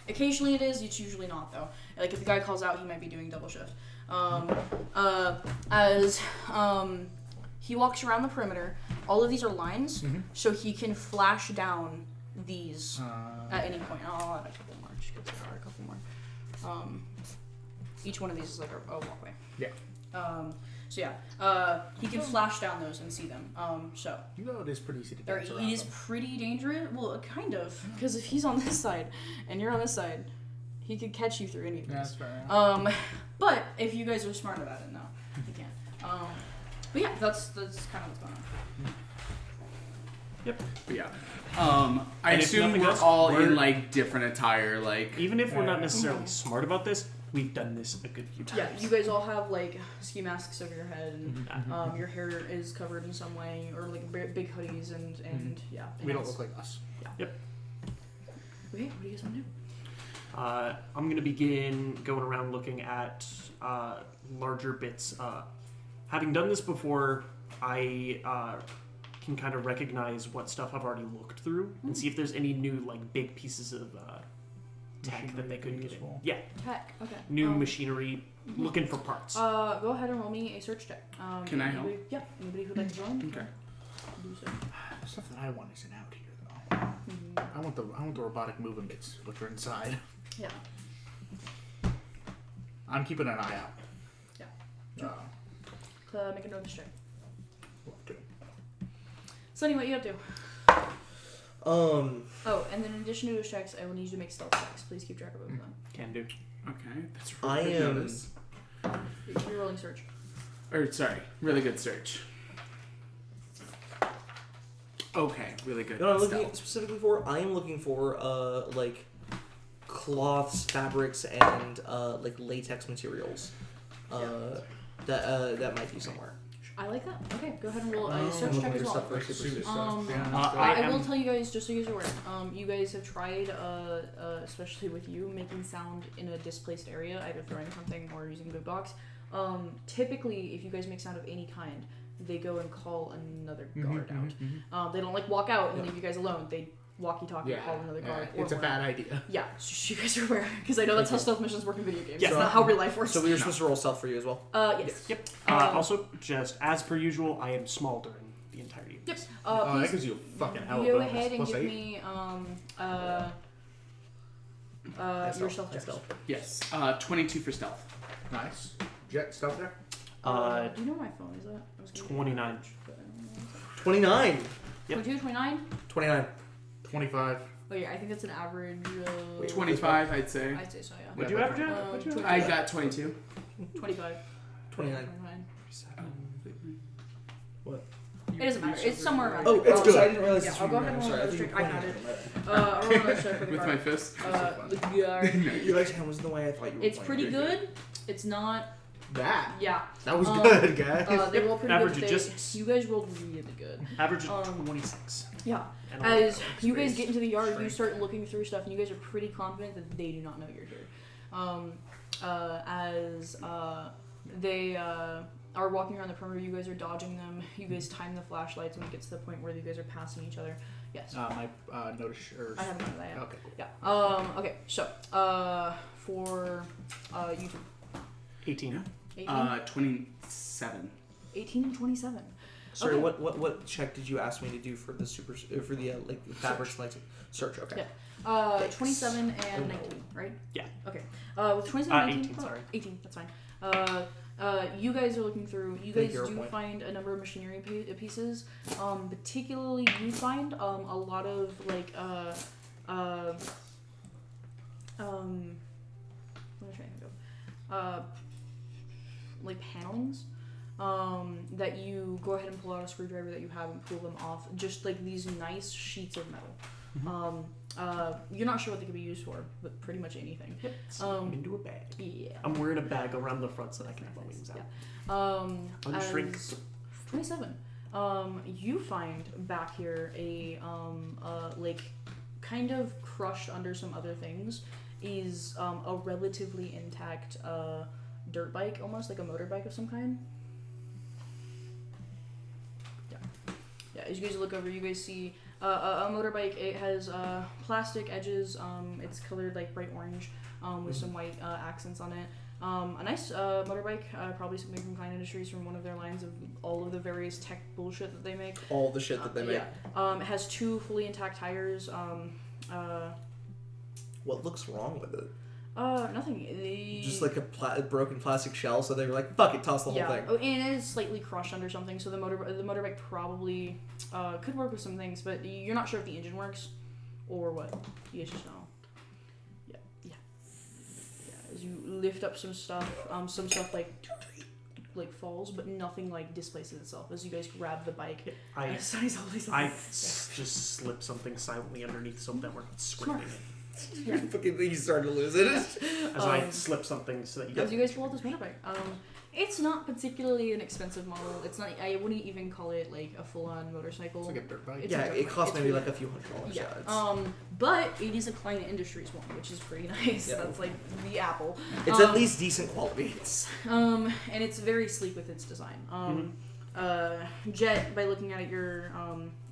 Occasionally it is. It's usually not though. Like if the guy calls out, he might be doing double shift. As he walks around the perimeter, all of these are lines, so he can flash down these at any point. I'll add a couple more. Just because there are a couple more. Each one of these is like a walkway. Yeah. So yeah, he can flash down those and see them. So You know it is pretty easy to there, dance it around is them. pretty dangerous. Well, kind of, because if he's on this side and you're on this side, he could catch you through any of these. Yeah, that's fair. But if you guys are smart about it, no, you can't. But yeah, that's kind of what's going on. Yep. But yeah. I And if assume nothing we're else, all we're- in like different attire, like Even if we're not necessarily smart about this, we've done this a good few times. Yeah, you guys all have like ski masks over your head, and your hair is covered in some way, or like big hoodies, and yeah. We don't look like us. Okay, what do you guys want to do? I'm going to begin going around looking at larger bits. Having done this before, I can kind of recognize what stuff I've already looked through and see if there's any new like big pieces of tech that they could get in. useful. Yeah, Tech. Okay. new machinery, looking for parts. Go ahead and roll me a search check. Can I help? Yeah. Anybody who'd like to join? Okay. Do so. The stuff that I want isn't out here though. I want the robotic moving bits, which are inside. Yeah. I'm keeping an eye out. Yeah. Make a notice check. Love to. Sonny, what you up to? Oh, and then in addition to those checks, I will need you to make stealth checks. Please keep track of both of them. Can do. Okay, that's I really good am- notice. You're rolling search. Or sorry, really good search. Okay, really good. You know what I'm looking stealth. specifically for? I am looking for like cloths, fabrics, and like latex materials. That might be somewhere. I like that. Okay, go ahead and roll a I'm search looking check for as well. stuff for super Super suit. stuff. Yeah, I will am- tell you guys, just so you guys are aware, you guys have tried, especially with you, making sound in a displaced area, either throwing something or using boot box. Typically, if you guys make sound of any kind, they go and call another guard out. They don't like walk out and leave you guys alone. They walkie-talkie call another guard. it's a more. bad idea. Yeah, just so you guys are aware, because I know that's how stealth missions work in video games. Yeah. It's not how real life works. So we were supposed to roll stealth for you as well. Yes. Yep. Um, Also, just as per usual, I am small during the entirety of Yep. this. That Please gives you a fucking hell of a go bonus. ahead and Plus give 8. me your stealth check. Yes, 22 for stealth. Nice. Jet stealth there. Do you know where my phone is at? I was gonna 29. 29. Yep. 22, 29? 29. 25. Oh yeah, I think that's an average. 25, I'd say. I'd say so, yeah. What'd you average out? What'd you average I got 22. 25. 29. It doesn't matter. It's somewhere around. Oh, there. it's good. I didn't realize Yeah, this I'll was go ahead and I'm roll sorry. another I streak. I got think it. I'll roll another streak for the With card. my fist. With the guard. Your right hand was the way I thought you were It's playing. pretty good. It's not. That. Yeah. That was good, guys. They roll pretty Average good. of They, just- you guys rolled really good. Average of 26. Yeah. And I'll- As you guys space, get into the yard, you shrink. start looking through stuff, and you guys are pretty confident that they do not know you're here. They are walking around the perimeter, you guys are dodging them. You guys time the flashlights when it gets to the point where you guys are passing each other. Yes. My notice or I haven't done that yet. okay, cool. Yeah. Okay. So, for you two, 18. 18, 27. 18 and 27. Sorry, Okay. what check did you ask me to do for the for the like fabrics like search? Okay. Yeah. Thanks. 27 and 19, right? Yeah. Okay. With 27 and 19, 18, sorry. 18, that's fine. You guys are looking through. You Thank guys you, do point. find a number of machinery pieces. Particularly, you find a lot of like what am I trying to think of? Like panelings. That you go ahead and pull out a screwdriver that you have and pull them off. Just like these nice sheets of metal. You're not sure what they could be used for, but pretty much anything. Yep. Slip them into a bag. Yeah. I'm wearing a bag around the front so that I can have my wings out. Unshrink. As 27. You find back here a like kind of crushed under some other things is a relatively intact dirt bike, almost like a motorbike of some kind. Yeah, as you guys look over, you guys see a motorbike. It has plastic edges. It's colored like bright orange with some white accents on it. A nice motorbike, probably something from Klein Industries, from one of their lines of all of the various tech bullshit that they make. All the shit that they make. Yeah. It has 2 fully intact tires. What looks wrong with it? Nothing. Just like a broken plastic shell. So they were like, "Fuck it, toss the whole thing." Oh, and it is slightly crushed under something, so the motorbike probably could work with some things, but you're not sure if the engine works or what. You guys just know. Yeah. As you lift up some stuff like like falls, but nothing like displaces itself as you guys grab the bike. I And Sonny's always just slip something silently underneath so that we're scraping it. You fucking starting to lose it. As I slip something so that you As you guys pull out this motorbike. It's not particularly an expensive model. It's not. I wouldn't even call it like a full-on motorcycle. It's like a dirt bike. It's Yeah, a dirt it bike. costs It's maybe really- like a few $100. Yeah. It's, But it is a Klein Industries one, which is pretty nice. Yeah. That's like the Apple. it's at least decent quality. And it's very sleek with its design. Jet, by looking at it, your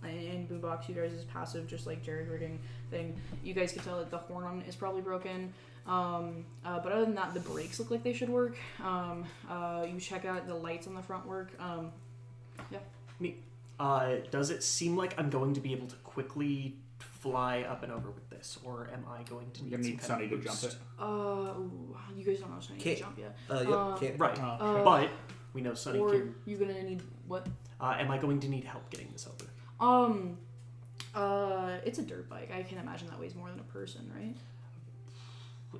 in Boombox, you guys' passive, just like Jared rigging thing, you guys can tell that the horn on it is probably broken. But other than that, the brakes look like they should work. You check out the lights on the front work. Does it seem like I'm going to be able to quickly fly up and over with this, or am I going to You need need some Sonny kind to of jump boost? it. You guys don't know Sonny Can't- can jump yet. Yep. Right, Oh, but we know Sonny Or can. you gonna need what? Am I going to need help getting this over? It's a dirt bike. I can imagine that weighs more than a person, right?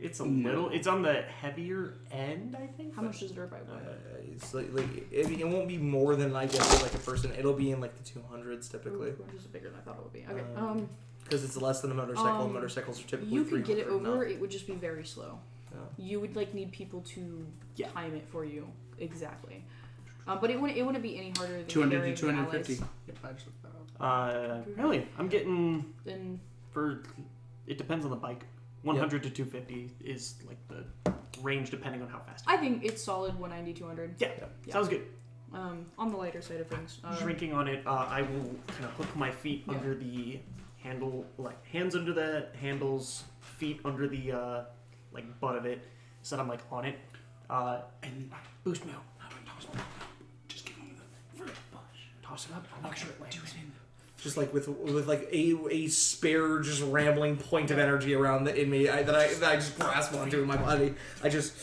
It's a little. It's on the heavier end, I think. How much does a dirt bike weigh? It's like it won't be more than I guess like a person. It'll be in like the 200s typically Which is bigger than I thought it would be. Okay. because it's less than a motorcycle. And motorcycles are typically You could get it 300 over. now. It would just be very slow. Yeah. You would like need people to Yeah. time it for you exactly. But it wouldn't be any harder than 200 carrying to 250. allies. Yep, I just looked that up. Really, I'm getting Then for. It depends on the bike. 100 to 250 is like the range depending on how fast. I think it's solid 190, 200. Yeah, Yeah. sounds good. On the lighter side of things. Drinking on it, I will kind of hook my feet Yeah. under the handle, like hands under the handles, feet under the like butt of it, so that I'm like on it, and boost me up. Just give him the first push. Toss it up. I'll make sure it lands. Just like with like a spare just rambling point of energy around the inmate that I just grasp onto in my body. I just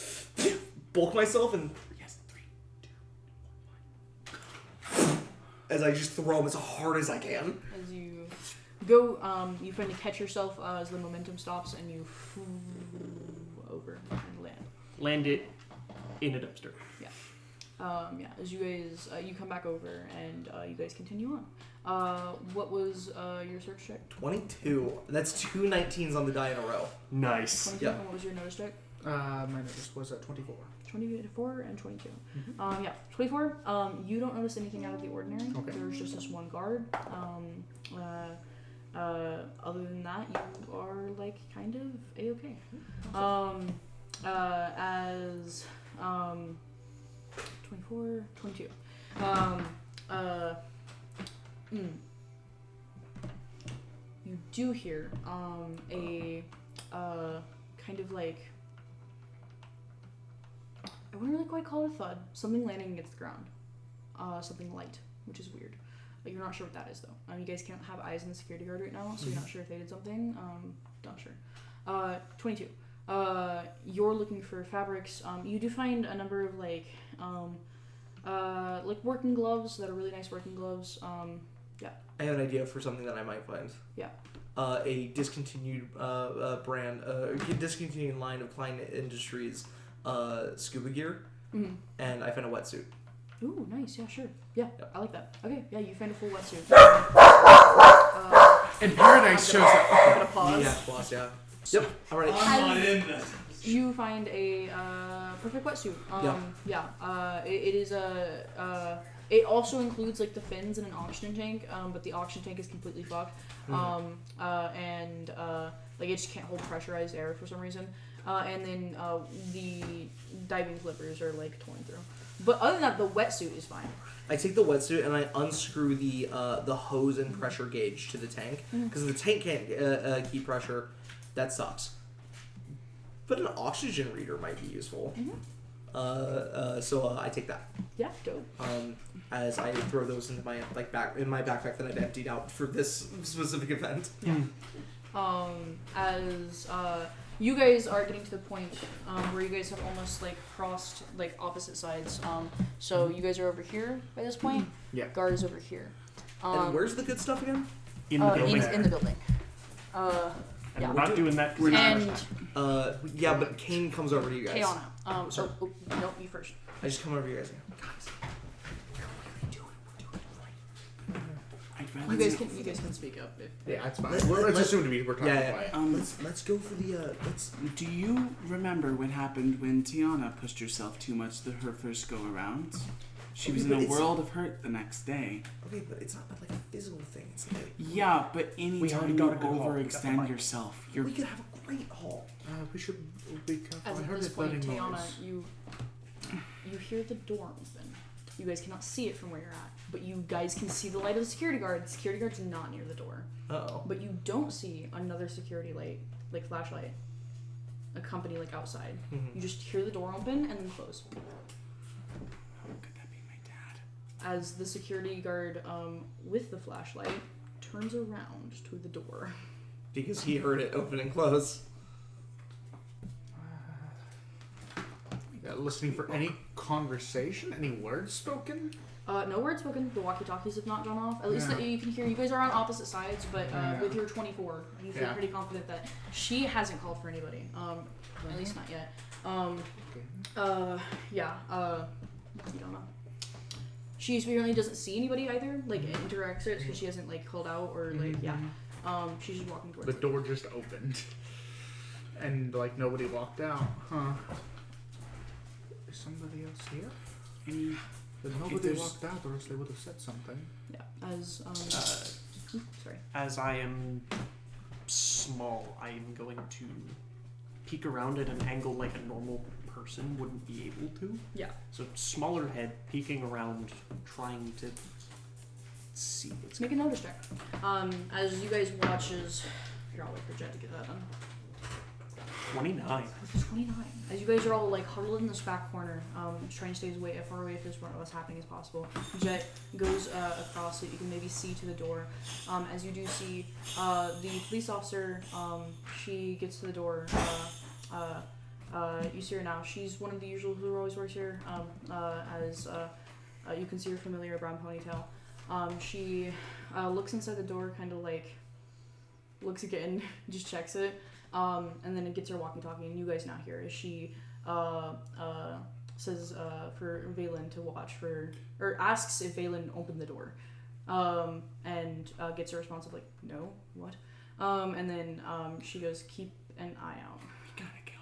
bulk myself and Yes, 3, 2, 1. as I just throw him as hard as I can. As you go, you finally catch yourself as the momentum stops and you over and land. Land it in a dumpster. As you guys, you come back over and you guys continue on. What was your search check? 22. That's 2 19s on the die in a row. Nice. 22. Yeah. And what was your notice check? My notice was at 24. 24 and 22. 24. You don't notice anything out of the ordinary. Okay. There's just this one guard. Other than that, you are like kind of a-okay. As 24, 22. You do hear a kind of like, I wouldn't really quite call it a thud. Something landing against the ground. Something light, which is weird. But you're not sure what that is though. You guys can't have eyes on the security guard right now, so you're not sure if they did something. Not sure. 22. You're looking for fabrics. You do find a number of like working gloves that are really nice working gloves. I have an idea for something that I might find. Yeah. A discontinued brand, discontinued line of Klein Industries scuba gear, and I found a wetsuit. Ooh, nice. Yeah, sure. Yeah, Yep. I like that. Okay, yeah, you find a full wetsuit. And Paradise shows up. I'm gonna pause. Yeah, boss. Yeah. Yep. All right. I'm not in this. You find a perfect wetsuit. It is a. It also includes like the fins and an oxygen tank, but the oxygen tank is completely fucked. Like it just can't hold pressurized air for some reason. And then the diving flippers are like torn through. But other than that, the wetsuit is fine. I take the wetsuit and I unscrew the hose and pressure gauge to the tank because the tank can't keep pressure. That sucks. But an oxygen reader might be useful. So I take that. Yeah, dope. As I throw those into my backpack that I've emptied out for this specific event. As you guys are getting to the point where you guys have almost like crossed like opposite sides. So you guys are over here by this point. Yeah. Guard is over here. And where's the good stuff again? In the building. In the building. And Yeah. we're not doing that. 'cause We're it's not. And Yeah, but Kane comes over to you guys. Kaona. Sorry. Nope, you first. I just come over to you guys. I'd rather You guys can speak up. Yeah, it's fine. Let's- Let's let's- assume to be we're talking Yeah, quiet. Let's go for the let's. Do you remember what happened when Tiana pushed herself too much her first go around? She was Okay, in but a it's- world of hurt the next day. Okay, but it's not like a physical thing. It's like Yeah, but We anytime already you got a good haul. We got the overextend bike. yourself, you're we could have a great haul. We should be careful. As I at heard this it point, thudding Tiana, noise. you hear the door open. You guys cannot see it from where you're at, but you guys can see the light of the security guard. The security guard's not near the door. Uh-oh. But you don't see another security light, like flashlight, a company like outside. Mhm. You just hear the door open and then close. how could that be my dad? As the security guard with the flashlight turns around to the door. Because he heard it open and close. Yeah, listening for any conversation, any words spoken. No words spoken. The walkie-talkies have not gone off. At least Yeah. that you can hear. You guys are on opposite sides, but Yeah. with your 24, you feel Yeah. pretty confident that she hasn't called for anybody. At least not yet. Yeah. You don't know. She apparently doesn't see anybody either. Like enter or exit because she hasn't like called out or like yeah. She's just walking towards The it. door just opened, and like nobody walked out. Huh? Is somebody else here? Any? But nobody there's- walked out, or else they would have said something. Yeah. As sorry. As I am small, I am going to peek around at an angle like a normal person wouldn't be able to. Yeah. So smaller head, peeking around, trying to see what's Make a notice check. As you guys watch as here, I'll wait for Jet to get that done. 29. 29. As you guys are all like huddled in this back corner, trying to stay as far away from what's happening as possible. Jet goes across it. You can maybe see to the door. As you do see the police officer, she gets to the door. You see her now. She's one of the usual who always works here. As you can see her familiar brown ponytail. She looks inside the door, kind of like looks again, just checks it. And then it gets her walkie-talkie, and you guys now hear as she says for Valen to watch for, or asks if Valen opened the door, and gets a response of like, no, what? And then she goes, keep an eye out. We gotta go.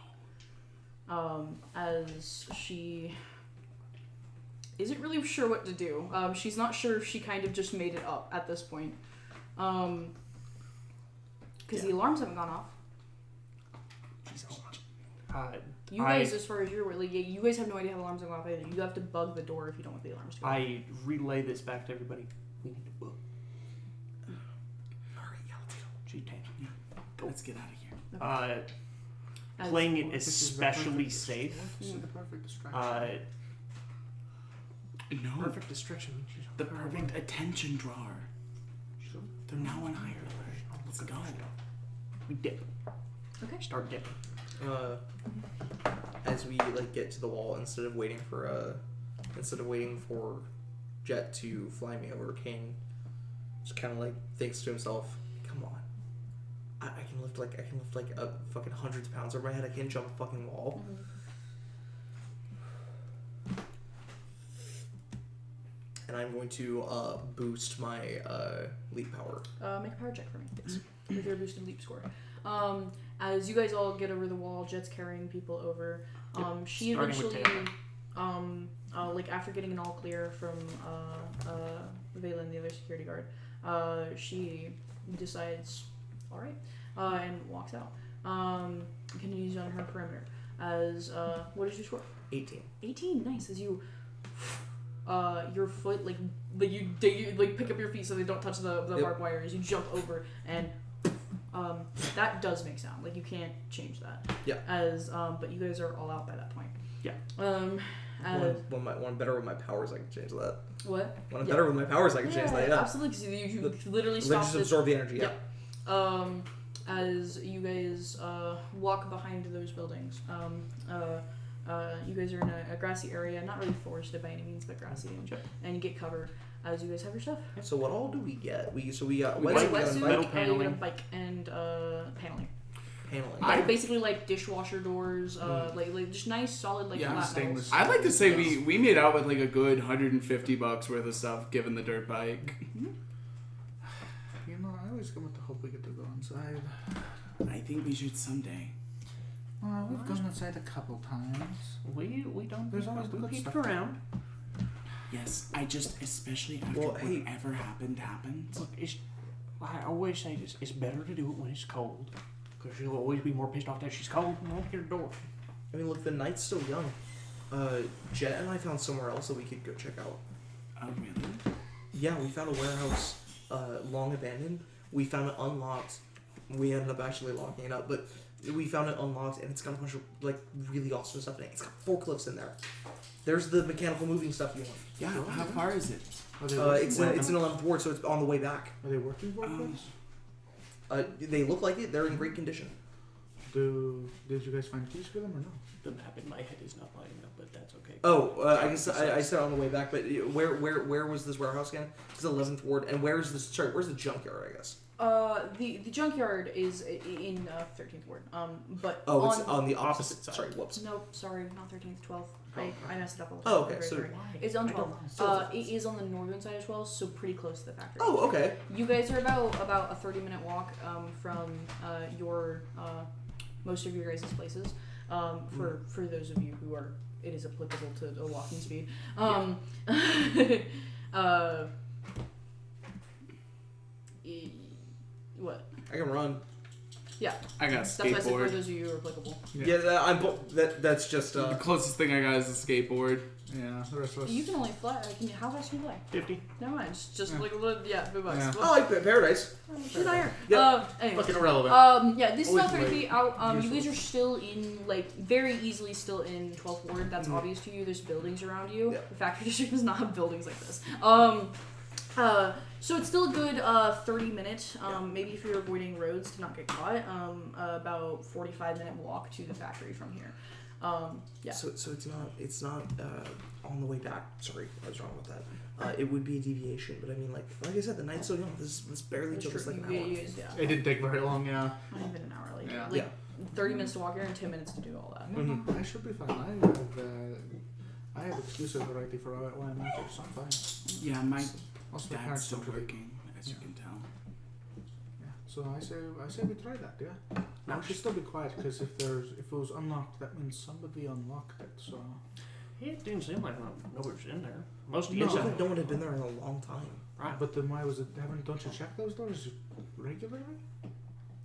As she isn't really sure what to do. She's not sure if she kind of just made it up at this point. Because the alarms haven't gone off. You guys, as far as you're aware, like, you guys have no idea how alarms are going off either. You have to bug the door if you don't want the alarms to go off. I relay this back to everybody. We need to book. Alright, yeah, let's go. G10. Let's get out of here. As- Playing it This is the especially perfect safe. This is the perfect distraction. No. Perfect distraction. The perfect attention drawer. They're now on higher alert. Let's go. We dip. Okay. Start dipping. As we like get to the wall, instead of waiting for Jet to fly me over, Kane just kind of like thinks to himself, "Come on, I can lift like a fucking hundreds of pounds over my head. I can't jump a fucking wall." And I'm going to boost my leap power. Make a power check for me, please. With your boosted leap score. As you guys all get over the wall, Jet's carrying people over. She Starting with eventually, like after getting an all clear from Valen, the other security guard, she decides, all right, and walks out. Continues on her perimeter. As what is your score? 18. 18. Nice. As you. Your foot like you pick up your feet so they don't touch the barbed wire as you jump over and that does make sound, like you can't change that. Yeah. As but you guys are all out by that point. Yeah. When I'm better with my powers, I can change that. What? When I'm better with my powers, I can change that. Yeah. Absolutely, because you literally Let stop just this. absorb the energy. Yeah. Yep. As you guys walk behind those buildings, you guys are in a grassy area, not really forested by any means, but grassy, and you get cover as you guys have your stuff. So what all do we get? We got You Bike, get a metal wetsuit, you get a paneling. bike, and paneling. paneling. Like basically like dishwasher doors, like just nice solid like Yeah, flat stainless. metals. I'd like to say we made out with like a good $150 worth of stuff, given the dirt bike. You know, I always come with the hope we get to go inside. I think we should someday. We've gone inside a couple times. We don't. There's always the we good peeked stuff. around. Yes, I just, especially after whatever happened. Look, I always say this. It's better to do it when it's cold, because she'll always be more pissed off that she's cold and won't get her door. I mean, look, the night's still young. Jet and I found somewhere else that we could go check out. Oh, really? Yeah, we found a warehouse long abandoned. We found it unlocked. We ended up actually locking it up, but we found it unlocked, and it's got a bunch of like really awesome stuff in it. It's got forklifts in there. There's the mechanical moving stuff you want. Yeah, how far is it? It's an 11th ward, so it's on the way back. Are they working forklifts? They look like it. They're in great condition. Did you guys find keys for them or no? The map in my head is not lining up, but that's okay. Oh, I guess I said on the way back, but where was this warehouse again? It's 11th ward, and where's this? Sorry, where's the junkyard? I guess. The junkyard is in 13th ward. But it's on the opposite side. Sorry, whoops. Nope, sorry, not 13th, 12th. I messed it up all the Oh, time. okay, so It's on I don't 12th. It is on the northern side of 12th, so pretty close to the factory. Oh, okay. You guys are about a 30-minute walk from your most of your guys' places. For those of you who are, it is applicable to a walking speed. What? I can run. Yeah, I got a that's why I said for skateboard. those of you who are applicable. That's just. The closest thing I got is a skateboard. Yeah, the rest of us. You can only fly. How fast can you fly? 50. Never mind. Just like a little, $2. Yeah. Oh, like Paradise. She's not here. Yeah. Anyway. Fucking irrelevant. Yeah, this is not Always 30 feet out. You Useless. guys are still in, like, very easily still in 12th Ward. That's obvious to you. There's buildings around you. Yeah. The factory district does not have buildings like this. So it's still a good 30 minute, maybe if you're avoiding roads to not get caught, about 45-minute walk to the factory from here. Yeah. So it's not on the way back. Sorry, I was wrong with that. It would be a deviation, but I mean, like I said, the night's so young. This barely That's took us true. like an You hour. guys, yeah. It didn't take very long, yeah. Not even an hour. Like, Yeah. like 30 minutes to walk here and 10 minutes to do all that. No, I should be fine. I have exclusive variety for why I'm out there, so I'm fine. Yeah, my Also, my dad's parents still don't really- working, as you can tell. Yeah. So I say we try that, yeah. I should still be quiet because if it was unlocked, that means somebody unlocked it. So It didn't seem like nobody's in there. Most of It you looked like no one had been there in a long time. Right. but then why was it? Don't you check those doors regularly?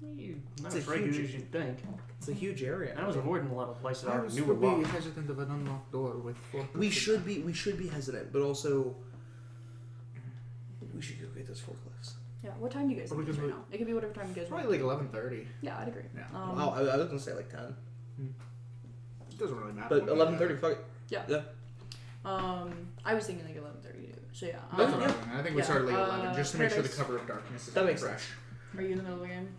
Not It's a as regular huge- as you'd think. It's a huge area. I was avoiding a lot of places I I already would knew were be locked. hesitant of an unlocked door with four. We should be hesitant, but also we should go get those forklifts. Yeah, what time do you guys Or we think it is can right now? It could be whatever time you guys want. Probably like 11:30. Yeah, I'd agree. Yeah. Wow, I was gonna say like 10, It doesn't really matter. but 11:30. Fuck it. I was thinking like 11:30 too. So yeah. That's what I mean. I think we yeah, started late 11 just to make sure the Paradise. cover of darkness is That makes fresh. Are you in the middle of the game?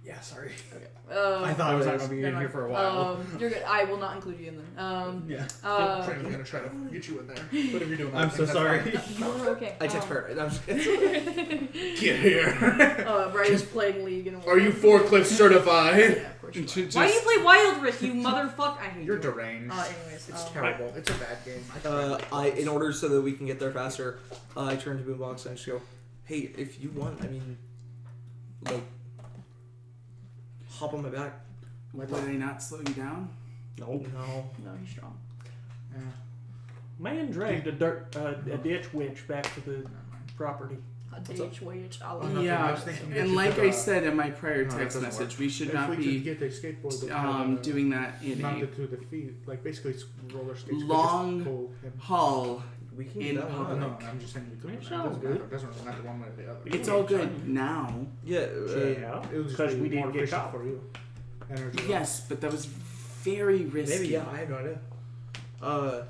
Yeah, sorry. Okay. I thought I was it not was. gonna be Never in here mind. for a while. You're good. I will not include you in them. Yeah. I'm gonna try to get you in there. But if you're doing that, I'm so sorry. You're okay. I text Paradise. I'm just kidding. Get here. Brian's playing League and Are you forklift certified? Yeah, of course you are. Why do you play Wild Rift, you motherfucker? I hate You're you. deranged. Anyways. It's terrible. It's a bad game. In order so that we can get there faster, I turn to Boombox and I just go, "Hey, if you want, I mean, like, hop on my back." Would they not slow you down? Nope. No. No, he's strong. Yeah. Man dragged a ditch witch back to the property. A up? ditch wage. I love nothing. it. I Yeah, was thinking we and should like put I a- said in my prior No, that text doesn't message, work. we should If not we be could get a skateboard that had, doing that in mounted to the feet, like basically it's roller skates. but Long just pull him. a haul. We can In get that one. public. No, I'm just saying we could. It It sounds doesn't good. matter. It doesn't really matter one way or the other. It's all good now. Yeah. Yeah, It would just because be we more didn't get efficient caught. for you. Energy. Yes, but that was very risky. Maybe. Yeah. I have no idea.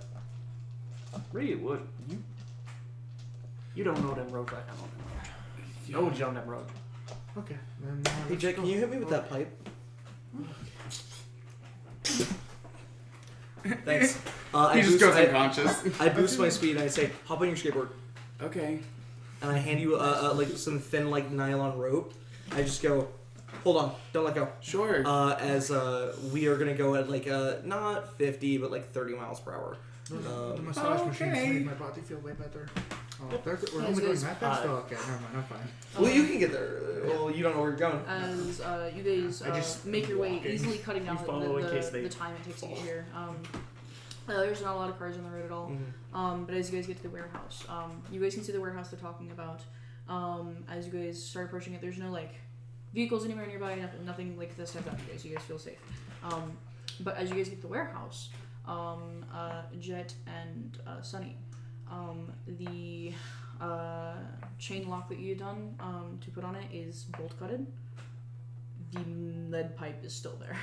Really would. You don't know them roads like I know them roads. Nobody's on them roads. Okay. Then, Hey let's Jake, go. can you hit me with that pipe? Thanks. I He just boost- goes unconscious. I boost my speed and I say, "Hop on your skateboard," Okay. and I hand you like some thin like nylon rope. I just go, hold on, don't let go. Sure. As we are gonna go at like not 50 but like 30 miles per hour. The massage machines made my body feel way better. Oh, we're only going that fast? Okay, never mind, I'm fine. Well, you can get there. Well, you don't know where you're going. As you guys make your way, easily cutting down the time it takes to get here. There's not a lot of cars on the road at all. But as you guys get to the warehouse, you guys can see the warehouse they're talking about. As you guys start approaching it, there's no like vehicles anywhere nearby, nothing like this type of you guys. You guys feel safe. But as you guys get to the warehouse, Jet and Sunny, the chain lock that you had done to put on it is bolt gutted. The lead pipe is still there.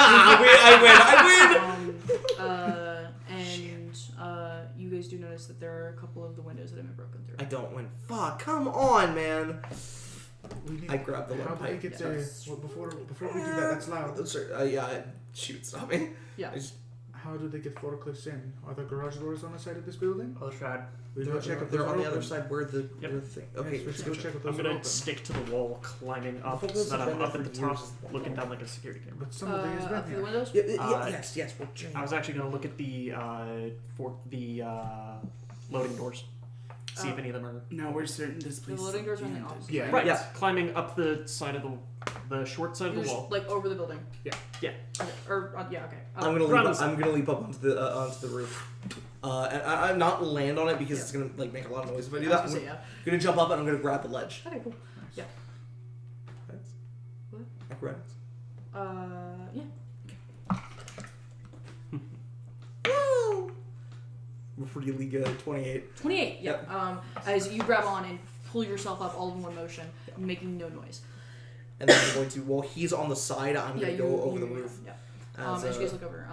I win! And you guys do notice that there are a couple of the windows that have been broken through. I don't win. Fuck, come on, man. I grabbed the How lead do we pipe. get to... Well, before we do that, that's loud. Sorry, yeah, shoot, stop me. Yeah. How do they get forklifts in? Are there garage doors on the side of this building? Other side. We go check if They're those on are the other open. side where the thing. Okay, Yes, we should go check if I'm those are gonna open. stick to the wall, climbing up, thought so those that have I'm been up there at the for top, years. looking down like a security camera. But somebody has been Up through the here. windows? Yes, we're checking. I was actually gonna look at the loading doors, see if any of them are No, we're certain this The place. loading doors are on the abandoned. opposite. Yeah. right. Yeah. Climbing up the side of the short side of You're the just, wall. like over the building. Yeah. Okay. Or yeah. Okay. I'm gonna Round leap. this I'm gonna leap up onto the roof, and I'm not land on it because it's gonna like make a lot of noise if I do that. I'm gonna jump up and I'm gonna grab the ledge. Okay. Cool. Yeah. Thanks. What? Acrobatics. Yeah. Woo! Really good. 28. 28. Yeah. As you grab on and pull yourself up all in one motion, making no noise. And then I'm going to. While he's on the side, I'm gonna go over the roof. Yeah. As you guys look over,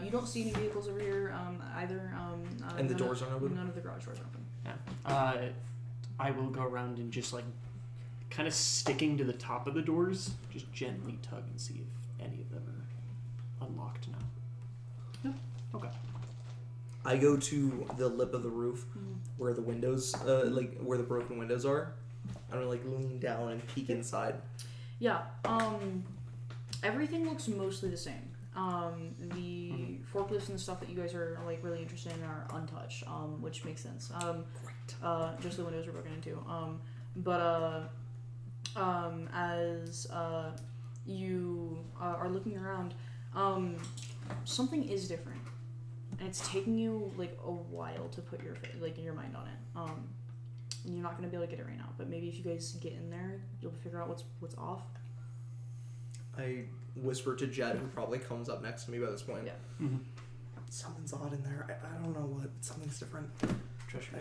you don't see any vehicles over here either. And the doors aren't open? None of the garage doors are open. Yeah. I will go around and just like, kind of sticking to the top of the doors, just gently tug and see if any of them are unlocked now. No. Okay. I go to the lip of the roof where the windows, like where the broken windows are. I'm gonna like lean down and peek inside. Yeah. Everything looks mostly the same. The forklifts and stuff that you guys are like really interested in are untouched, which makes sense. Just the windows are broken into. As you are looking around, something is different, and it's taking you like a while to put your your mind on it. And you're not gonna be able to get it right now, but maybe if you guys get in there, you'll figure out what's off. I whisper to Jed, who probably comes up next to me by this point. Yeah. Mm-hmm. Something's odd in there. I don't know what. Something's different. Trust me,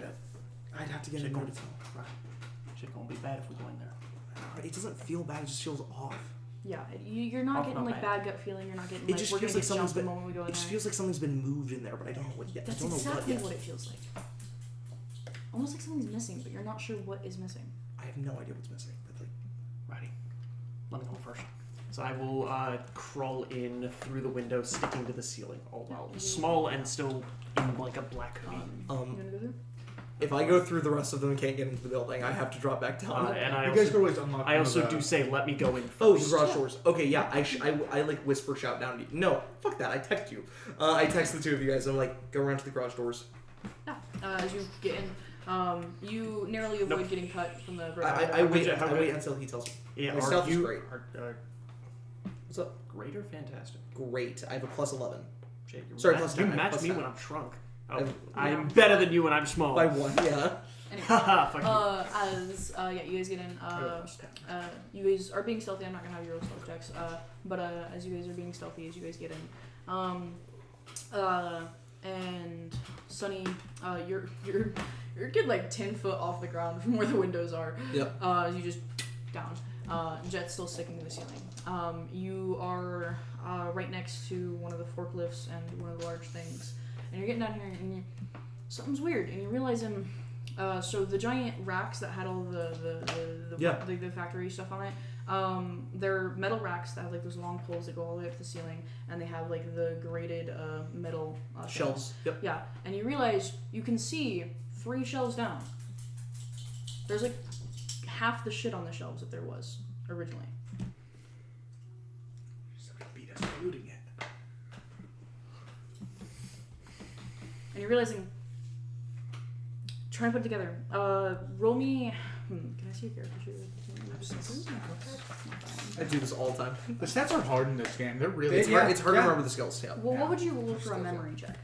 I'd have to get in there to tell. shit gonna be bad if we go in there. It doesn't feel bad. It just feels off. Yeah, you're not getting not like bad. bad gut feeling. You're not getting It like just we're feels gonna like get jumped something's the been. moment we go in It just there. feels like something's been moved in there, but I don't know what yet. That's I don't know exactly what what yet. it feels like. Almost like something's missing, but you're not sure what is missing. I have no idea what's missing. But like, Righty. Let me go first. So I will crawl in through the window, sticking to the ceiling, all while small and still in like a black hoodie. You wanna go through? if I go through the rest of them and can't get into the building, I have to drop back down. And I You guys also, can always unlock. I also one of do the- say, let me go in first. Oh, the garage doors. Okay, yeah. I like whisper shout down to you. No, fuck that. I text you. I text the two of you guys. I'm like, go around to the garage doors. Yeah. As you get in, you narrowly avoid Nope. getting cut from the. I wait. How I good? wait until he tells me. Yeah, My are stealth is you great. What's up? great or fantastic? Great. I have a plus 11. Jake, you Sorry, match, plus you 10, match plus me 10. when I'm shrunk. Oh, I've- I'm better than you when I'm small. By one, yeah. Anyway, Fuck you. yeah, you guys get in. You guys are being stealthy. I'm not gonna have your stealth checks. But as you guys are being stealthy, as you guys get in, and Sunny, you're a good like 10 foot off the ground from where the windows are. Yep. You just down. Jet's still sticking to the ceiling. You are right next to one of the forklifts and one of the large things, and you're getting down here, and something's weird, and you realize so the giant racks that had all the factory stuff on it, they're metal racks that have like those long poles that go all the way up to the ceiling, and they have like the grated metal Shelves. Yep. Yeah, and you realize you can see 3 shelves down. There's like half the shit on the shelves that there was originally. looting it. And you're realizing. Try and put it together. Roll me. Can I see your character sheet? I do this all the time. The stats are hard in this game. They're really It's hard to remember the skills. Yeah. Well, what would you roll for a memory check?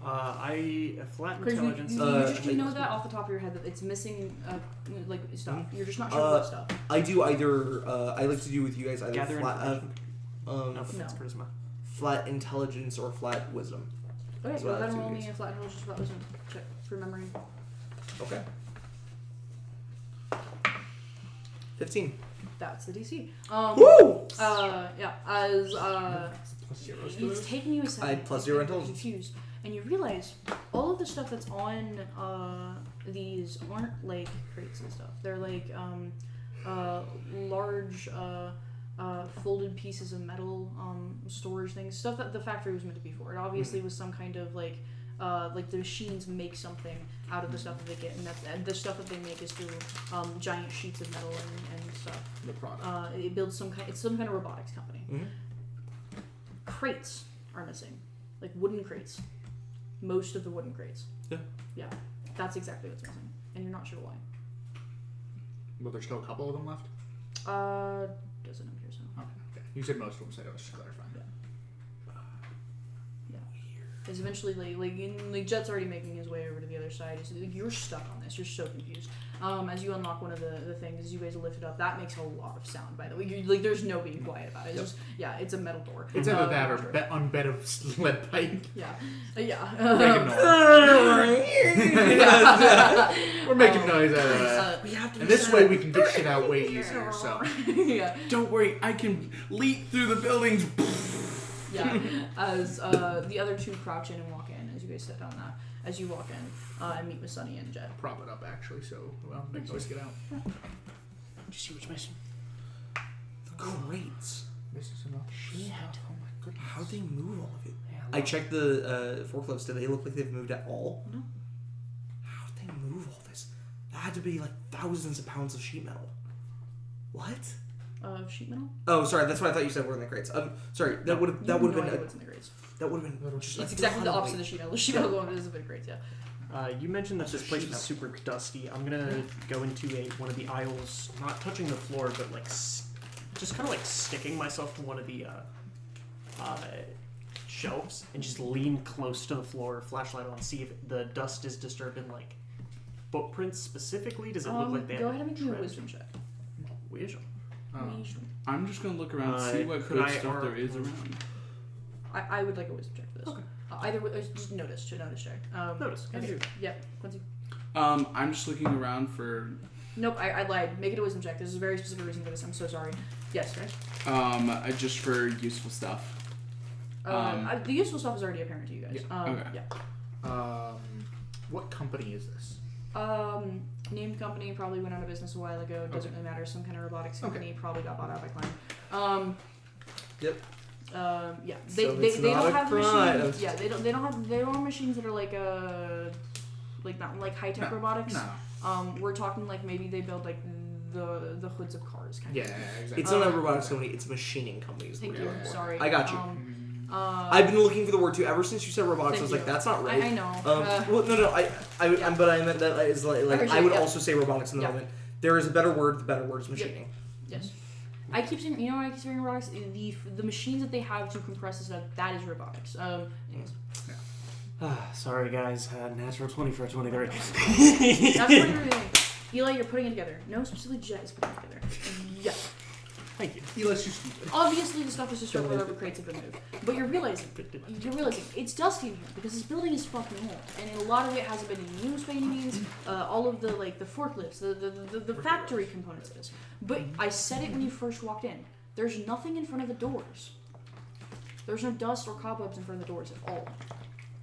A flat Because intelligence. you know that off the top of your head that it's missing like stuff. You're just not sure what stuff. I do either. I like to do with you guys either Gather flat, no, but that's charisma. flat intelligence or flat wisdom. Okay, That's well what I then do roll these. me a flat intelligence, flat wisdom check for memory. Okay. 15. That's the DC. Woo! Yeah, as Plus 0 it's taken you a second. I had plus 0 you're intelligence. confused, and you realize all of the stuff that's on these aren't like crates and stuff. They're like large folded pieces of metal, storage things, stuff that the factory was meant to be for. It obviously was some kind of like the machines make something out of the stuff that they get, and the stuff that they make is through giant sheets of metal and stuff. The product. It builds it's some kind of robotics company. Mhm. Crates are missing, like wooden crates. Most of the wooden crates. Yeah, that's exactly what's missing, and you're not sure why. But there's still a couple of them left? Doesn't appear so. Okay. You said most of them, so I was just clarifying. Is eventually like Jet's already making his way over to the other side. You're stuck on this. You're so confused. As you unlock one of the things, as you guys lift it up, that makes a lot of sound. By the way, there's no being quiet about it. It's just it's a metal door. It's either that or on bed of lead pipe. Yeah. Making noise. We're making noise out of that. We have to. And this way we can get shit out way easier. So Yeah. Don't worry, I can leap through the buildings. Yeah. As the other two crouch in and walk in, as you guys sit down that. As you walk in and meet with Sunny and Jet. prop it up actually, so make noise get out. Did you see what's missing? The crates. This is enough. Shit. Oh my goodness. How'd they move all of it? Yeah, I checked the forklifts. Do they look like they've moved at all? No. How'd they move all this? That had to be like thousands of pounds of sheet metal. What? Sheet metal? Oh, sorry. That's what I thought you said were in the crates. Sorry. That would have No been idea what's in the crates. that would have been just It's a exactly the ton of opposite of weight. the sheet metal. The sheet metal is a bit great, yeah. You mentioned that this place was super dusty. I'm gonna go into one of the aisles, not touching the floor, but like just kind of like sticking myself to one of the shelves and just lean close to the floor, flashlight on, see if the dust is disturbing like footprints specifically. Does it look like they Go have ahead and make me a treads? wisdom check. Wisdom. Wisdom. I'm just gonna look around, see what could good I stuff there is around. I would like a wisdom check for this. Okay. Either just notice check. Notice. Okay. Yep. Quincy. I'm just looking around for Nope. I lied. Make it a wisdom check. There's a very specific reason for this. I'm so sorry. Yes. Right. just for useful stuff. The useful stuff is already apparent to you guys. okay. Yeah. What company is this? Named company probably went out of business a while ago. Doesn't really matter. Some kind of robotics company probably got bought out by Klein. Yep. Yeah. So They it's don't not a have crime. machines. Yeah. They don't have machines that are like not like high tech robotics. No. We're talking like maybe they build like the hoods of cars kind Yeah, of. exactly. It's not a robotics company. It's machining companies. Thank Yeah. you. Sorry. I got you. I've I've been looking for the word too ever since you said robotics. I was Thank like, you. that's not right. I know. Well, no. Yeah. But I meant that is like Appreciate I would it, yeah. also say robotics in the Yeah. moment. There is a better word. The better word is machining. Yes. I keep saying, you know what I keep saying robotics? The machines that they have to compress this stuff, that is robotics. Anyways. Sorry guys, natural 20 for a 23. That's what you're doing. Eli, you're putting it together. No, specifically Jet is putting it together. Yeah. Thank you. He lets you stupid. Obviously, the stuff is just wherever crates have been moved. But you're realizing it's dusty in here because this building is fucking old, and a lot of it hasn't been in use by any means. All of the the forklifts, the factory components of this. But I said it when you first walked in. There's nothing in front of the doors. There's no dust or cobwebs in front of the doors at all.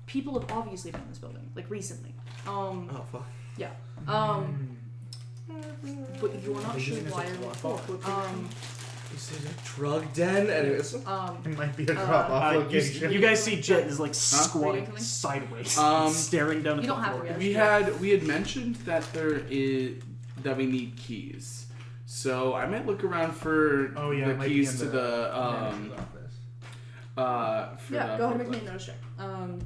People have obviously been in this building, like recently. Oh fuck. Yeah. But you're not sure why you're looking. Is it a drug den? Anyways. It might be a drop off location. You guys see Jet is like Reading squatting something? sideways, staring down at You the don't have floor. to. We had mentioned that that we need keys. So I might look around for Oh yeah, the it might be keys in to the the manager's office. For Yeah, the go ahead and make forklift. me a notice check.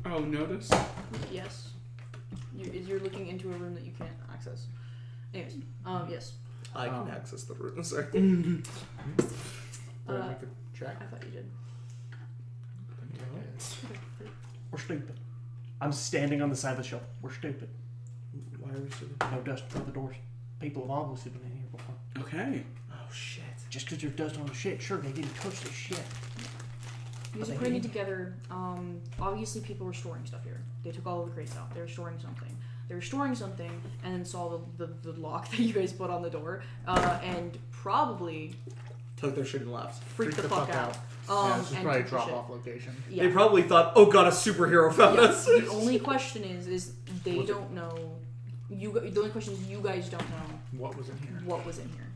Oh, notice? Yes. You're looking into a room that you can't access. Anyways, yes. I can access the room. Sorry. Go ahead and make a check. I thought you did. We're stupid. I'm standing on the side of the shelf. We're stupid. Why are we so? No dust for the doors. People have obviously been in here before. Okay. Oh shit. Just because there's dust on the shit, sure, they didn't touch the shit. You guys are putting it together. Obviously, people were storing stuff here. They took all of the crates out. They were storing something. They were storing something, and then saw the lock that you guys put on the door, and probably Took their shit and left. freaked the fuck out. Yeah, this is and probably a took the drop shit. off location. Yeah. They probably thought, "Oh god, a superhero found Yeah. us." The only question is they don't know. The only question is you guys don't know What was in here? what was in here.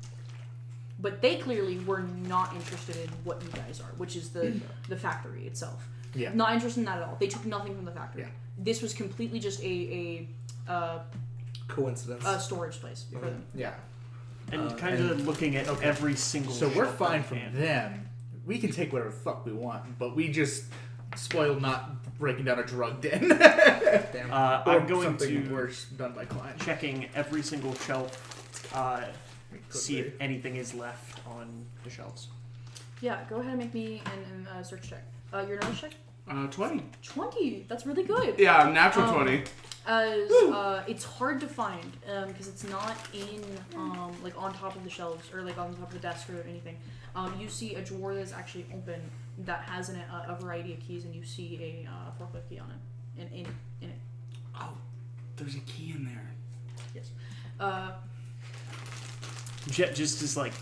But they clearly were not interested in what you guys are, which is the factory itself. Yeah. Not interested in that at all. They took nothing from the factory. Yeah. This was completely just a Coincidence. storage place for them. Yeah. And kind of looking at every single So we're shelf fine that we from can. them. We can take whatever the fuck we want, but we just spoiled not breaking down a drug den. Damn. Or I'm going something to worse done by client. checking every single shelf, Could see be. if anything is left on the shelves. Yeah, go ahead and make me an search check. Your notice check? 20. 20. That's really good. Yeah, natural 20. As it's hard to find because it's not in like on top of the shelves or like on top of the desk or anything. You see a drawer that's actually open that has in it a variety of keys, and you see a forklift key on it. In it. Oh, there's a key in there. Yes. Jet just is like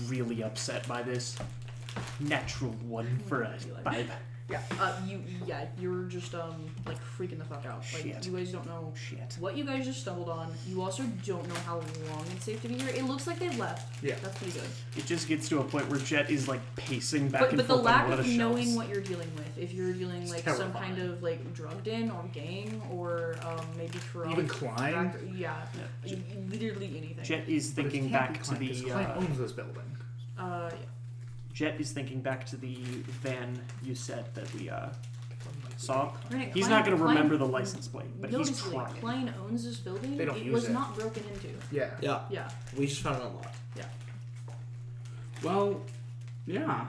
really upset by this. Natural one for a vibe. Yeah. You're just like freaking the fuck out. Like Shit. you guys don't know Shit. what you guys just stumbled on. You also don't know how long it's safe to be here. It looks like they've left. Yeah. That's pretty good. It just gets to a point where Jet is like pacing back and But the forth lack on one of of the knowing shelves. what you're dealing with, if you're dealing like some kind of like drug den or gang or maybe corrupt, Even Klein? yeah, literally anything. Jet is But it thinking can't back be to Klein, 'cause the. Klein owns this building. Yeah. Jet is thinking back to the van you said that we saw. Granted, He's Klein- not going to Klein- remember the license plate, but he's Noticeably, trying. Klein owns this building. They don't It use was it. not broken into. Yeah. Yeah. Yeah, We just found it unlocked. Well, yeah.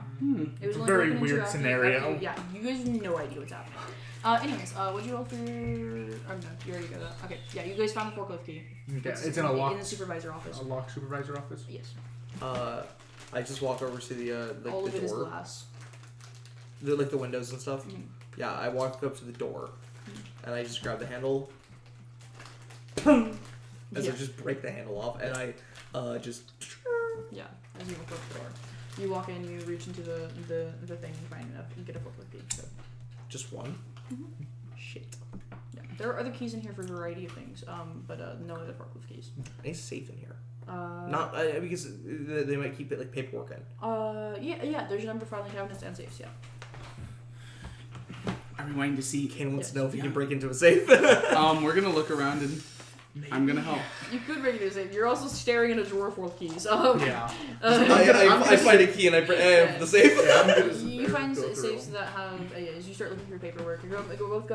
it was only Very broken weird into scenario. After, yeah, you guys have no idea what's happening. Anyways, what'd you roll for? Oh no, you already got that. Okay, yeah, you guys found the forklift key. Yeah, it's in a locked, in the supervisor office. a locked supervisor office. Yes, I just walk over to the like all the of it is door, glass. like the windows and stuff. Mhm. Yeah, I walk up to the door, and I just grab the handle. As Yeah. I just break the handle off, and I just. Yeah, as you walk up the door. You walk in, you reach into the thing, you find it, you get a forklift key. So. Just one. Shit. Yeah, there are other keys in here for a variety of things, but no other forklift keys. Any safe in here? Uh, Not because they might keep it like paperwork in. yeah. There's a number of filing cabinets and safes. Yeah. Are we waiting to see? Kane wants to Yes. know if he Yeah. can break into a safe. We're gonna look around and I'm gonna help. You could break into a safe. You're also staring at a drawer full of keys. Yeah. I find a key and I have the safe. Yeah, I'm gonna You find go through safes them. that have. As you start looking through paperwork, you go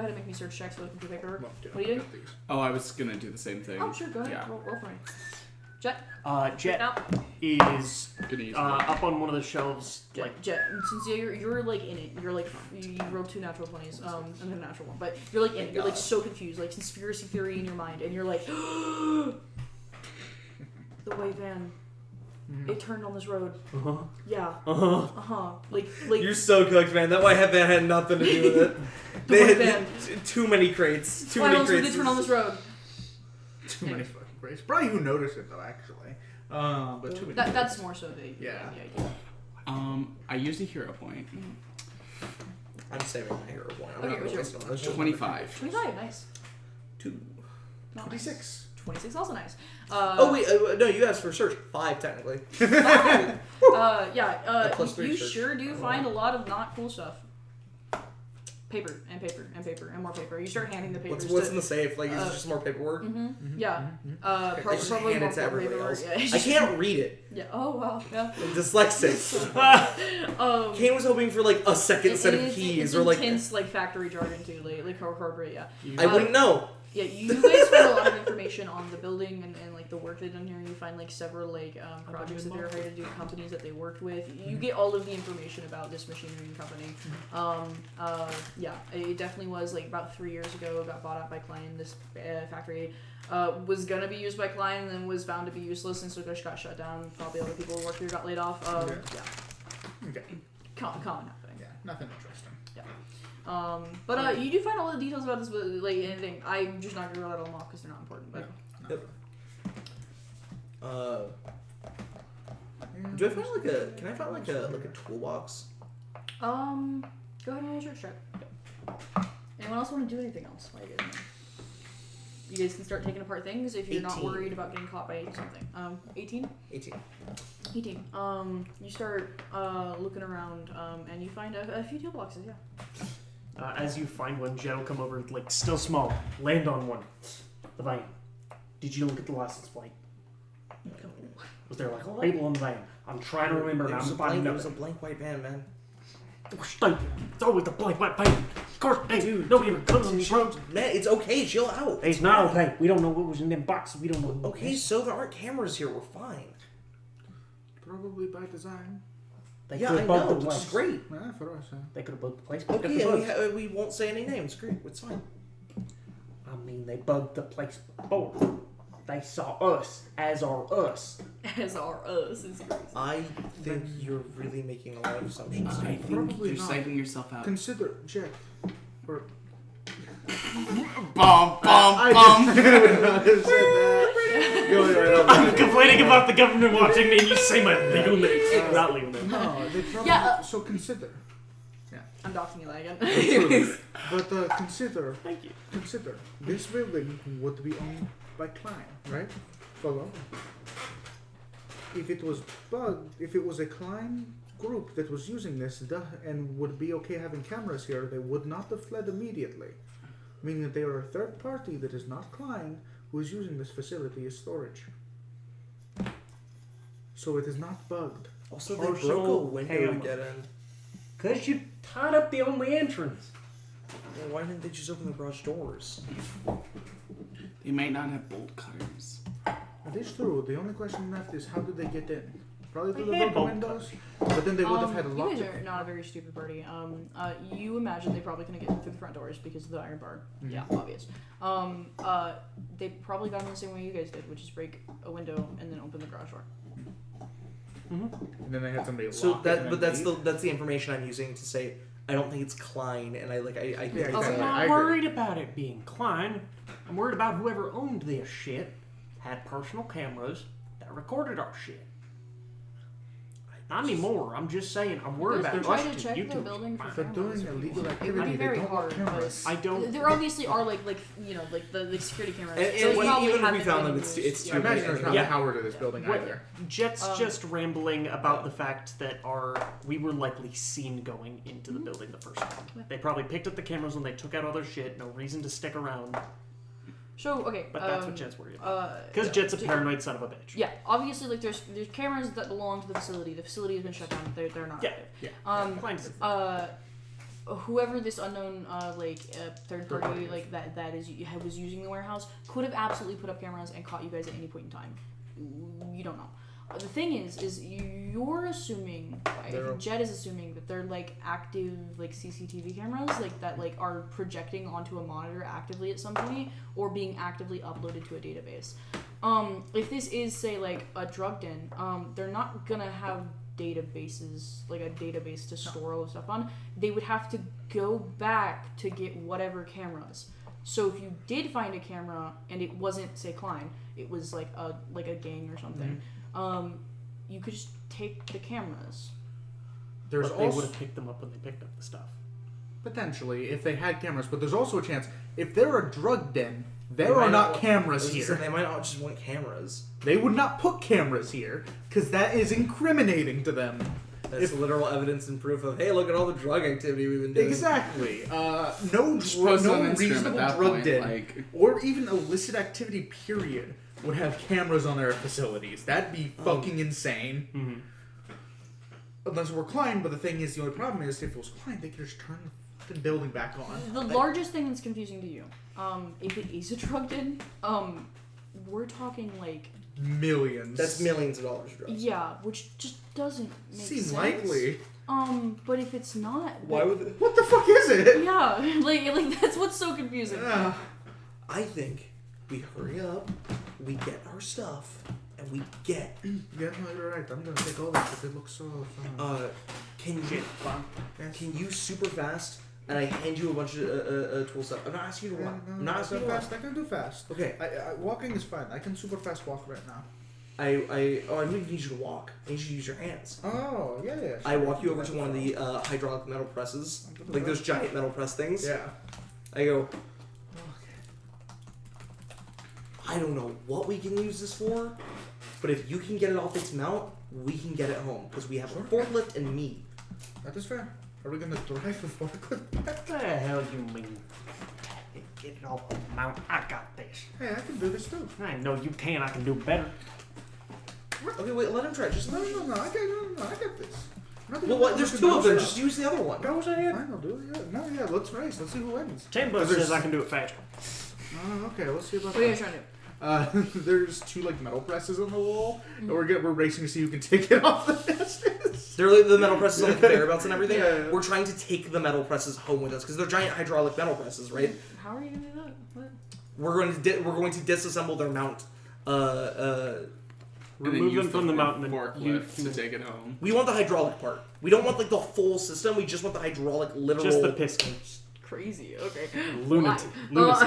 ahead and make me search checks looking through paperwork. Well, yeah, What are you doing? got these. Oh, I was gonna do the same thing. Oh, sure. Go ahead. Yeah. Roll for me. Jet. Jet Out. is Gonna use up on one of the shelves, like Jet. Since you're like in it, you're like you rolled 2 natural 20s, and then a natural one, but you're like in it. You're like so confused, like conspiracy theory in your mind, and you're like, the white van. It turned on this road. Yeah. Like You're so cooked, man. That white van had nothing to do with it. The They white had van. too many crates. Too Why many else would crates. they turn on this road? Too many fucking crazy. Probably who noticed it though, actually. But too many. That's more so the Yeah. I used a hero point. I'm saving my hero point. I'm Okay, not what's gonna waste it on this. 25. 25, nice. 2. Not 26. 26, also nice. Oh wait, no, you asked for search. 5 technically. Yeah. plus 3 You search. sure do find a lot of not cool stuff. paper and paper and paper and more paper. You start handing the papers. What's in the safe? Like, is it just more paperwork? Yeah. I just hand it to everybody else. Yeah. I can't read it. Yeah. Oh wow. Yeah. I'm dyslexic. Kane was hoping for like a second set of keys or like. Intense like factory jargon too, like corporate. Yeah. I wouldn't know. Yeah, you guys find a lot of information on the building and like the work they've done here. You find like several like projects that they were hired to do, companies that they worked with. You get all of the information about this machinery and company. Yeah, it definitely was like about 3 years ago. Got bought out by Klein. This factory was gonna be used by Klein and then was found to be useless and so just got shut down. Probably other people who worked here got laid off. Yeah. Okay. Common happening. Yeah, nothing interesting. But you do find all the details about this, but like anything, I'm just not gonna rattle them off because they're not important. But Do I find like a? Can I find like a toolbox? go ahead and roll a search check. Anyone else want to do anything else? While you guys know? You guys can start taking apart things if you're not 18. worried about getting caught by something. 18. 18. You start looking around, and you find a few toolboxes. Yeah. As you find one, Jet will come over, like, still small, land on one. The van. Did you look at the license plate? Was there, like, a label on the van? I'm trying to remember now. I'm finding It was a blank white van, man. It's always the blank white van. Of course, hey, dude, nobody ever comes on these roads. Man, it's okay. Chill out. It's not okay. We don't know what was in them boxes. We don't know what Okay, so there aren't cameras here. We're fine. Probably by design. They Yeah, could I have bugged know. the Which place. is great. Yeah, for us. They could have bugged the place. Okay, and we won't say any names. Great. It's fine. I mean, they bugged the place before. They saw us as our us. As are us is crazy. I think you're really making a lot of assumptions. I think Probably you're not. psyching yourself out. Consider, Jack. Or Bum, bum, I bum. would not have said that. Going right on I'm that. complaining about the government watching me, and you say my legal name. Not legal name. No, they probably. Yeah, so consider. I'm docking you that again. But consider. Thank you. Consider. This building would be owned by Klein, right? Follow. If it was bugged, if it was a Klein group that was using this and would be okay having cameras here, they would not have fled immediately. Meaning that they are a third party that is not Klein who is using this facility as storage. So it is not bugged. Also, they Personal broke a window to camera. get in. Because you tied up the only entrance. Well, why didn't they just open the garage doors? They might not have bolt cutters. That is true. The only question left is how did they get in? Probably through They the had broken bolt windows, but then they would have had a You lock. guys are not a very stupid party. You imagine they probably couldn't get in through the front doors because of the iron bar. Mhm. Yeah, obvious. They probably got in the same way you guys did, which is break a window and then open the garage door. And then they had somebody So lock it and but then that's leave. the information I'm using to say I don't think it's Klein, and I think Yeah, I'm exactly. I not agree. worried about it being Klein. I'm worried about whoever owned this shit had personal cameras that recorded our shit. Not anymore. I'm just saying. I'm worried Guys, about try us to two. check You the two. building for For doing cameras. illegal It would activity, be they very don't hard, want cameras. I don't. There obviously are like you know like the security cameras. And So it's even probably if we haven't found been them, it's used. too I imagine there's not Yeah. power to this building What- either. Jet's Um, just rambling about the fact that we were likely seen going into the building the first time. They probably picked up the cameras when they took out all their shit. No reason to stick around. So okay, But that's what Jet's worried about. Because yeah. Jet's a paranoid son of a bitch. Yeah, obviously, like there's cameras that belong to the facility. The facility has been shut down. They're not Yeah, active. yeah. Klein doesn't- Whoever this unknown third party like that was using the warehouse could have absolutely put up cameras and caught you guys at any point in time. You don't know. The thing is you're assuming. I think Jet is assuming that they're like active like CCTV cameras like that like are projecting onto a monitor actively at some point or being actively uploaded to a database. If this is say like a drug den, they're not gonna have databases like a database to store all the stuff on. They would have to go back to get whatever cameras. So if you did find a camera and it wasn't say Klein, it was like a gang or something. You could just take the cameras. There's But they would also have picked them up when they picked up the stuff. potentially if they had cameras, but there's also a chance if they're a drug den, there They are might not not- cameras So here. they might not just want cameras. They would not put cameras here because that is incriminating to them. That's literal evidence and proof of, hey, look at all the drug activity we've been doing. Exactly. No Just post it on Instagram reasonable at that drug point, den like- or even illicit activity period would have cameras on their facilities. That'd be fucking insane. Mm-hmm. Unless it were Klein, but the thing is, the only problem is if it was Klein, they could just turn the fucking building back on. The largest thing that's confusing to you, if it is a drug den, we're talking like Millions. That's millions of dollars of drugs. yeah, which just doesn't make Seems sense. likely. But if it's not, Why would it? What the fuck is it? yeah, like that's what's so confusing. I think we hurry up, we get our stuff, and we get. Yeah, no, you're right. I'm gonna take all that because it looks so fun. Can you super fast? And I hand you a bunch of tool stuff. I'm not asking you to run. I'm not asking you to run. fast. I can do fast. Okay. Walking is fine. I can super fast walk right now. I don't even need you to walk. I need you to use your hands. Oh, yeah. Sure. I walk you over to one of the hydraulic metal presses, like those giant metal press things. Yeah. I go, I don't know what we can use this for, but if you can get it off its mount, we can get it home because we have a forklift and me. That is fair. Are we gonna drive a forklift? What the hell you mean? Get it off the mount. I got this. Hey, I can do this too. I know you can. I can do better. Okay, wait, let him try. Just No, I got this. well, what? There's two of them. Just use the other one. Go ahead. Fine, I'll do it. Yeah. No, yeah. Let's race. Let's see who wins. Chamber says I can do it faster. Okay. Let's see about What are you that. guys trying to do? There's two like metal presses on the wall, and we're racing to see who can take it off the fastest. They're like the metal presses on the conveyor belts and everything. Yeah. We're trying to take the metal presses home with us because they're giant hydraulic metal presses, right? How are you gonna do that? What? We're going to disassemble their mount. And then Remove use them from the mountain and forklift to take it home. We want the hydraulic part. We don't want like the full system. We just want the hydraulic literal. Just the pistons. Crazy. Okay. Lunacy. Why? Lunacy.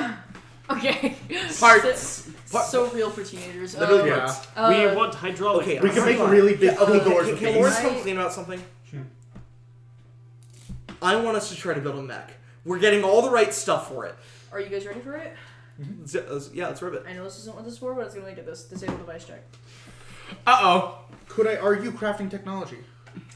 Okay. Parts. So real for teenagers. Literally yeah. parts. We want hydraulic. Okay, We can make hold on. really big Okay, doors Can with Lawrence these. come clean about something? I want us to try to build a mech. We're getting all the right stuff for it. Are you guys ready for it? Yeah, let's rip it. I know this isn't what this is for, but it's gonna make it this disable device check. Uh-oh. Could I argue crafting technology?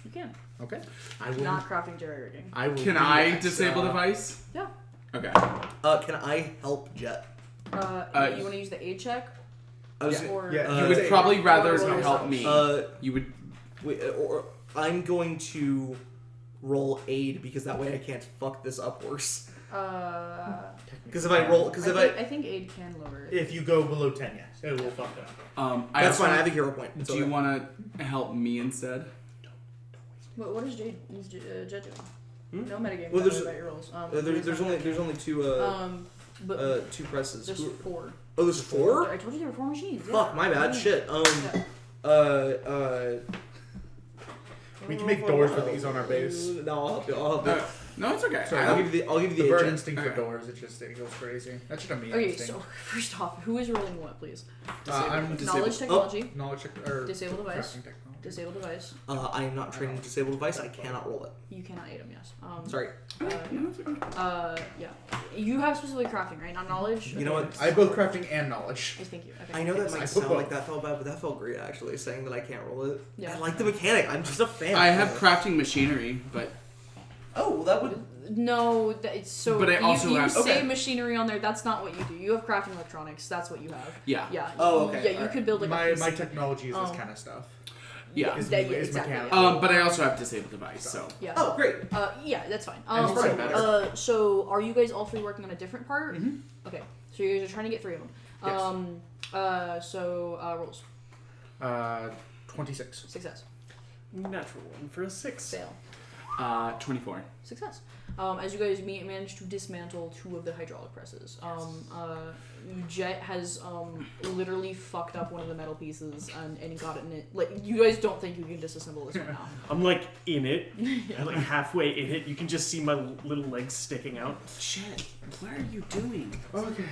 You can. Okay. I will. Not crafting jerry rigging. I will. Can do I that. disable device? Yeah. Okay. Can I help Jet? You want to use the aid check? I was. Or Yeah, You would probably rather roll help me. You would. Wait, or I'm going to roll aid because that way I can't fuck this up worse. Because if I roll, I think aid can lower it. If you go below 10, yes, it will fuck it up. that's fine. I have a hero point. It's Do you okay. want to help me instead? What is Jed doing? No metagame. Well, there's- about your rolls. there's only two but two presses. there's 4. Oh, there's 4? I told you there were 4 machines. Fuck, my bad. Yeah. Shit. We can make doors with these on our base. No, I'll help you. No, it's okay. Sorry, I'll give you The the bird agent. instinct for Okay. doors, it goes crazy. That should have me Okay, instinct. so first off, who is rolling what, please? I'm Knowledge technology. Knowledge or Disable device. crafting technology. Disable device. I am not trained in disable device. I cannot roll it. You cannot aid him, yes. Sorry. Yeah. You have specifically crafting, right? Not knowledge? You know what? I have both crafting and knowledge. Yes, thank you. Okay. I know that Thanks. might I sound put like both. that felt bad, but that felt great actually. Saying that I can't roll it. Yeah. I like the mechanic. I'm just a fan. I have crafting machinery, but Oh, well, that would. No, it's so. But I also you have- say okay. machinery on there. That's not what you do. You have crafting electronics. That's what you have. yeah. Yeah. Oh, okay, Yeah, you alright. could build like My a PC. my technology is this Oh. kind of stuff. Yeah. Is exactly. mechanical. But I also have disabled device, so. Yeah. Oh, great. Yeah, that's fine. And it's probably better. So are you guys all 3 working on a different part? Mhm. Okay. So you guys are trying to get 3 of them. Yes. Rolls. 26. Success. Natural one for a 6. Fail. 24. Success. As you guys manage to dismantle 2 of the hydraulic presses, Jet has literally fucked up one of the metal pieces and got it in it. Like, you guys don't think you can disassemble this one now. I'm like in it. I'm like halfway in it. You can just see my little legs sticking out. Shit. What are you doing? Okay.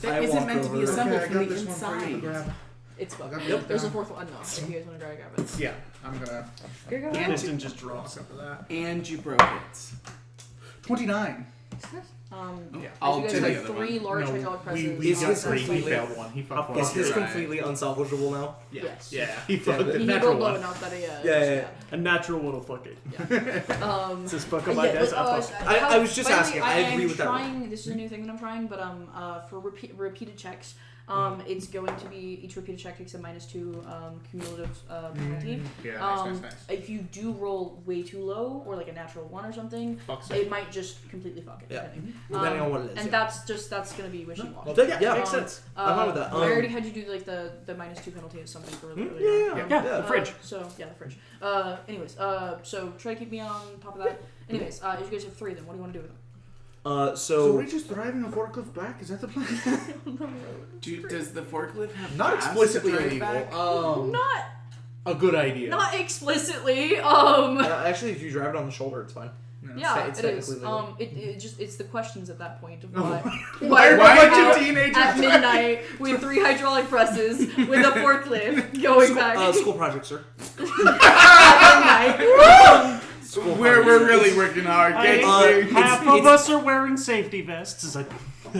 That I isn't walk meant to be over. assembled Okay, I from got the this one for you to inside. grab. It's fucked. Yep. Yep. There's a 4th one. No, if you guys want to grab it. Yeah, I'm gonna Here you go. And Piston just drops. walk up to that. And you broke it. 29. Success. Yeah. I'll as do you guys the have other 3 large No, hydraulic presses. we Is got his 3. He completely- failed one. He fucked one. Is his Right. completely unsalvageable now? Yes. Yeah. He fucked it. the He natural rolled low one. enough that he, Yeah. A natural will fuck it. Just fuck up my desk. I was just asking. I agree with that trying, this is a new thing that I'm trying, but for repeated checks, it's going to be each repeated check takes a -2 cumulative penalty. Yeah, nice. If you do roll way too low or like a natural 1 or something, Fucks it might just completely fuck it. Yeah. Depending, Depending on what it is. and that's gonna be wishy-washy. Yeah, makes sense. I'm fine with that. I already had you do like the -2 penalty as something for really Yeah. The fridge. So yeah, the fridge. Anyways, so try to keep me on top of that. Anyways, if you guys have 3, then what do you want to do with them? So we're just driving a forklift back? Is that the plan? Does the forklift have Not gas explicitly to drive illegal. back? Not A good idea. not explicitly. Actually, if you drive it on the shoulder, it's fine. Yeah, it's it is. technically It's the questions at that point of Why are a bunch out of teenagers at midnight with 3 hydraulic presses with a forklift going back School project, sir. at midnight? We're really working hard. Half of us are wearing safety vests. It's a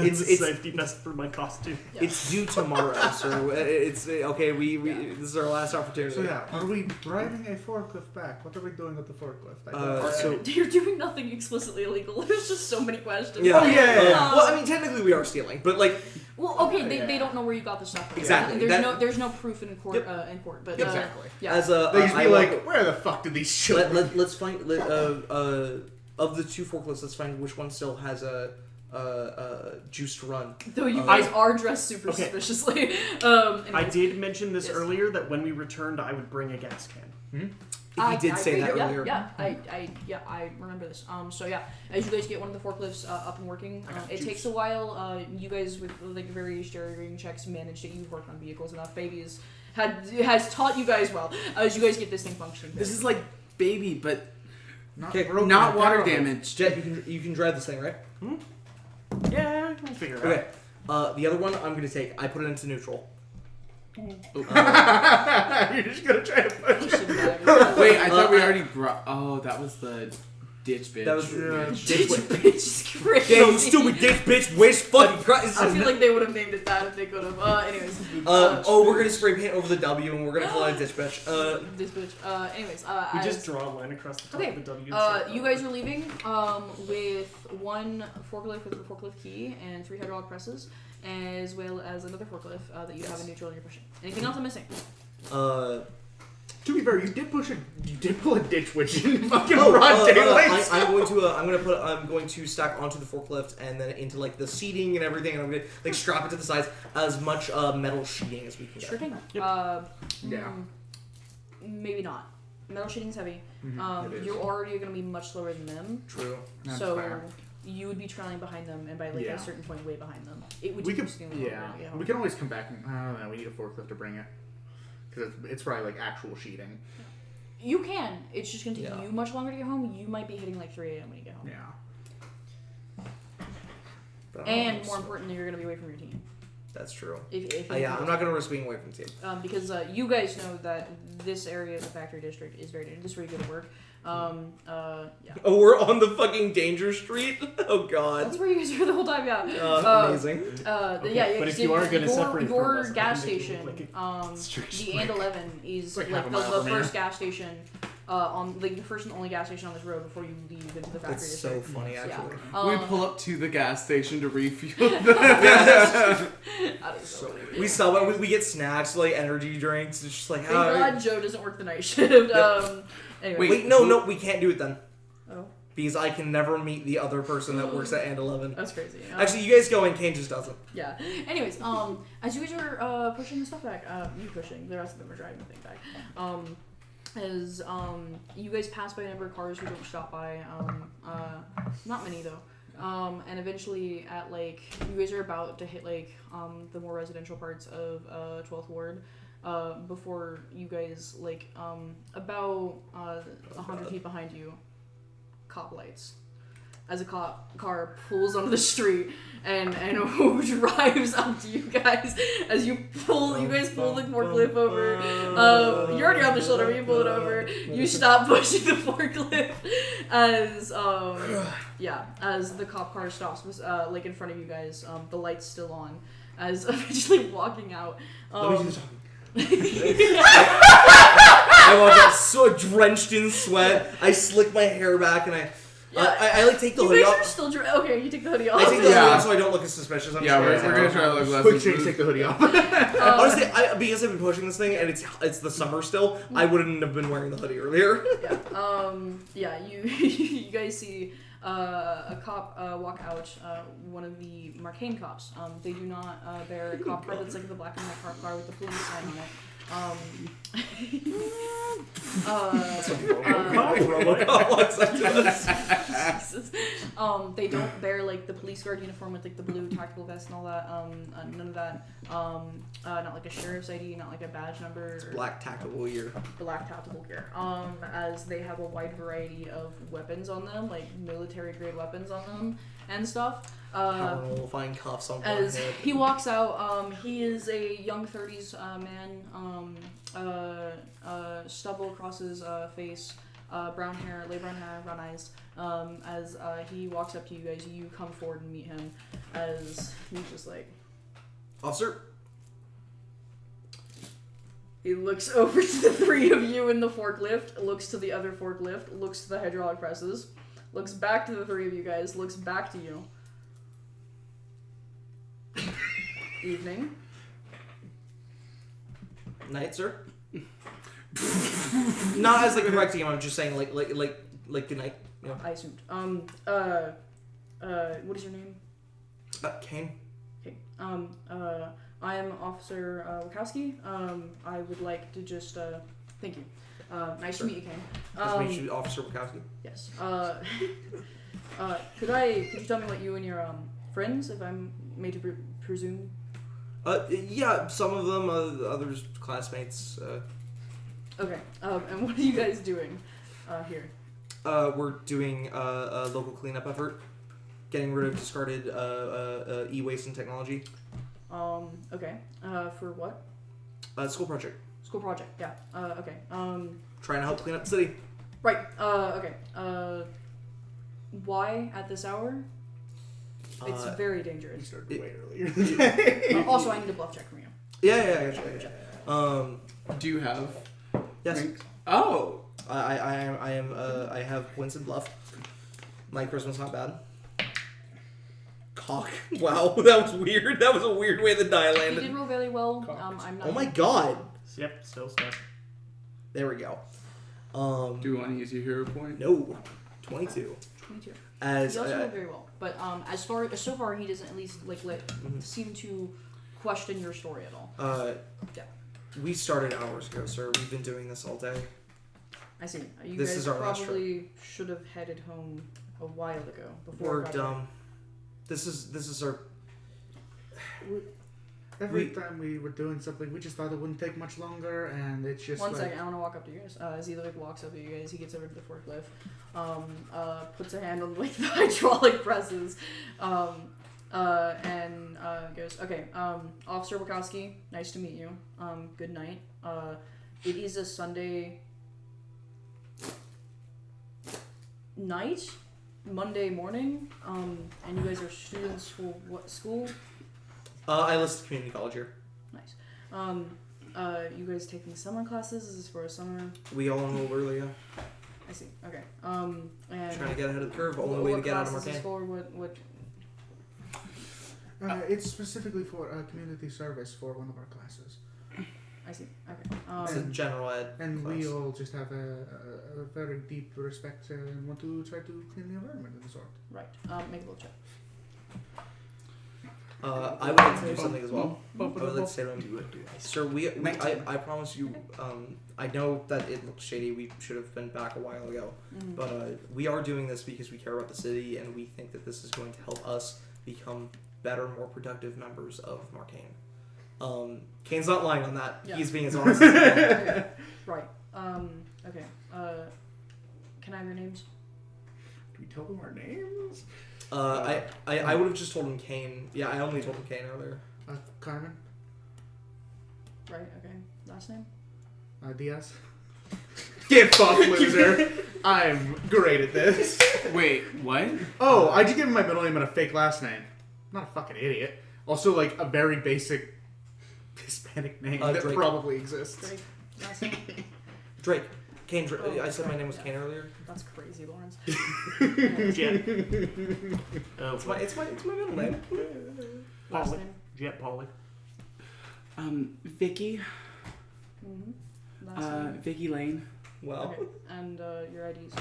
It's- safety vest for my costume. It's due tomorrow, so it's okay. We this is our last opportunity. So yeah, are we driving a forklift back? What are we doing with the forklift? So You're doing nothing explicitly illegal. There's just so many questions. yeah. Oh, yeah. Well, I mean, technically we are stealing, but like Well, okay, they don't know where you got the stuff from. Exactly. There's no proof in court. Yep. In court, but Exactly. yeah. as a They just I be want- like, where the fuck did these children? let's find of the 2 forklifts. Let's find which one still has a juice to run. Though you I- guys are dressed super Okay. suspiciously. I Anyways. did mention this Yes. earlier that when we returned, I would bring a gas can. He did say that yeah, earlier. I remember this. So yeah, as you guys get one of the forklifts up and working, it takes a while. You guys with like various jerry-rigging checks managed it. You've worked on vehicles enough. Baby has taught you guys well as you guys get this thing functioning. This is like baby, but Okay, not water damage. Jet, you can drive this thing, right? Yeah, we'll figure it Okay. The other one I'm gonna take. I put it into neutral. You're just gonna try to push it. Wait, I thought we already brought. Oh, that was the ditch bitch. That was Ditch bitch is crazy. Yeah, you stupid ditch bitch. Waste fucking Christ. I feel like they would have named it that if they could have. Anyways. We're gonna spray paint over the W and we're gonna call it ditch bitch. This bitch. Anyways. We as- just draw a line across the top Okay, of the W. and say, you guys are leaving with 1 forklift with a forklift key and 3 hydraulic presses, as well as another forklift that you have in neutral and you're pushing. Anything else I'm missing? To be fair, you did pull a ditch witch in fucking Oh, broad daylight. I'm going to stack onto the forklift and then into like the seating and everything, and I'm gonna like strap it to the sides as much metal sheeting as we can get. Sure thing. Yep. Yeah. Maybe not. Metal sheeting's heavy. It is. You're already going to be much slower than them. True. That's so fair. you would be trailing behind them, and by like Yeah. a certain point, way behind them. It would We take could, you significantly yeah. longer to get home. We can always come back. And, I don't know. We need a forklift to bring it because it's probably like actual sheeting. You can. It's just going to take Yeah. you much longer to get home. You might be hitting like 3 a.m. when you get home. Yeah. But, And more importantly, you're going to be away from your team. that's true. If Yeah, I'm not gonna risk being away from the team. because you guys know that this area of the factory district is very dangerous. This is where you go to work. Yeah. Oh, we're on the fucking danger street. Oh god. That's where you guys were the whole time, yeah. Amazing. Yeah, but if you are gonna separate from your us, I gas can make it station, look like the And 11 is like like half a the mile from first here. gas station on like the first and only gas station on this road before you leave into the factory That's so district. funny, Yeah. actually. We pull up to the gas station to refuel. That is so weird. We stop. We get snacks, like energy drinks. It's just like, Thank God Joe doesn't work the night shift. Anyway. wait, no, we can't do it then. Oh, Because I can never meet the other person that works at And 11. that's crazy. Actually, you guys go and Kane just doesn't. Yeah. Anyways, as you guys are pushing the stuff back, you pushing, the rest of them are driving the thing back. As you guys pass by a number of cars who don't stop by, not many though. And eventually at like, you guys are about to hit like the more residential parts of 12th Ward. Before you guys like about 100 feet behind you, cop lights. as a car pulls onto the street and drives up to you guys as you guys pull the forklift over. You're already on the shoulder, but you pull it over. You stop pushing the forklift as as the cop car stops like in front of you guys. The light's still on. As eventually walking out. Let me do the talking. I walk out so drenched in sweat. I slick my hair back and I like take the hoodie off. Okay, you take the hoodie off. I take the hoodie off so I don't look as suspicious. We're gonna try to look less. Quick change, take the hoodie off. Honestly, because I've been pushing this thing and it's the summer still, I wouldn't have been wearing the hoodie earlier. You guys see a cop walk out, one of the Marcainne cops. They do not bear a cop car that's like the black and white cop car with the police sign on it. They don't bear like the police guard uniform with like the blue tactical vest and all that. None of that. Not like a sheriff's ID, not like a badge number. It's black tactical gear. Black tactical gear. As they have a wide variety of weapons on them, like military grade weapons on them and stuff. We'll find cuffs on as he walks out, he is a young 30s man, stubble across his face, brown hair, light brown hair, brown eyes. As he walks up to you guys, you come forward and meet him. As he's just like, officer. He looks over to the three of you in the forklift, looks to the other forklift, looks to the hydraulic presses, looks back to the three of you guys, looks back to you. Evening. Night, sir. Not as like correcting him. I'm just saying like good night. You know? I assumed. What is your name? Kane. Okay. I am Officer Wachowski. I would like to just thank you. Nice to meet you, Kane. Nice to meet you, Officer Wachowski. Yes. Could you tell me what you and your friends, if I'm made to presume? Yeah, some of them, others classmates. Okay. And what are you guys doing here? We're doing a local cleanup effort, getting rid of discarded e-waste and technology. Okay. For what? School project. School project. Yeah. Okay. Trying to help clean up the city. Right. Okay. Why at this hour? It's very You dangerous. started way earlier. Also, I need a bluff check from you. Yeah. Do you have? Yes. Ranks? Oh. I have points in bluff. My charisma's not bad. Cock. Wow, that was weird. That was a weird way the die You landed. did roll very well. I'm not. Oh my god. Yep, still stuck. There we go. Do you want to use your hero point? No. 22. 22. As He also rolled very well, but so far he doesn't at least seem to question your story at all. Yeah. We started hours ago, sir. We've been doing this all day. I see. You This guys is our last probably should have headed home a while ago. Before We're it got dumb. This is our. Every time we were doing something, we just thought it wouldn't take much longer, and it's just One second, I want to walk up to you guys. As he walks up to you guys, he gets over to the forklift, puts a hand on the hydraulic presses, and goes, "Okay, Officer Wachowski, nice to meet you. Good night. It is a Sunday night, Monday morning, and you guys are students for what school?" I listed community college here. Nice. You guys taking summer classes? Is this for a summer? We all enrolled early, yeah. I see. Okay. And Trying to get ahead of the curve. Only way to get out of classes is Marcainne. for what? it's specifically for community service for one of our classes. I see. Okay. It's a general ed And class. we all just have a very deep respect and want to try to clean the environment of the sort. Right. Make a little check. I would like to do something as well. I would like to say to him, sir, I promise you, I know that it looks shady, we should have been back a while ago, Mm-hmm. but we are doing this because we care about the city, and we think that this is going to help us become better, more productive members of Marcainne. Kane's not lying on that. Yeah. He's being as honest as he can. Okay. Right. Okay. Can I have your names? Do we tell them our names? I would have just told him Kane. Yeah, I only told him Kane earlier. Carmen? Right, okay. Last name? Diaz? Get fucked, loser. I'm great at this. Wait, what? Oh, I just gave him my middle name and a fake last name. I'm not a fucking idiot. Also, like, a very basic Hispanic name that Drake. probably exists. Drake. Last name? Drake. Kane. Oh, I said my name was yeah. Kane earlier. That's crazy, Lawrence. Jet. Oh, It's my middle name. Last Polly. name? Jet Polly. Vicky. Mm-hmm. Last name? Vicky Lane. Well, Okay. And your IDs?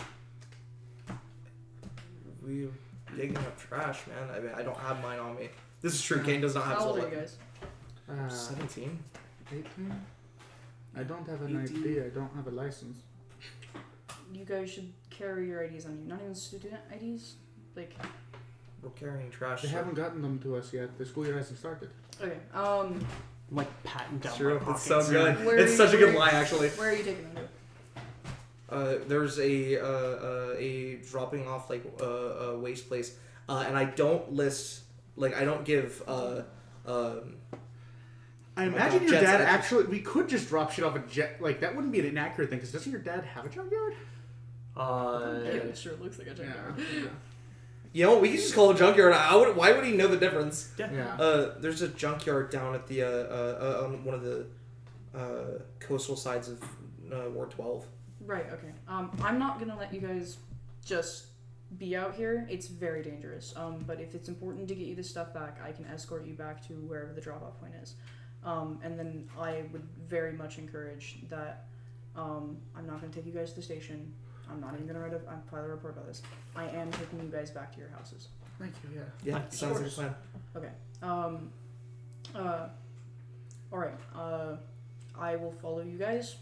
we're digging up trash, man. I mean, I don't have mine on me. This is true. Kane does not have How his old are wallet. you guys? 17. 18? I don't have an 18. ID. I don't have a license. You guys should carry your IDs on you. Not even student IDs? Like, We're carrying trash. They so- haven't gotten them to us yet. The school year hasn't started. okay. Like patting down True. my It's so pockets. good. Where It's are such a you- good lie, actually. Where are you taking them to? There's a dropping off like a waste place, and I don't list like I don't give I my imagine God, your Jet's dad actually- actually. We could just drop shit off a jet. Like, that wouldn't be an inaccurate thing, because doesn't your dad have a junkyard? Yeah, it sure looks like a junkyard. You know, we can just call it a junkyard. Why would he know the difference? Yeah. There's a junkyard down at the on one of the coastal sides of Ward 12. Right, okay. I'm not gonna let you guys just be out here. It's very dangerous. But if it's important to get you this stuff back, I can escort you back to wherever the drop-off point is. And then I would very much encourage that I'm not gonna take you guys to the station. I'm not even gonna file a report about this. I am taking you guys back to your houses. Thank you, yeah. Yeah, Thank you. sounds like a plan. Okay. Alright. I will follow you guys.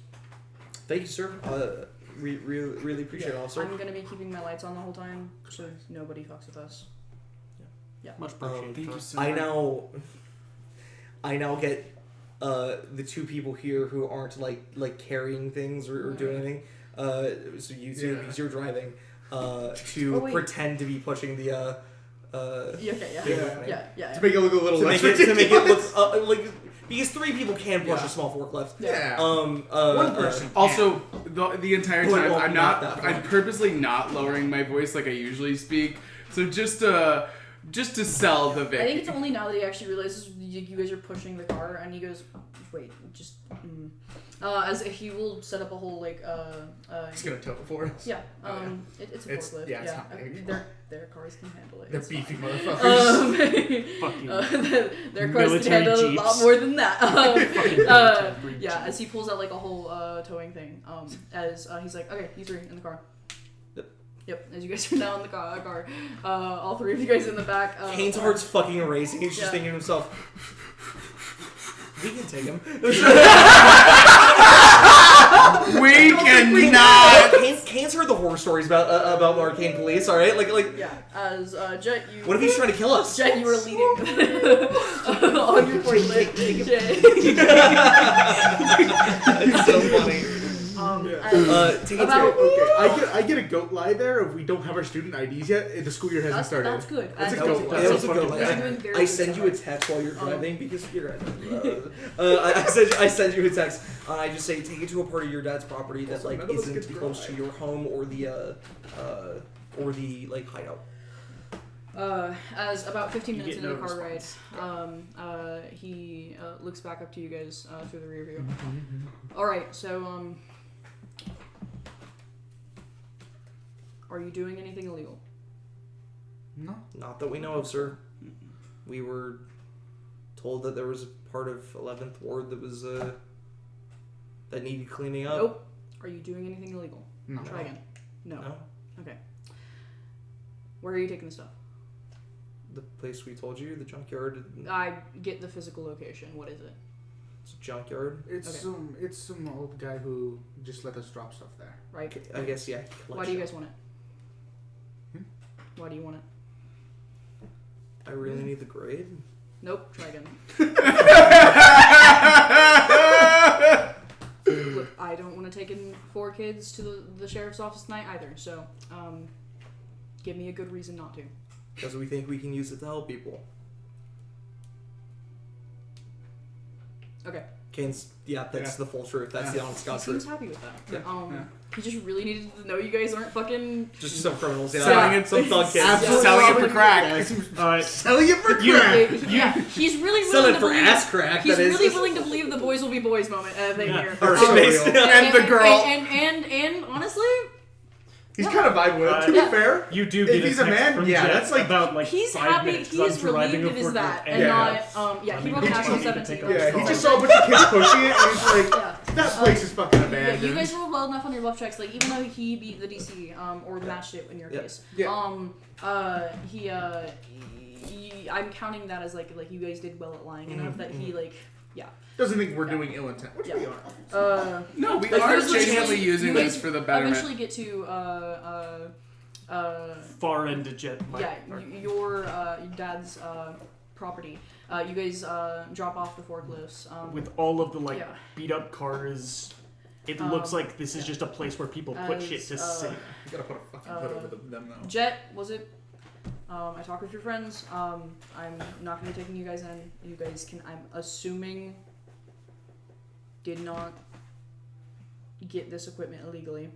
Thank you, sir. Really appreciate it, officer. I'm gonna be keeping my lights on the whole time, so nobody fucks with us. Much appreciated. Thank you sir. so I much. now get the two people here who aren't like carrying things or doing anything. So you two, Yeah. because you're driving, to Oh, wait. pretend to be pushing the Yeah, okay, yeah. Yeah. Yeah. To make it look a little to less make it ridiculous. look like because three people can push Yeah. a small forklift. Yeah. One person. Also, the entire But time, well, I'm not not. that far. I'm purposely not lowering my voice like I usually speak. So just to sell the I think Vic. it's only now that he actually realizes you guys are pushing the car, and he goes, "Wait, just." As he will set up a whole He's gonna tow it for us. yeah, Oh, yeah. It's a It's- forklift. yeah, it's not big. Their cars can handle it. They're it's beefy fine. motherfuckers. Fucking Their cars can military handle a jeeps. lot more than that. Fucking Yeah, as he pulls out like a whole towing thing. As he's like, okay, you three in the car. Yep. As you guys are now in the car, all three of you guys in the back. Kane's heart's fucking racing. He's just Yeah. thinking to himself, "We can take him." We cannot. Kane's heard the horror stories about Marcainne police. All right, like Yeah. As Jet, you. what if he's trying to kill us? Jet, you were leading on your forklift. It's so funny. Take it About- to Okay, I get a goat lie there if we don't have our student IDs yet. The school year hasn't started. That's good. That's a That goat was- lie. That was a that's good good. lie. You're doing very I good send stuff. you a text while you're driving because you're I send you a text. I just say take it to a part of your dad's property that Also, like none of us isn't can close to drive. your home or the like hideout. As about 15 You minutes get into no the car ride, response. he looks back up to you guys through the rear view. All right, so are you doing anything illegal? No. Not that we know of, sir. We were told that there was a part of 11th Ward that was that needed cleaning up. Nope. Are you doing anything illegal? No. Try again. No. No. Okay. Where are you taking the stuff? The place we told you, the junkyard. I get the physical location. What is it? It's a junkyard. It's some old guy who just let us drop stuff there. Right. I guess yeah. Why do you guys want it? Why do you want it? I really need the grade. Nope. Try again. Look, I don't want to take in 4 kids to the sheriff's office tonight either. So, Give me a good reason not to. Because we think we can use it to help people. Okay. Kane's, that's the full truth. That's the honest He God seems truth. happy with that. Yeah. He just really needed to know you guys aren't fucking... Just some criminals, Selling it- some thug kids. Absolutely. Selling it for crack. Alright. Selling it for crack. Yeah, he's really Sell willing it to for believe... ass crack. He's that is. really willing to believe the boys will be boys moment thing Yeah. here. Or So based- real. And the girl. And honestly, He's kind of vibing with it. To be Yeah. fair, You do If get he's a a text man, from yeah, Jet that's like- about like he's 5 happy, minutes. he I'm is driving relieved it is a that, forklift and Yeah. not, he I mean, wrote he's National trying to 17. take off yeah, he his just saw a bunch of kids pushing it, and he's like, Yeah. that place is fucking Yeah, abandoned. you guys rolled well enough on your bluff checks. Like even though he beat the DC, or matched it in your case, I'm counting that as like you guys did well at lying enough that he Doesn't think we're doing ill intent, which we are. No, we Like, are eventually- genuinely using you this guys for the betterment. Eventually get to far end of Jet. your dad's property. You guys drop off the forklifts. With all of the Yeah. beat up cars, it looks like this is just a place where people put As, shit to sit. You gotta put a fucking hood over them though. Jet, was it? I talked with your friends. I'm not going to be taking you guys in. You guys can, I'm assuming, did not get this equipment illegally.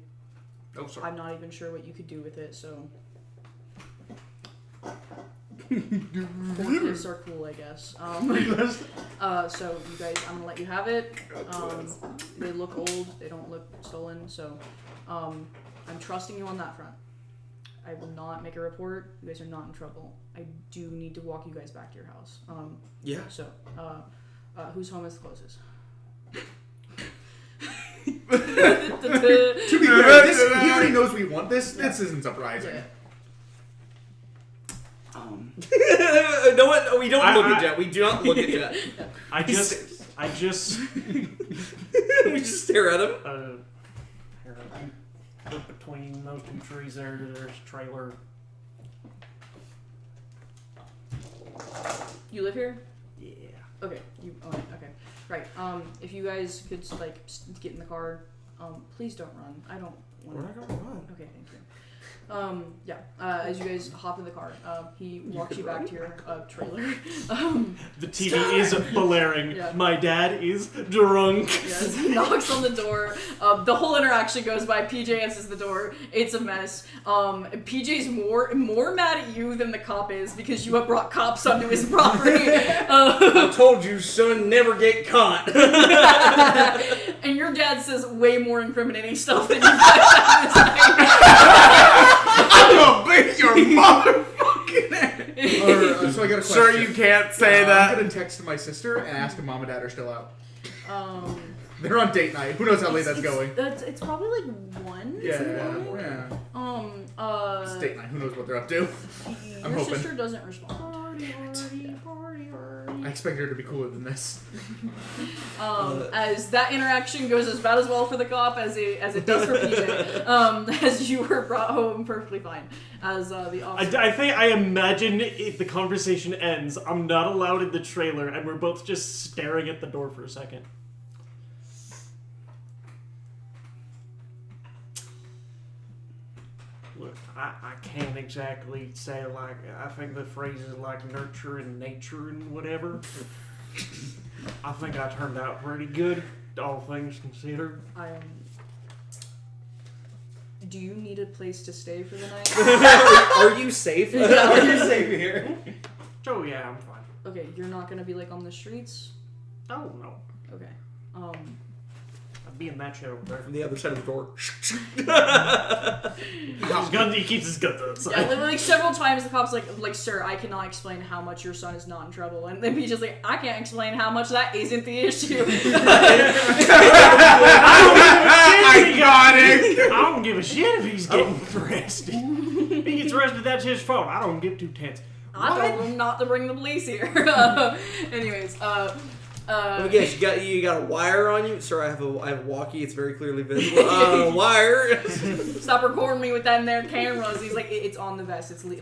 Oh, sorry. I'm not even sure what you could do with it, so. Forklifts are cool, I guess. So you guys, I'm gonna let you have it. They look old. They don't look stolen. So, I'm trusting you on that front. I will not make a report. You guys are not in trouble. I do need to walk you guys back to your house. Yeah. So, whose home is the closest? To be fair, he already knows we want this. This isn't surprising. Yeah. No one. We don't look at Jet. We do not look at Jet. I just We just stare at him. here, look between those two trees there. There's a trailer. You live here? Yeah. Okay. You own it. Okay. Right. If you guys could get in the car, please don't run. I don't want to. We're not gonna run. Okay, thank you. As you guys hop in the ar, he walks you back to your trailer. The TV is blaring. Yeah. My dad is drunk. Yes, he knocks on the door. The whole interaction goes by. PJ answers the door. It's a mess. PJ's more mad at you than the cop is because you have brought cops onto his property. I told you, son, never get caught. And your dad says way more incriminating stuff than you guys have to say. I'm gonna beat your motherfucking ass. So I got a question. Sir, you can't say I'm that. gonna text my sister and ask if mom and dad are still out. Um, They're on date night. Who knows how late that's going? It's probably like 1. Yeah. It's date night. Who knows what they're up to? I'm Your hoping. sister doesn't respond. Party. I expect her to be cooler than this. As that interaction goes as bad as well for the cop as it does for PJ. As you were brought home perfectly fine. As the officer. I imagine if the conversation ends, I'm not allowed in the trailer, and we're both just staring at the door for a second. Look, I can't exactly say, like, I think the phrase is like nurture and nature and whatever. I think I turned out pretty good, all things considered. Do you need a place to stay for the night? Are you safe? Yeah. Are you safe here? Oh yeah, I'm fine. Okay, you're not gonna be like on the streets? Oh no. Okay. I'd be in that shit over there. From the other side of the door. He keeps his guns outside. Yeah, like several times the cop's like, sir, I cannot explain how much your son is not in trouble. And then he's just like, I can't explain how much that isn't the issue. Iconic. I don't give a shit if he's getting arrested. If he gets arrested, that's his fault. I don't give 2 tenths. I told him not to bring the police here. Anyways, Yes, you got a wire on you. Sorry, I have a walkie. It's very clearly visible. Wire. Stop recording me with that in their cameras. He's like, it's on the vest. It's like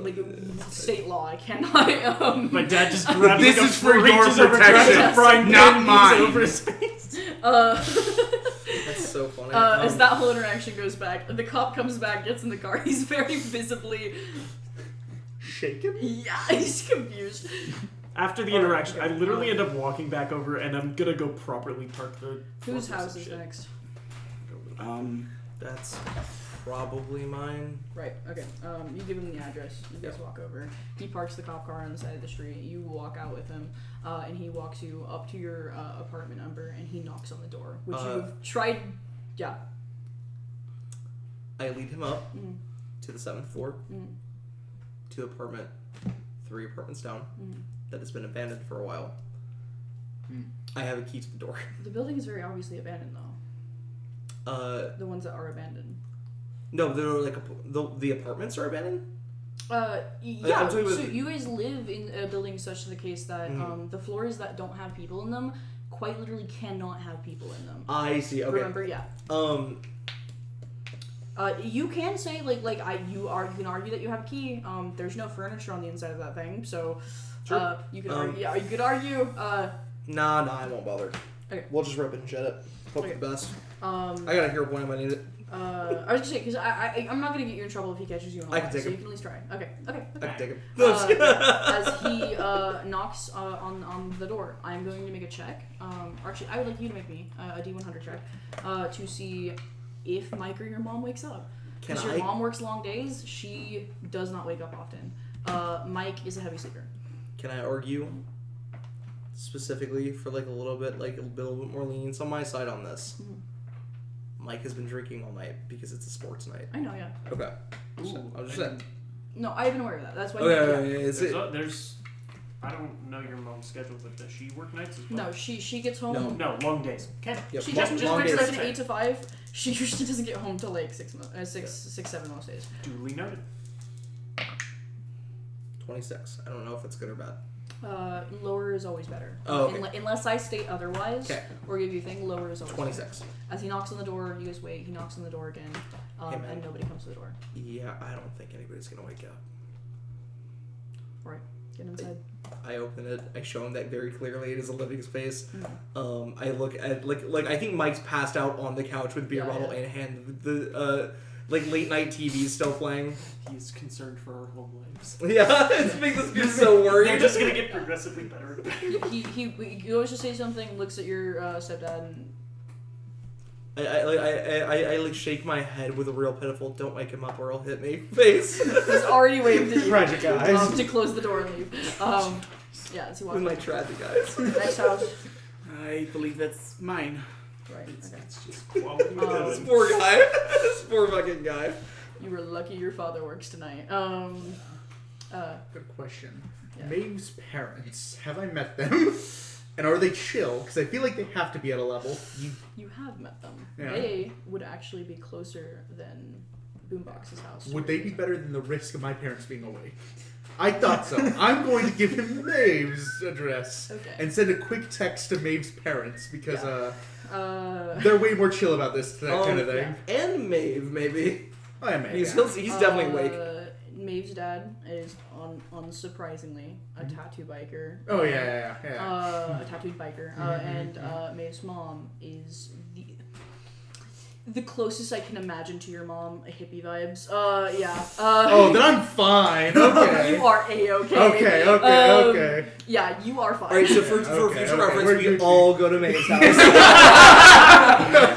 state law. I cannot. My dad just grabs This like is for your reaches over, protection, grabs a frying not pan, mine. puts it over his face. That's so so funny. As that whole interaction goes back, the cop comes back, gets in the car. He's very visibly Shaken? Yeah, he's confused. After the interaction, I literally end up walking back over, and I'm gonna go properly park the. Whose house is next? That's probably mine. Right. Okay. You give him the address. You guys walk over. He parks the cop car on the side of the street. You walk out with him, and he walks you up to your apartment number, and he knocks on the door, which you've tried. Yeah. I lead him up to the 7th floor, to apartment 3 apartments down that has been abandoned for a while. I have a key to the door. The building is very obviously abandoned, though. The ones that are abandoned. No, they're like the apartments are abandoned. Yeah. So you guys live in a building such to the case that the floors that don't have people in them quite literally cannot have people in them. I see. Okay. Remember, yeah. You can say you can argue that you have a key. There's no furniture on the inside of that thing, so Sure. you could argue. Yeah, you could argue. Nah, I won't bother. Okay. We'll just rip it and shut it. Hope for the best. I got a hero point if I need it. I was just saying because I'm not gonna get you in trouble if he catches you in a I lie, can take so him. you can at least try. Okay. I can take him. As he knocks on the door, I'm going to make a check. Actually, I would like you to make me a D100 check to see if Mike or your mom wakes up. Because your mom works long days, she does not wake up often. Mike is a heavy sleeper. Can I argue specifically for a little bit more lenience on my side on this? Mm-hmm. Mike has been drinking all night because it's a sports night. I know, yeah. Okay. I was just saying. No, I've been aware of that. That's why. There's I don't know your mom's schedule, but does she work nights as well? No, she gets home. No, long days. Okay. Yep. She just just works days. an 8 to 5. She usually doesn't get home till 6, 7 most days. Duly noted. 26. I don't know if that's good or bad. Lower is always better. Oh, okay. Unless I state otherwise, Okay. or give you a thing, lower is always 26. better. As he knocks on the door, you guys wait. He knocks on the door again, and nobody comes to the door. Yeah, I don't think anybody's gonna wake up. Alright, get inside. I open it. I show him that very clearly it is a living space. Mm-hmm. I look at I think Mike's passed out on the couch with beer bottle in hand. The late night TV's still playing. He's concerned for our home lives. Yeah, it makes us get so worried. They're just gonna get progressively better. He always just say something, looks at your stepdad, and I shake my head with a real pitiful "Don't wake him up or he'll hit me" face. he's already waved at you Tragic eyes. to close the door and leave. Yeah, as he walks With my out. tragic eyes. Next house. I believe that's mine. Right. Okay. It's just quality This living. poor guy. This poor fucking guy. You were lucky your father works tonight. Good question. Yeah. Maeve's parents, have I met them? And are they chill? Because I feel like they have to be at a level. You have met them. Yeah. They would actually be closer than Boombox's house. Would they be better than the risk of my parents being away? I thought so. I'm going to give him Maeve's address and send a quick text to Maeve's parents because they're way more chill about this kind of thing. And Maeve, maybe. Oh, yeah, Maeve. He's definitely awake. Maeve's dad is unsurprisingly a tattoo biker. Oh yeah. A tattooed biker, and Maeve's mom is the closest I can imagine to your mom, a hippie vibes. Yeah. Oh, then I'm fine. Okay. You are a-okay. Okay. Yeah, you are fine. Alright, so for future reference, we Gucci. all go to Maeve's house.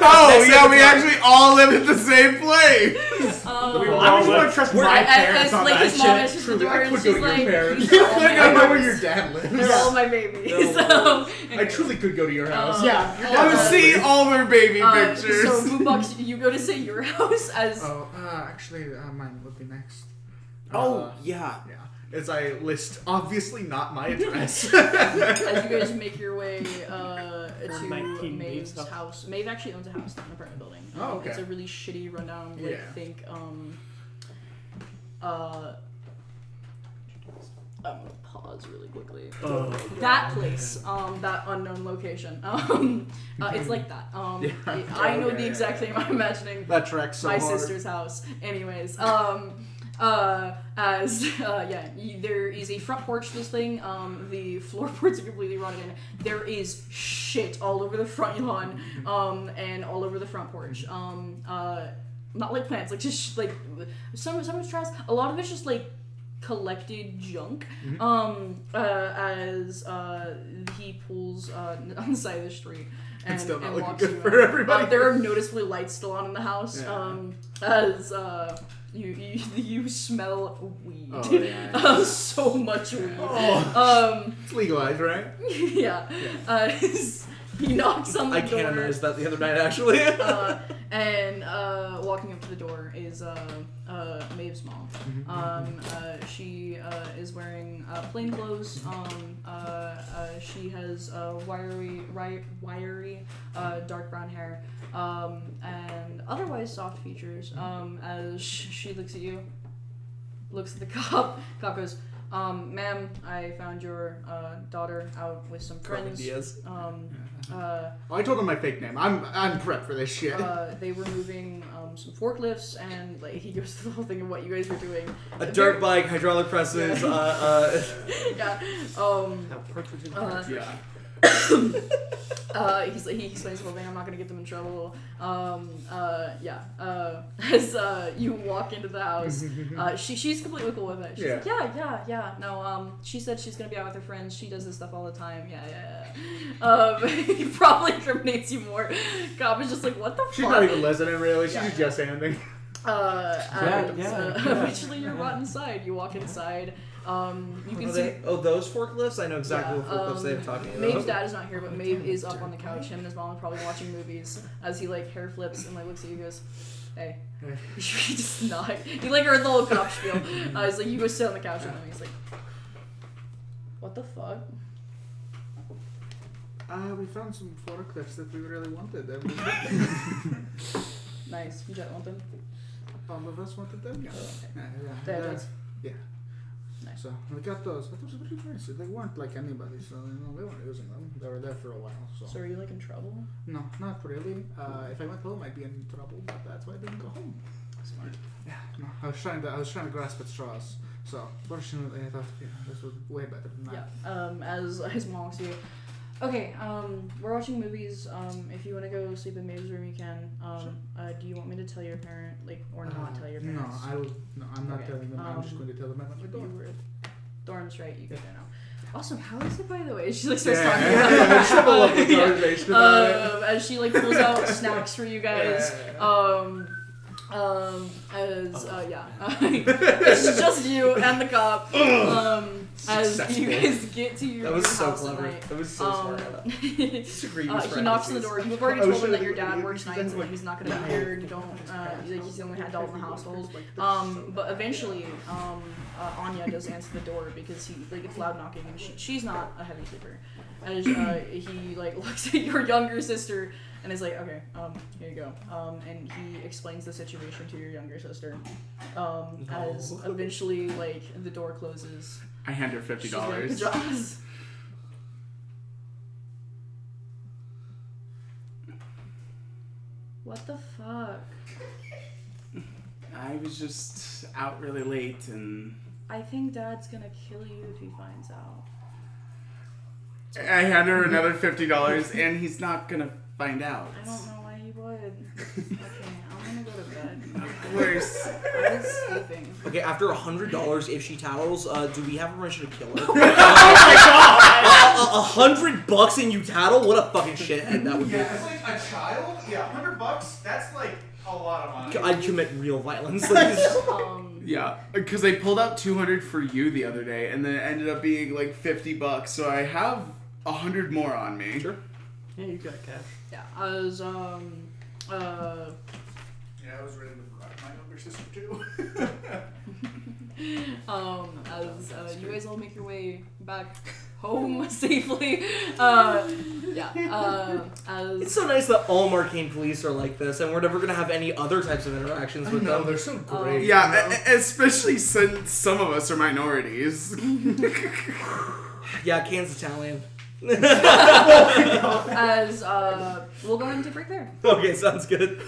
Oh, yeah, we actually all live in the same place. I just want to trust my parents on like that his mom shit. answers the Truly, door I and could she's go to like, your parents. "These are all I my know where babies. your dad lives. They're all my babies." No. I truly could go to your house. I would see all their baby pictures. So, Boombox, you go to say your house as... Oh, actually, mine would be next. Yeah. Yeah. As I list, obviously not my address. As you guys make your way to Maeve's Maeve's house. house. Maeve actually owns a house, not an apartment building. Oh, okay. It's a really shitty, rundown, Yeah. I'm gonna pause really quickly. Oh. That place, that unknown location. It's like that. I know the exact name I'm imagining. That tracks so My hard. sister's house. Anyways, There is a front porch to this thing. The floorboards are completely rotted in. There is shit all over the front lawn, and all over the front porch. Not like plants, like just like some of it's trash. A lot of it's just like collected junk. As he pulls on the side of the street. And, It's still not and looking walks good you for in. everybody. There are noticeably lights still on in the house. Yeah. You smell weed. Oh, yeah. So much weed. It's legalized, right? Yeah. He knocks on the I door. canonized that the other night, actually. And walking up to the door is Maeve's mom. She is wearing plain clothes. She has wiry dark brown hair, and otherwise soft features. As she looks at you, looks at the cop. Cop goes, "Ma'am, I found your daughter out with some friends. Diaz. I told him my fake name. I'm prepped for this shit. They were moving some forklifts, and like he goes through the whole thing of what you guys were doing. A dirt bike, hydraulic presses, Yeah. He's like, he explains the whole thing. I'm not gonna get them in trouble. As you walk into the house, she's completely cool with it. She's like, yeah. No, she said she's gonna be out with her friends. She does this stuff all the time. Yeah. He probably incriminates you more. Cop is just like, what the She's fuck? not even listening, really. She's Yeah. just anything. Eventually you're brought inside. You walk inside. You can see. Those forklifts? I know exactly what forklifts they're talking about. Maeve's dad is not here, but Maeve is up on the couch. Him and his mom are probably watching movies as he like hair flips and like looks at you and goes, "Hey." He just not. He like heard the whole cop spiel. He's like, "You go sit on the couch with him." He's like, "What the fuck?" We found some forklifts that we really wanted. Nice. You just want them? All of us wanted them. Dad does. Yeah. Nice. So we got those. But those were pretty nice. They weren't like anybody, so they weren't using them. They were there for a while. So are you like in trouble? No, not really. If I went home, I'd be in trouble. But that's why I didn't go home. Smart. Yeah. No, I was trying to grasp at straws. So fortunately, I thought this was way better than that. Yeah. As his mom looks at you. Okay, we're watching movies. If you want to go sleep in Maeve's room, you can. Do you want me to tell your parent, like, or not tell your No, parents? I'm not Okay. telling them. I'm just going to tell them I'm at my door. You were Thorn's right. You go there now. Awesome. How is it, by the way? She like starts Yeah. talking about Triple up the conversation about it. as she like pulls out snacks for you guys. It's just you and the cop. As you guys get to your That was so house clever. at night. That was so smart. He knocks on the door. You've already told him that your dad works nights and that he's not gonna be here. You don't. He's the only adult in the household. But eventually, Anya does answer the door because it's loud knocking and she's not a heavy sleeper. As he like looks at your younger sister and is like, okay, here you go. And he explains the situation to your younger sister. As eventually like the door closes. I hand her $50. She's wearing pajamas. What the fuck? I was just out really late and I think Dad's gonna kill you if he finds out. I hand her another $50 and he's not gonna find out. I don't know why he would. Okay, I'm gonna go to bed. Of course. I was sleeping. Okay, after $100, if she tattles, do we have permission to kill her? Oh my god! $100 and you tattle? What a fucking shithead that would be. Yeah, it's like a child. Yeah, $100. That's like a lot of money. I'd commit real violence. Like, Yeah, because they pulled out $200 for you the other day, and then it ended up being like $50. So I have $100 more on me. Sure. Yeah, you got cash. Yeah, I was Yeah, I was ready to rock my younger sister too. as you guys all make your way back home safely. As it's so nice that all Marcainne police are like this, and we're never gonna have any other types of interactions with them. they're so great. Yeah, especially since some of us are minorities. Yeah, Cain's Italian. as we'll go ahead and take a break there. Okay, sounds good.